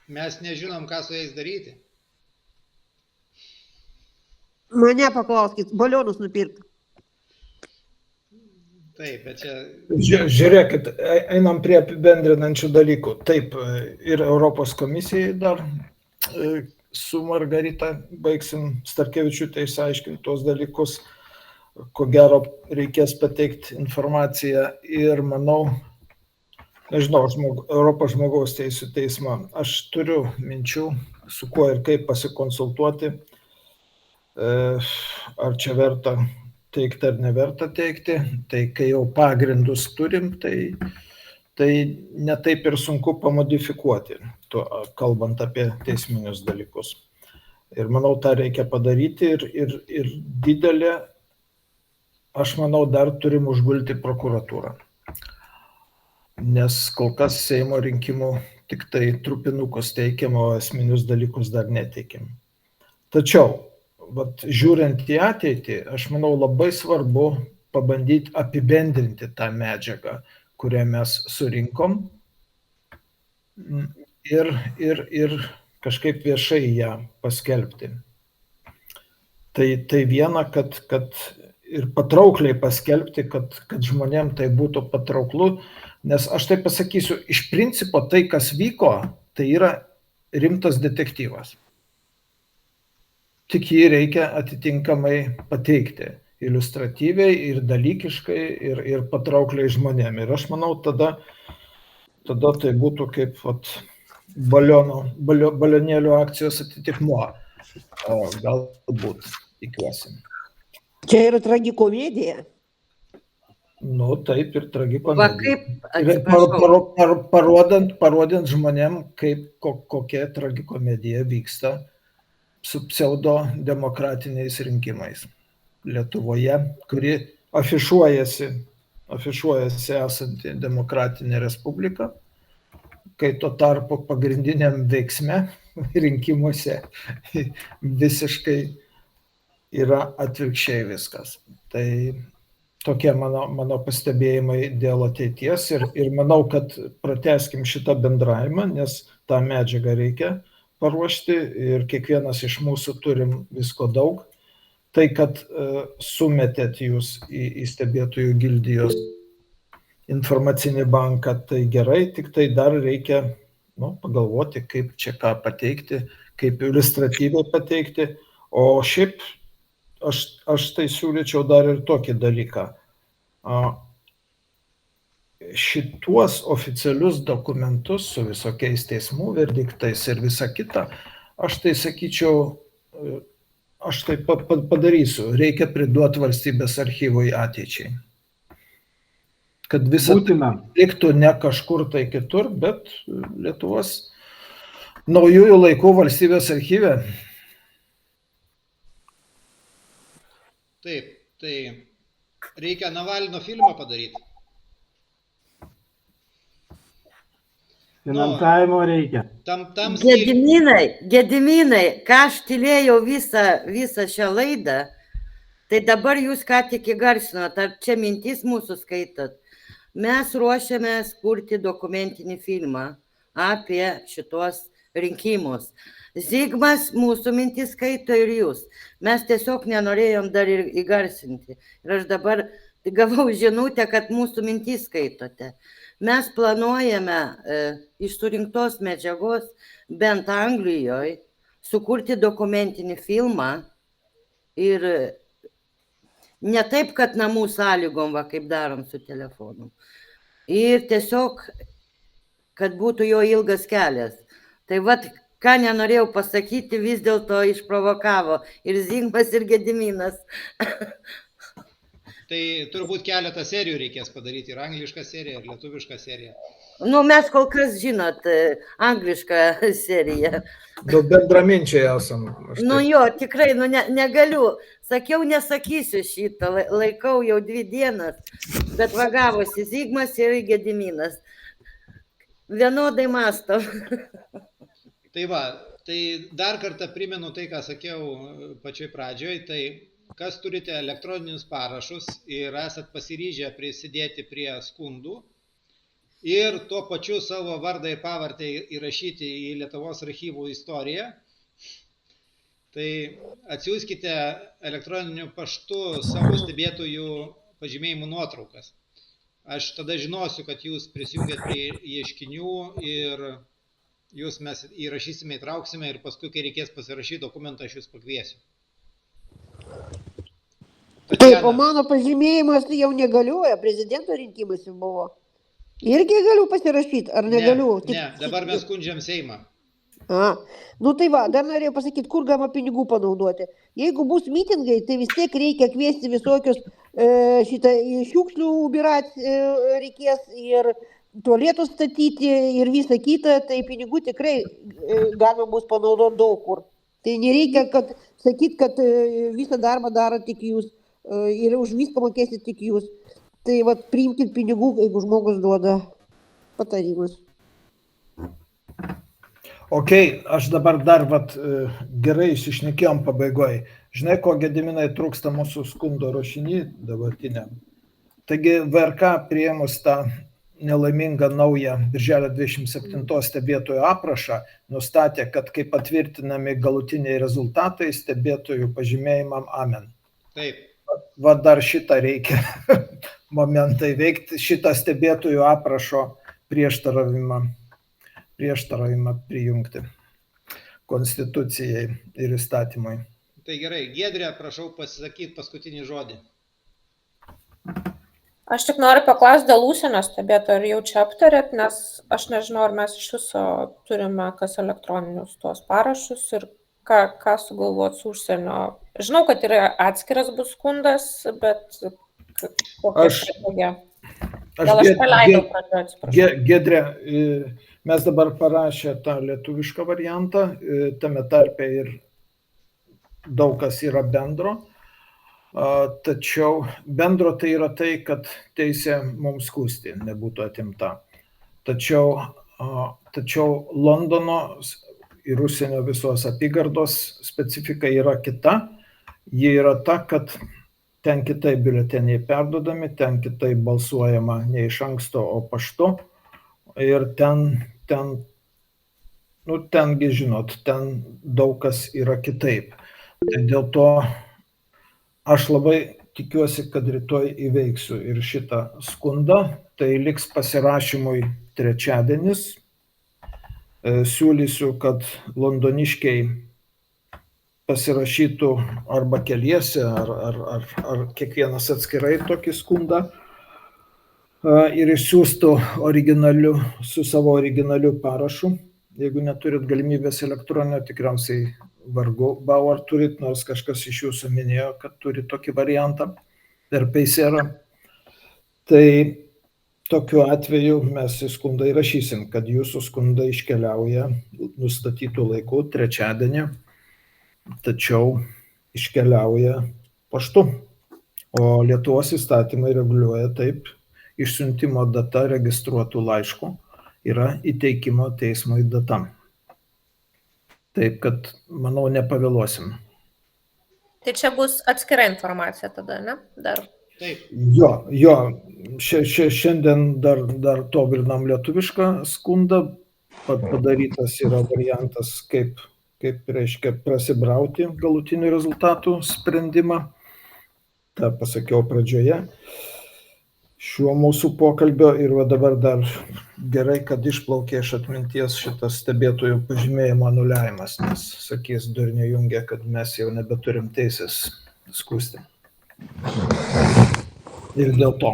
Mes nežinom, ką su jais daryti. Mane paklauskit, balionus nupirkti. Taip, bet čia... Žiūrėkit, einam prie apibendrinančių dalykų. Taip, ir Europos komisijai dar su Margarita baigsim Starkevičiūtė išsiaiškinti tuos dalykus. Ko gero reikės pateikti informaciją ir manau, nežinau, Europos žmogaus teisių teismą. Aš turiu minčių, su kuo ir kaip pasikonsultuoti, ar čia verta teikti ar neverta teikti. Tai kai jau pagrindus turim, tai netaip ir sunku pamodifikuoti, kalbant apie teisminius dalykus. Ir manau, tą reikia padaryti ir didelė, aš manau, dar turim užgulti prokuratūrą. nes kol kas Seimo rinkimų tik tai trupinukus teikiam, o esminius dalykus dar neteikiam. Tačiau, žiūrint į ateitį, aš manau labai svarbu pabandyti apibendrinti tą medžiagą, kurią mes surinkom ir kažkaip viešai ją paskelbti. Tai viena, kad ir patraukliai paskelbti, kad žmonėm tai būtų patrauklu, nes aš tai pasakysiu, iš principo tai, kas vyko, tai yra rimtas detektyvas. Tik jį reikia atitinkamai pateikti, iliustratyviai ir dalykiškai ir patraukliai žmonėm. Ir aš manau, tada tai būtų kaip balionėlių akcijos atitikmuo. Galbūt, tikiuosi. Čia yra tragikomedija. Nu, taip, ir Va tragikomedija. kaip, atsiprašau, Parodant žmonėm, kokia tragikomedija vyksta su pseudodemokratiniais rinkimais Lietuvoje, kuri afišuojasi esanti demokratinė respublika, kai tuo tarpu pagrindiniam veiksme rinkimuose visiškai yra atvirkščiai viskas. Tai tokie mano pastebėjimai dėl ateities ir manau, kad pratęskim šitą bendravimą, nes tą medžiagą reikia paruošti ir kiekvienas iš mūsų turim visko daug. Tai, kad sumetėt jūs į stebėtojų gildijos informacinį banką, tai gerai, tik tai dar reikia pagalvoti, kaip čia ką pateikti, kaip iliustratyviai pateikti. O šiaip aš tai siūlyčiau dar ir tokį dalyką. Šituos oficialius dokumentus su visokiais teismų verdiktais ir visa kita, aš tai sakyčiau, aš tai padarysiu, reikia priduoti valstybės archyvui ateičiai. Kad visą liktų ne kažkur tai kitur, bet Lietuvos naujųjų laikų valstybės archyve. Taip, tai reikia Navalno filmą padaryti. Finansavimo reikia. Gediminai, ką aš tylėjau visą šią laidą, tai dabar jūs ką tik įgarsinot, ar čia mintis mūsų skaitot. Mes ruošiamės kurti dokumentinį filmą apie šitos rinkimus. Zigmas mūsų mintis skaito ir jūs. Mes tiesiog nenorėjom dar ir įgarsinti. Ir aš dabar gavau žinutę, kad mūsų mintis skaitote. Mes planuojame iš surinktos medžiagos, bent Anglijoje, sukurti dokumentinį filmą ir ne taip, kad namų sąlygom, kaip darom su telefonu. Ir tiesiog, kad būtų jo ilgas kelias. Tai ką nenorėjau pasakyti, vis dėlto išprovokavo ir Zigmas, ir Gediminas. Tai turbūt keletą serijų reikės padaryti, ir anglišką seriją, ir lietuvišką seriją. Mes kol kas, žinot, anglišką seriją. Bendraminčiai esam. Jo, tikrai, negaliu. Sakiau, nesakysiu šitą, laikau jau 2 dienas, bet gavosi Zigmas ir Gediminas. Vienodai mastom. Tai dar kartą primenu tai, ką sakiau pačioj pradžioj, tai kas turite elektroninius parašus ir esat pasiryžę prisidėti prie skundų ir tuo pačiu savo vardą ir pavardę įrašyti į Lietuvos archyvų istoriją, tai atsiųskite elektroniniu paštu savo stebėtojų pažymėjimų nuotraukas. Aš tada žinosiu, kad jūs prisijungėt prie ieškinių ir jūs mes įrašysime, įtrauksime ir paskui, kai reikės pasirašyti dokumentą, aš jūs pakviesiu. Taip, o mano pažymėjimas jau negalioja, prezidento rinkimas jau buvo. Irgi galiu pasirašyti, ar negaliu? Ne, dabar mes skundžiam Seimą. Tai dar norėjau pasakyti, kur galima pinigų panaudoti. Jeigu bus mitingai, tai vis tiek reikia kviesti visokius šiukšlių birat reikės ir tualetus statyti ir visą kitą, tai pinigų tikrai galima bus panaudoti daug kur. Tai nereikia sakyti, kad visą darbą daro tik jūs ir už viską mokėsit tik jūs. Tai priimkit pinigų, jeigu žmogus duoda. patarimas. Ok, aš dabar dar gerai išsišnekėjom pabaigoje. Žinai, ko Gediminai trūksta mūsų skundo rašiny dabartiniam. Taigi VRK priėmus tą nelaimingą naują birželio 27 stebėtojų aprašą nustatė, kad kai patvirtinami galutiniai rezultatai stebėtojų pažymėjimam amen. Taip. Va dar šitą reikia momentai veikti, šitą stebėtojų aprašo prieštaravimą prijungti konstitucijai ir įstatymui. Tai gerai, Giedrė, prašau pasisakyti paskutinį žodį. Aš tik noriu paklausti dėl užsienio stebėtojų, ar jau čia aptarėt, nes aš nežinau, ar mes iš viso turime kas elektroninius tuos parašus ir ką sugalvot su užsienio. Žinau, kad yra atskiras bus skundas, bet kokia strategija? Gal aš praleidau pradžioje, atsiprašau. Giedrė, mes dabar parašę tą lietuvišką variantą, tame tarpe ir daug kas yra bendro. Tačiau bendro tai yra tai, kad teisė mums skųsti nebūtų atimta. Tačiau Londono ir užsienio visos apygardos specifika yra kita. Ji yra ta, kad ten kitaip biuleteniai perduodami, ten kitaip balsuojama ne iš anksto, o paštu. Ir tengi žinot, ten daug kas yra kitaip. Tai dėl to aš labai tikiuosi, kad rytoj įveiksiu ir šitą skundą. Tai liks pasirašymui trečiadienis. Siūlysiu, kad londoniškiai pasirašytų arba keliese, ar kiekvienas atskirai tokį skundą ir išsiųstų su savo originaliu parašu. Jeigu neturit galimybės elektroninio, tikriausiai vargu bau ar turit, nors kažkas iš jūsų minėjo, kad turi tokį variantą per Pacerą. Tai tokiu atveju mes į skundą įrašysim, kad jūsų skundai iškeliauja nustatytų laikų trečiadienį, tačiau iškeliauja paštu. O Lietuvos įstatymai reguliuoja taip, išsiuntimo data registruotų laiškų yra įteikimo teismui data. Taip, kad, manau, nepavėluosim. Tai čia bus atskira informacija tada, ne? Dar. Taip. Jo, šiandien dar tobulinam lietuvišką skundą, padarytas yra variantas, kaip reiškia prasibrauti galutinių rezultatų sprendimą. Ta pasakiau pradžioje šiuo mūsų pokalbio ir va dabar dar gerai, kad išplaukė iš atminties šitas stebėtojų pažymėjimo anuliavimas, nes sakys Durnių Jungė, kad mes jau nebeturim teisės skųsti. Ir dėl to.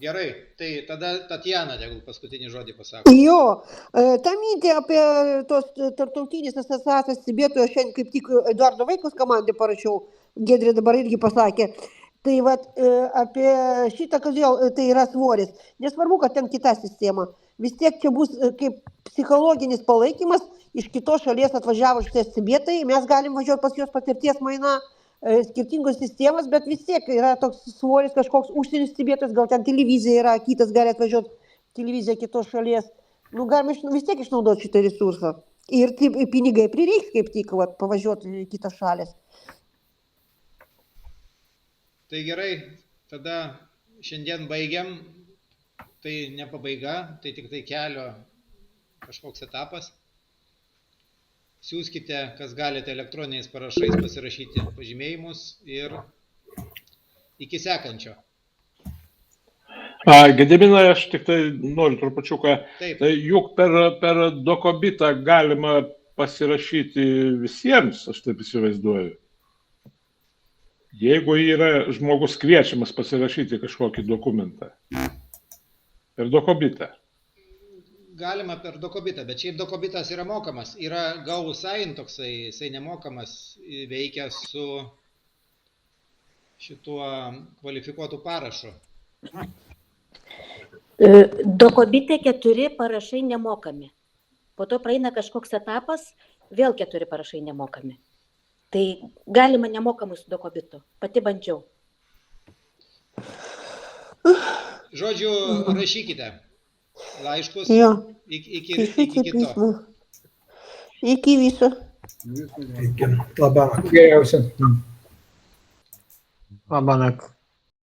Gerai, tai tada Tatjana, jeigu paskutinį žodį pasako. Jo, ta mintė apie tos tarptautinės asociacijos stebėtojų, aš šiandien kaip tik Eduardo Vaitkaus komandai parašiau, Giedrė dabar irgi pasakė. Tai vat, apie šitą, kodėl tai yra svoris. Nesvarbu, kad ten kita sistema. Vis tiek čia bus kaip psichologinis palaikymas, iš kitos šalies atvažiavo šitie stebėtojai, mes galim važiuoti pas juos patirties mainą, skirtingos sistemas, bet vis tiek yra toks svoris, kažkoks užsienio stebėtojas, gal ten televizija yra, kitas gali atvažiuoti televiziją kitos šalies. Nu, galime vis tiek išnaudoti šitą resursą. Ir pinigai prireiks kaip tik pavažiuoti į kitas šalis. Tai gerai, tada šiandien baigiam, tai ne pabaiga, tai tik tai kelio kažkoks etapas. Siūskite, kas galite elektroniniais parašais pasirašyti pažymėjimus ir iki sekančio. Gediminai, aš tik tai noriu trupučiuką. Tai juk per dokobitą galima pasirašyti visiems, aš taip įsivaizduoju. Jeigu yra žmogus kviečiamas pasirašyti kažkokį dokumentą. Per dokobitą. Galima per dokobitą, bet šiaip dokobitas yra mokamas. Yra GoSign toksai, jisai nemokamas, veikia su šituo kvalifikuotu parašu. Dokobite 4 parašai nemokami. Po to praeina kažkoks etapas, vėl 4 parašai nemokami. Tai galima nemokamai su dokobitu. Pati bandžiau. Žodžiu, rašykite. laiškus. Jo. Iki Išsiuntė kito. pismą. Iki viso. Iki. Labą. Geriausia. Labą naktį.